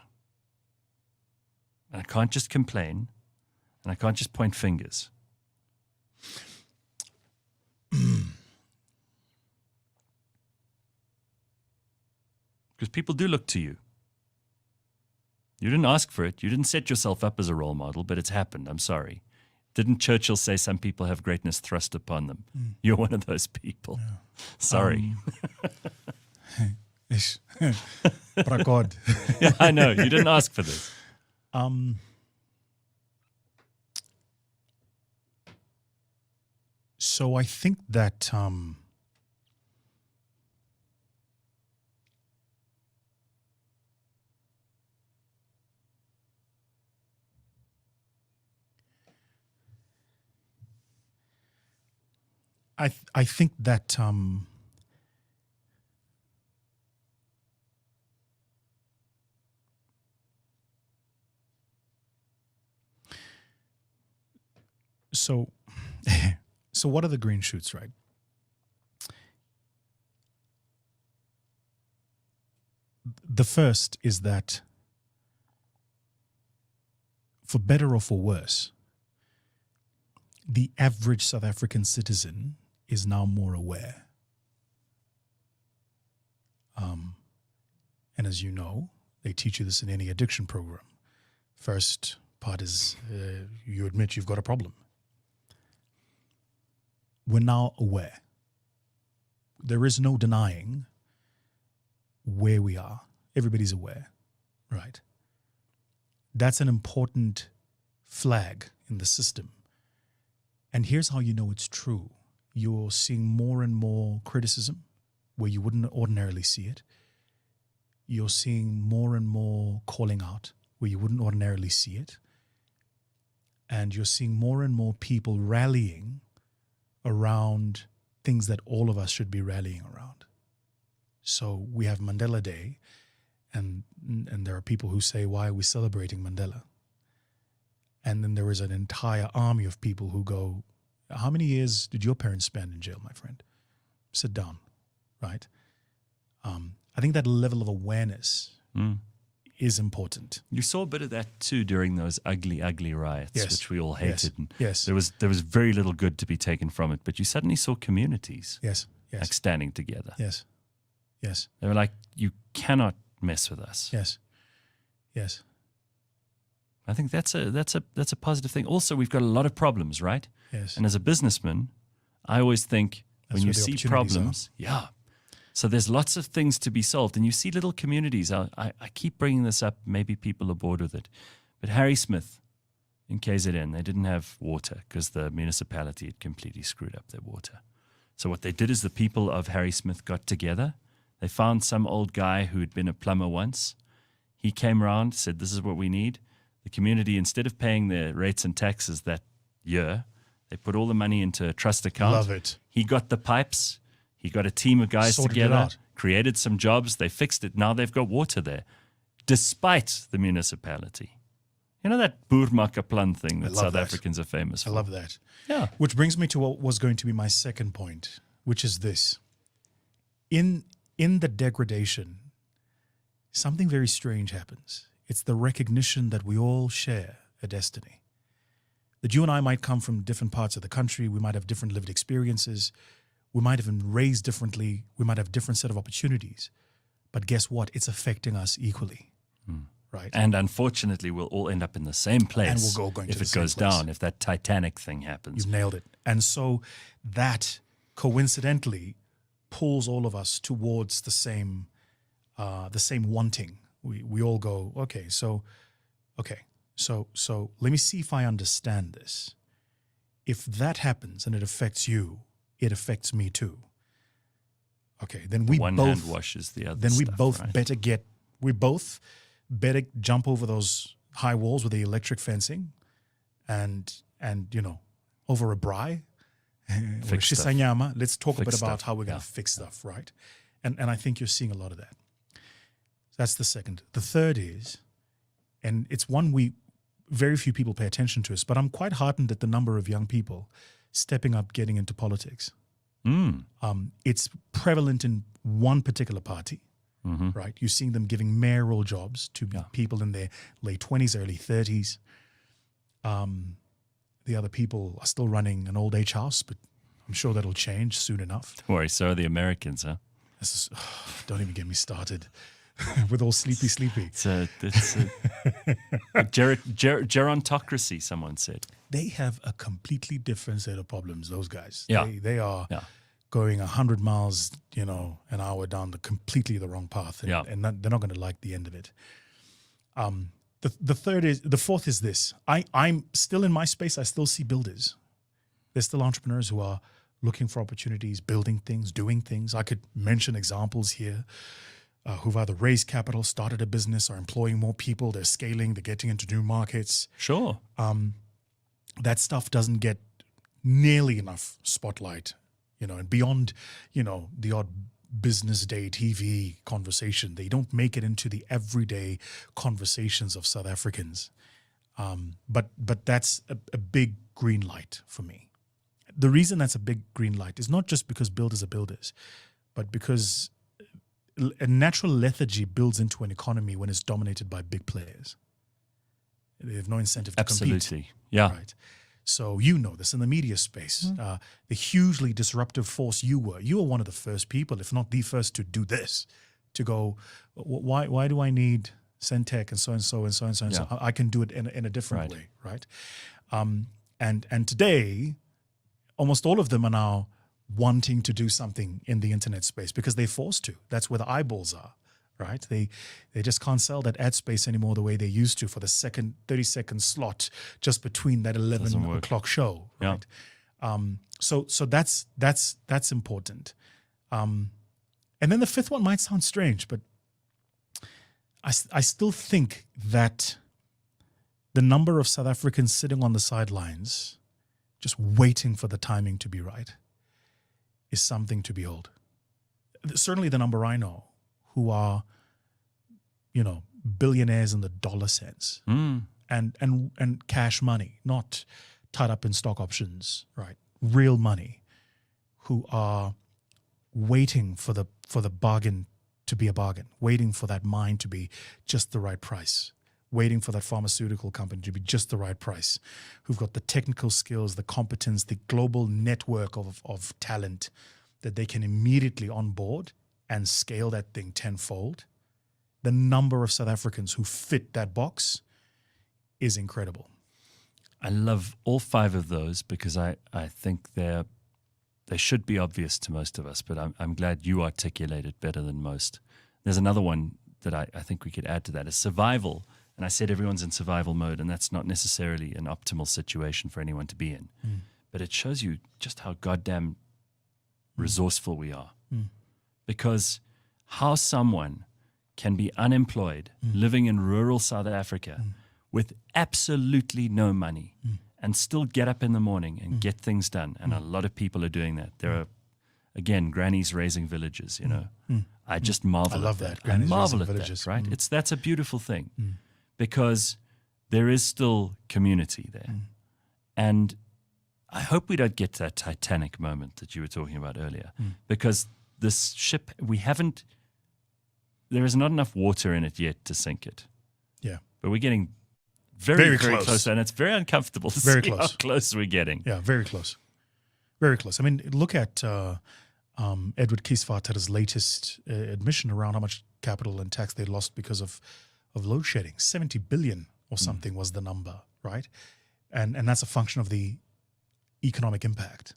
And I can't just complain, and I can't just point fingers. Because people do look to you. You didn't ask for it. You didn't set yourself up as a role model, but it's happened. I'm sorry. Didn't Churchill say some people have greatness thrust upon them? You're one of those people. Yeah. Sorry. God. Yeah, I know. You didn't ask for this. So I think that I think that so what are the green shoots, right? The first is that, for better or for worse, the average South African citizen is now more aware. And as you know, they teach you this in any addiction program. First part is you admit you've got a problem. We're now aware. There is no denying where we are. Everybody's aware, right? That's an important flag in the system. And here's how you know it's true. You're seeing more and more criticism where you wouldn't ordinarily see it. You're seeing more and more calling out where you wouldn't ordinarily see it. And you're seeing more and more people rallying around things that all of us should be rallying around. So we have Mandela Day, and there are people who say, why are we celebrating Mandela? And then there is an entire army of people who go, how many years did your parents spend in jail, my friend? Sit down, right? I think that level of awareness is important. You saw a bit of that too during those ugly, ugly riots, which we all hated. Yes. And there was very little good to be taken from it, but you suddenly saw communities like standing together. Yes. They were like, you cannot mess with us. Yes. I think that's a positive thing. Also, we've got a lot of problems, right? Yes. And as a businessman, I always think when you see problems, So there's lots of things to be solved. And you see little communities. I keep bringing this up. Maybe people are bored with it. But Harry Smith in KZN, they didn't have water because the municipality had completely screwed up their water. So what they did is the people of Harry Smith got together. They found some old guy who had been a plumber once. He came around, said, this is what we need. The community, instead of paying their rates and taxes that year, they put all the money into a trust account. Love it. He got the pipes. He got a team of guys Sorted it together, out. created some jobs. They fixed it. Now they've got water there, despite the municipality. You know that boermakaplan thing that South Africans are famous for? I love that. Yeah. Which brings me to what was going to be my second point, which is this. In the degradation, something very strange happens. It's the recognition that we all share a destiny. That you and I might come from different parts of the country. We might have different lived experiences. We might have been raised differently. We might have different set of opportunities. But guess what? It's affecting us equally. Right. And unfortunately, we'll all end up in the same place. And we'll go going if to the it same goes place. down, if that Titanic thing happens. You've nailed it. And so that coincidentally pulls all of us towards the same wanting. We all go, so let me see if I understand this. If that happens and it affects you, it affects me too. Okay, then we One both hand washes the other. then we stuff, both right? better jump over those high walls with the electric fencing and over a braai. Fix stuff. Shisanyama. Let's talk a Fix bit about stuff. how we're going Yeah. to fix stuff, right? And I think you're seeing a lot of that. That's the second. The third is, and it's one very few people pay attention to us, but I'm quite heartened at the number of young people stepping up, getting into politics. It's prevalent in one particular party, right? You're seeing them giving mayoral jobs to people in their late 20s, early 30s. The other people are still running an old age house, but I'm sure that'll change soon enough. Don't worry, so are the Americans, huh? Don't even get me started with all sleepy. It's a gerontocracy, someone said. They have a completely different set of problems, those guys. Yeah. They are going 100 miles, an hour down completely the wrong path, and they're not going to like the end of it. The fourth is this. I'm still in my space. I still see builders. There's still entrepreneurs who are looking for opportunities, building things, doing things. I could mention examples here who've either raised capital, started a business, are employing more people. They're scaling. They're getting into new markets. Sure. That stuff doesn't get nearly enough spotlight, and beyond, the odd business day TV conversation. They don't make it into the everyday conversations of South Africans. But that's a big green light for me. The reason that's a big green light is not just because builders are builders, but because a natural lethargy builds into an economy when it's dominated by big players. They have no incentive to compete. Absolutely. Yeah. Right. So this in the media space, the hugely disruptive force you were one of the first people, if not the first, to do this, to go, why do I need Centec and so and so and so and so and so? I can do it in a different way, right? And today, almost all of them are now wanting to do something in the internet space because they're forced to. That's where the eyeballs are. Right, they just can't sell that ad space anymore the way they used to for the 30-second slot just between that 11 o'clock show. Right, so that's important. And then the fifth one might sound strange, but I still think that the number of South Africans sitting on the sidelines, just waiting for the timing to be right, is something to behold. Certainly, the number I know, who are, billionaires in the dollar sense, and cash money, not tied up in stock options, right? Real money, who are waiting for the bargain to be a bargain, waiting for that mine to be just the right price, waiting for that pharmaceutical company to be just the right price, who've got the technical skills, the competence, the global network of talent that they can immediately onboard and scale that thing tenfold. The number of South Africans who fit that box is incredible. I love all five of those because I think they're they should be obvious to most of us, but I'm glad you articulate it better than most. There's another one that I think we could add to that is survival. And I said everyone's in survival mode, and that's not necessarily an optimal situation for anyone to be in. But it shows you just how goddamn resourceful we are. Because how someone can be unemployed, living in rural South Africa with absolutely no money and still get up in the morning and get things done. And a lot of people are doing that. There are, again, grannies raising villages, you know. I just marvel I love at that. I marvel at villages. that, right? That's a beautiful thing because there is still community there. And I hope we don't get to that Titanic moment that you were talking about earlier because this ship, there is not enough water in it yet to sink it. Yeah. But we're getting very close. And it's very uncomfortable to see how close we're getting. Yeah, very close. Very close. I mean, look at Edward Kiesvater's latest admission around how much capital and tax they lost because of load shedding. 70 billion or something was the number, right? And that's a function of the economic impact.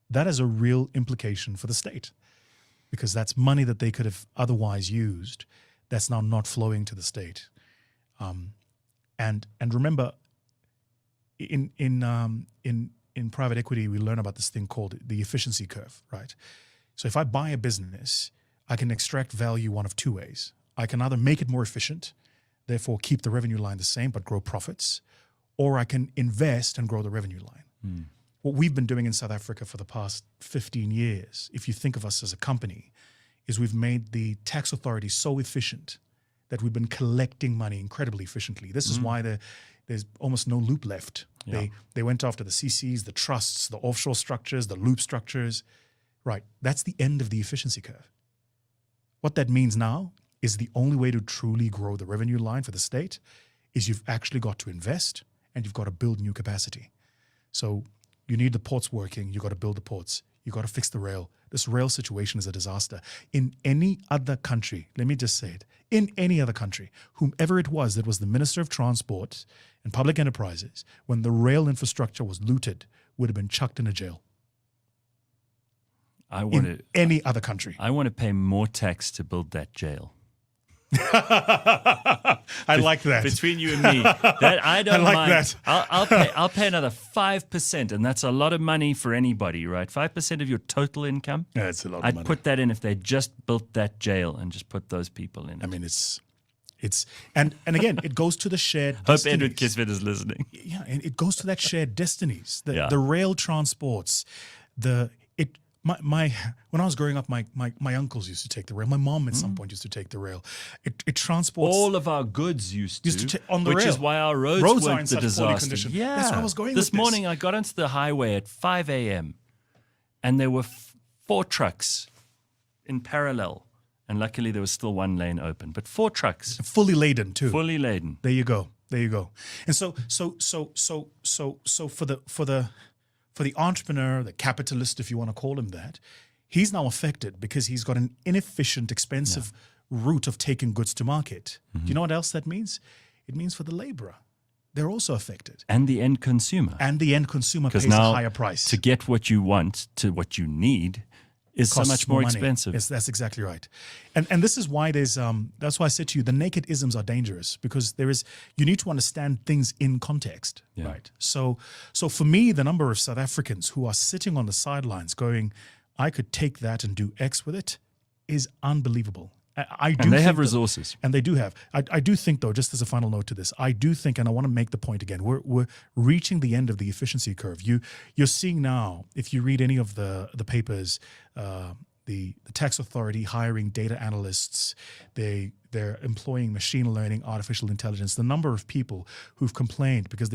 That is a real implication for the state because that's money that they could have otherwise used that's now not flowing to the state. And remember, in private equity, we learn about this thing called the efficiency curve, right? So if I buy a business, I can extract value one of two ways. I can either make it more efficient, therefore keep the revenue line the same but grow profits, or I can invest and grow the revenue line. What we've been doing in South Africa for the past 15 years, if you think of us as a company, is we've made the tax authority so efficient that we've been collecting money incredibly efficiently. This is why there's almost no loop left. Yeah. They went after the CCs, the trusts, the offshore structures, the loop structures. Right, that's the end of the efficiency curve. What that means now is the only way to truly grow the revenue line for the state is you've actually got to invest and you've got to build new capacity. So you need the ports working, you've got to build the ports, you've got to fix the rail. This rail situation is a disaster. In any other country, let me just say it, in any other country, whomever it was that was the Minister of Transport and Public Enterprises, when the rail infrastructure was looted, would have been chucked in a jail. Any other country. I want to pay more tax to build that jail. I like that. Between you and me, that I don't like mind. That. I'll pay another 5%, and that's a lot of money for anybody, right? 5% of your total income. Yeah, it's a lot of money. I'd put that in if they just built that jail and just put those people in it. I mean, it's and again, it goes to the shared Hope destinies. Edward Kisvet is listening. Yeah, and it goes to that shared destinies. The rail transports, when I was growing up, my uncles used to take the rail. My mom at some point used to take the rail. It transports all of our goods used to on the which rail. is why our roads are weren't in the such disaster. poor condition. Yeah, that's where I was going. This with morning I got onto the highway at 5 a.m. and there were 4 trucks in parallel, and luckily there was still one lane open. But 4 trucks, fully laden too. Fully laden. There you go. And so for the entrepreneur, the capitalist, if you want to call him that, he's now affected because he's got an inefficient, expensive route of taking goods to market. Do you know what else that means? It means for the laborer, they're also affected. And the end consumer. And the end consumer pays now, a higher price. To get what you want to what you need is so much more expensive. Yes, that's exactly right. And this is why that's why I said to you, the naked isms are dangerous because you need to understand things in context, right? So for me, the number of South Africans who are sitting on the sidelines going, I could take that and do X with it is unbelievable. And they have resources. And they do have. I do think, though, just as a final note to this, I do think, and I want to make the point again, we're reaching the end of the efficiency curve. You're seeing now, if you read any of the papers, the tax authority hiring data analysts, they're employing machine learning, artificial intelligence. The number of people who've complained because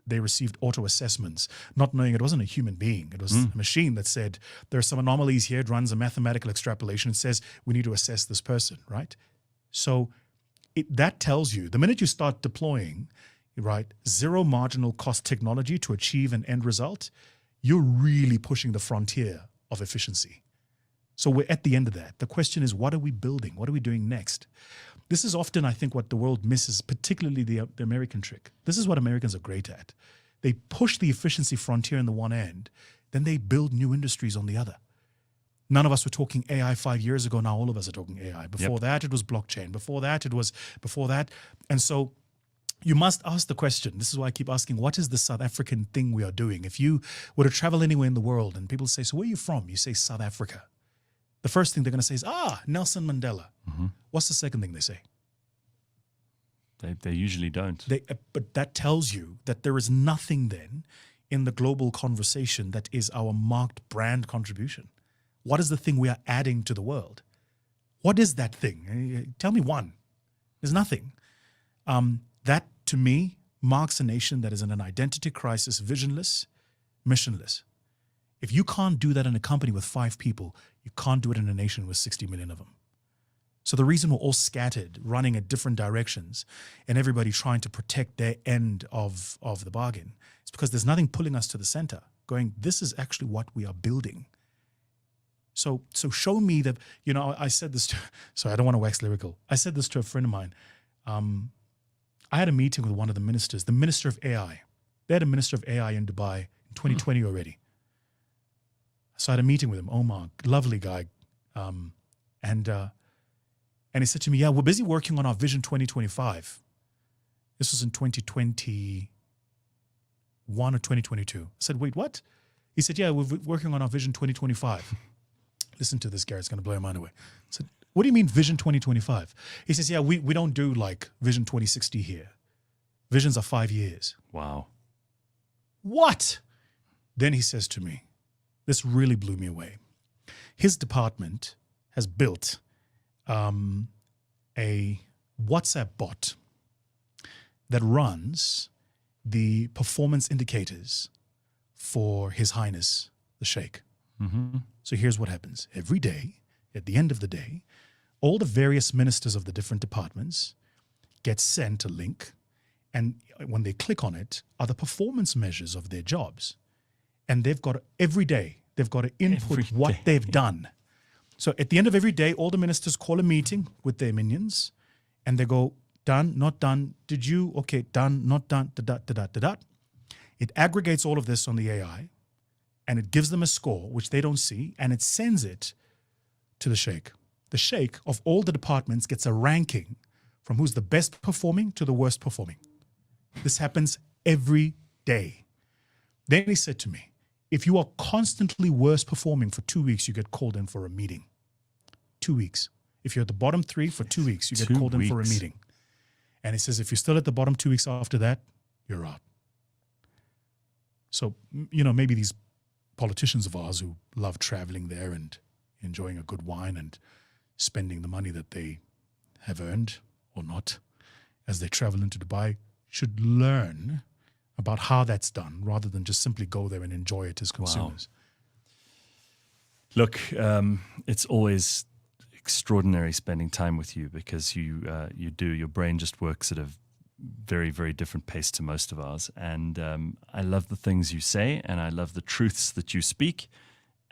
they received auto assessments, not knowing it wasn't a human being. It was a machine that said, there are some anomalies here. It runs a mathematical extrapolation and says, we need to assess this person, right? So that tells you, the minute you start deploying, right, zero marginal cost technology to achieve an end result, you're really pushing the frontier of efficiency. So we're at the end of that. The question is, what are we building? What are we doing next? This is often, I think, what the world misses, particularly the American trick. This is what Americans are great at. They push the efficiency frontier in the one end. then they build new industries on the other. None of us were talking AI 5 years ago. Now all of us are talking AI. Before that, it was blockchain. Before that. And so you must ask the question. This is why I keep asking, what is the South African thing we are doing? If you were to travel anywhere in the world and people say, so where are you from? You say South Africa. The first thing they're going to say is, Nelson Mandela. Mm-hmm. What's the second thing they say? They usually don't. But that tells you that there is nothing then in the global conversation that is our marked brand contribution. What is the thing we are adding to the world? What is that thing? Tell me one. There's nothing. That, to me, marks a nation that is in an identity crisis, visionless, missionless. If you can't do that in a company with 5 people, you can't do it in a nation with 60 million of them. So the reason we're all scattered, running in different directions, and everybody trying to protect their end of the bargain, is because there's nothing pulling us to the center, going, this is actually what we are building. So show me that, I said this to, sorry, I don't want to wax lyrical. I said this to a friend of mine. I had a meeting with one of the ministers, the minister of AI. They had a minister of AI in Dubai in 2020 already. So I had a meeting with him, Omar, lovely guy. And he said to me, we're busy working on our Vision 2025. This was in 2021 or 2022. I said, wait, what? He said, we're working on our Vision 2025. Listen to this, Gareth, it's going to blow your mind away. I said, what do you mean Vision 2025? He says, we don't do like Vision 2060 here. Visions are 5 years. Wow. What? Then he says to me, this really blew me away. His department has built a WhatsApp bot that runs the performance indicators for His Highness, the Sheikh. Mm-hmm. So here's what happens. Every day, at the end of the day, all the various ministers of the different departments get sent a link, and when they click on it are the performance measures of their jobs. And they've got every day, they've got to input what they've done. So at the end of every day, all the ministers call a meeting with their minions, and they go, done, not done, did you, okay, done, not done, da-da. It aggregates all of this on the AI, and it gives them a score, which they don't see, and it sends it to the Sheikh. The Sheikh of all the departments gets a ranking from who's the best performing to the worst performing. This happens every day. Then he said to me, if you are constantly worst performing for 2 weeks, you get called in for a meeting. 2 weeks. If you're at the bottom 3 for 2 weeks, you get called in for a meeting. And he says, if you're still at the bottom 2 weeks after that, you're out. So, maybe these politicians of ours who love traveling there and enjoying a good wine and spending the money that they have earned or not as they travel into Dubai should learn about how that's done rather than just simply go there and enjoy it as consumers. Wow. Look, it's always extraordinary spending time with you because your brain just works at a very, very different pace to most of ours. And I love the things you say, and I love the truths that you speak.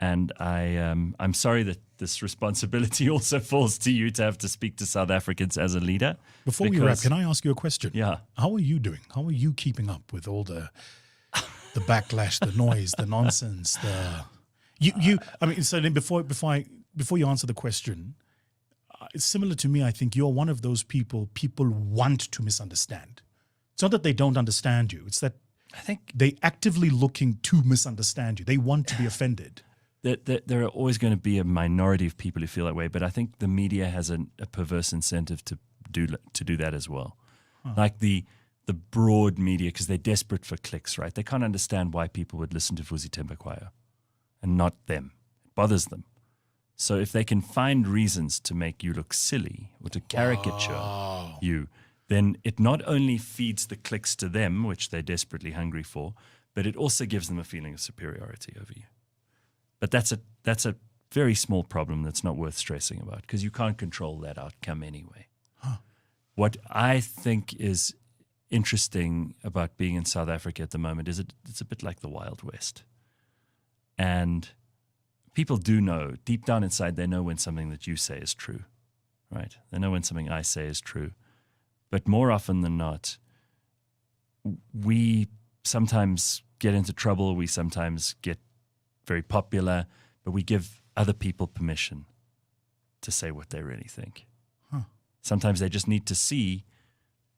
And I'm sorry that this responsibility also falls to you to have to speak to South Africans as a leader. Before we wrap, can I ask you a question? Yeah. How are you doing? How are you keeping up with all the backlash, the noise, the nonsense, so then before you answer the question, it's similar to me. I think you're one of those people want to misunderstand. It's not that they don't understand you. It's that I think they actively looking to misunderstand you. They want to be offended. There are always going to be a minority of people who feel that way, but I think the media has a perverse incentive to do that as well. Huh. Like the broad media, because they're desperate for clicks, right? They can't understand why people would listen to Vusi Thembekwayo and not them. It bothers them. So if they can find reasons to make you look silly or to caricature you, then it not only feeds the clicks to them, which they're desperately hungry for, but it also gives them a feeling of superiority over you. But that's a very small problem that's not worth stressing about because you can't control that outcome anyway. Huh. What I think is interesting about being in South Africa at the moment is it's a bit like the Wild West. And people do know, deep down inside, they know when something that you say is true, right? They know when something I say is true. But more often than not, we sometimes get into trouble. We sometimes get very popular, but we give other people permission to say what they really think. Sometimes they just need to see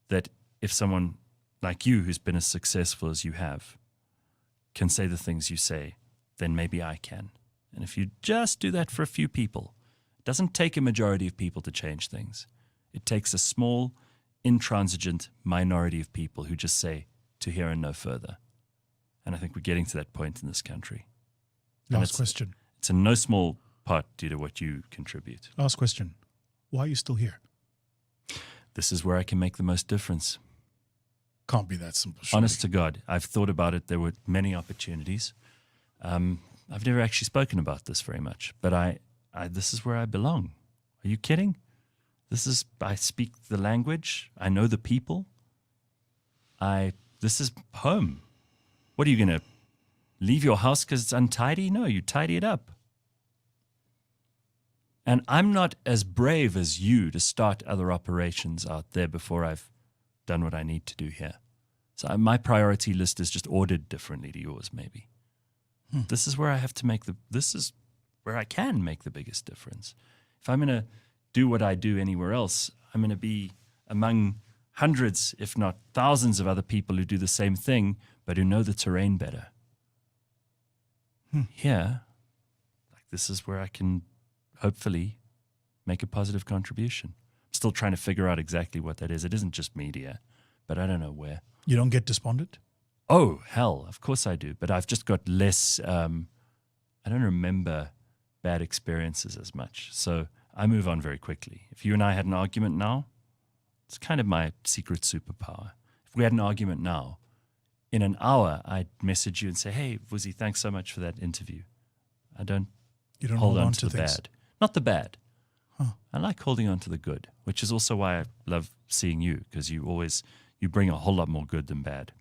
that if someone like you, who's been as successful as you have, can say the things you say, then maybe I can. And if you just do that for a few people, it doesn't take a majority of people to change things. It takes a small, intransigent minority of people who just say, to here and no further. And I think we're getting to that point in this country. Last question. It's in no small part due to what you contribute. Last question. Why are you still here? This is where I can make the most difference. Can't be that simple. Surely. Honest to God, I've thought about it. There were many opportunities. I've never actually spoken about this very much, but this is where I belong. Are you kidding? I speak the language. I know the people. This is home. What are you going to leave your house because it's untidy? No, you tidy it up. And I'm not as brave as you to start other operations out there before I've done what I need to do here. So my priority list is just ordered differently to yours, maybe. This is where I have to this is where I can make the biggest difference. If I'm going to do what I do anywhere else, I'm going to be among hundreds, if not thousands of other people who do the same thing, but who know the terrain better. Here, this is where I can hopefully make a positive contribution. I'm still trying to figure out exactly what that is. It isn't just media, but I don't know where. You don't get despondent? Oh, hell, of course I do. But I've just got less, I don't remember bad experiences as much. So I move on very quickly. If you and I had an argument now, it's kind of my secret superpower. If we had an argument now, in an hour, I'd message you and say, hey, Vusi, thanks so much for that interview. You don't hold on to the bad. Not the bad. I like holding on to the good, which is also why I love seeing you, because you bring a whole lot more good than bad.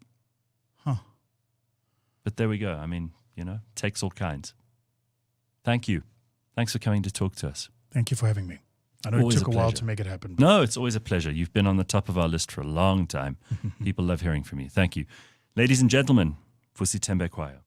But there we go. I mean, takes all kinds. Thank you. Thanks for coming to talk to us. Thank you for having me. I know Always it took a while pleasure. to make it happen. No, it's always a pleasure. You've been on the top of our list for a long time. People love hearing from you. Thank you. Ladies and gentlemen, Vusi Thembekwayo.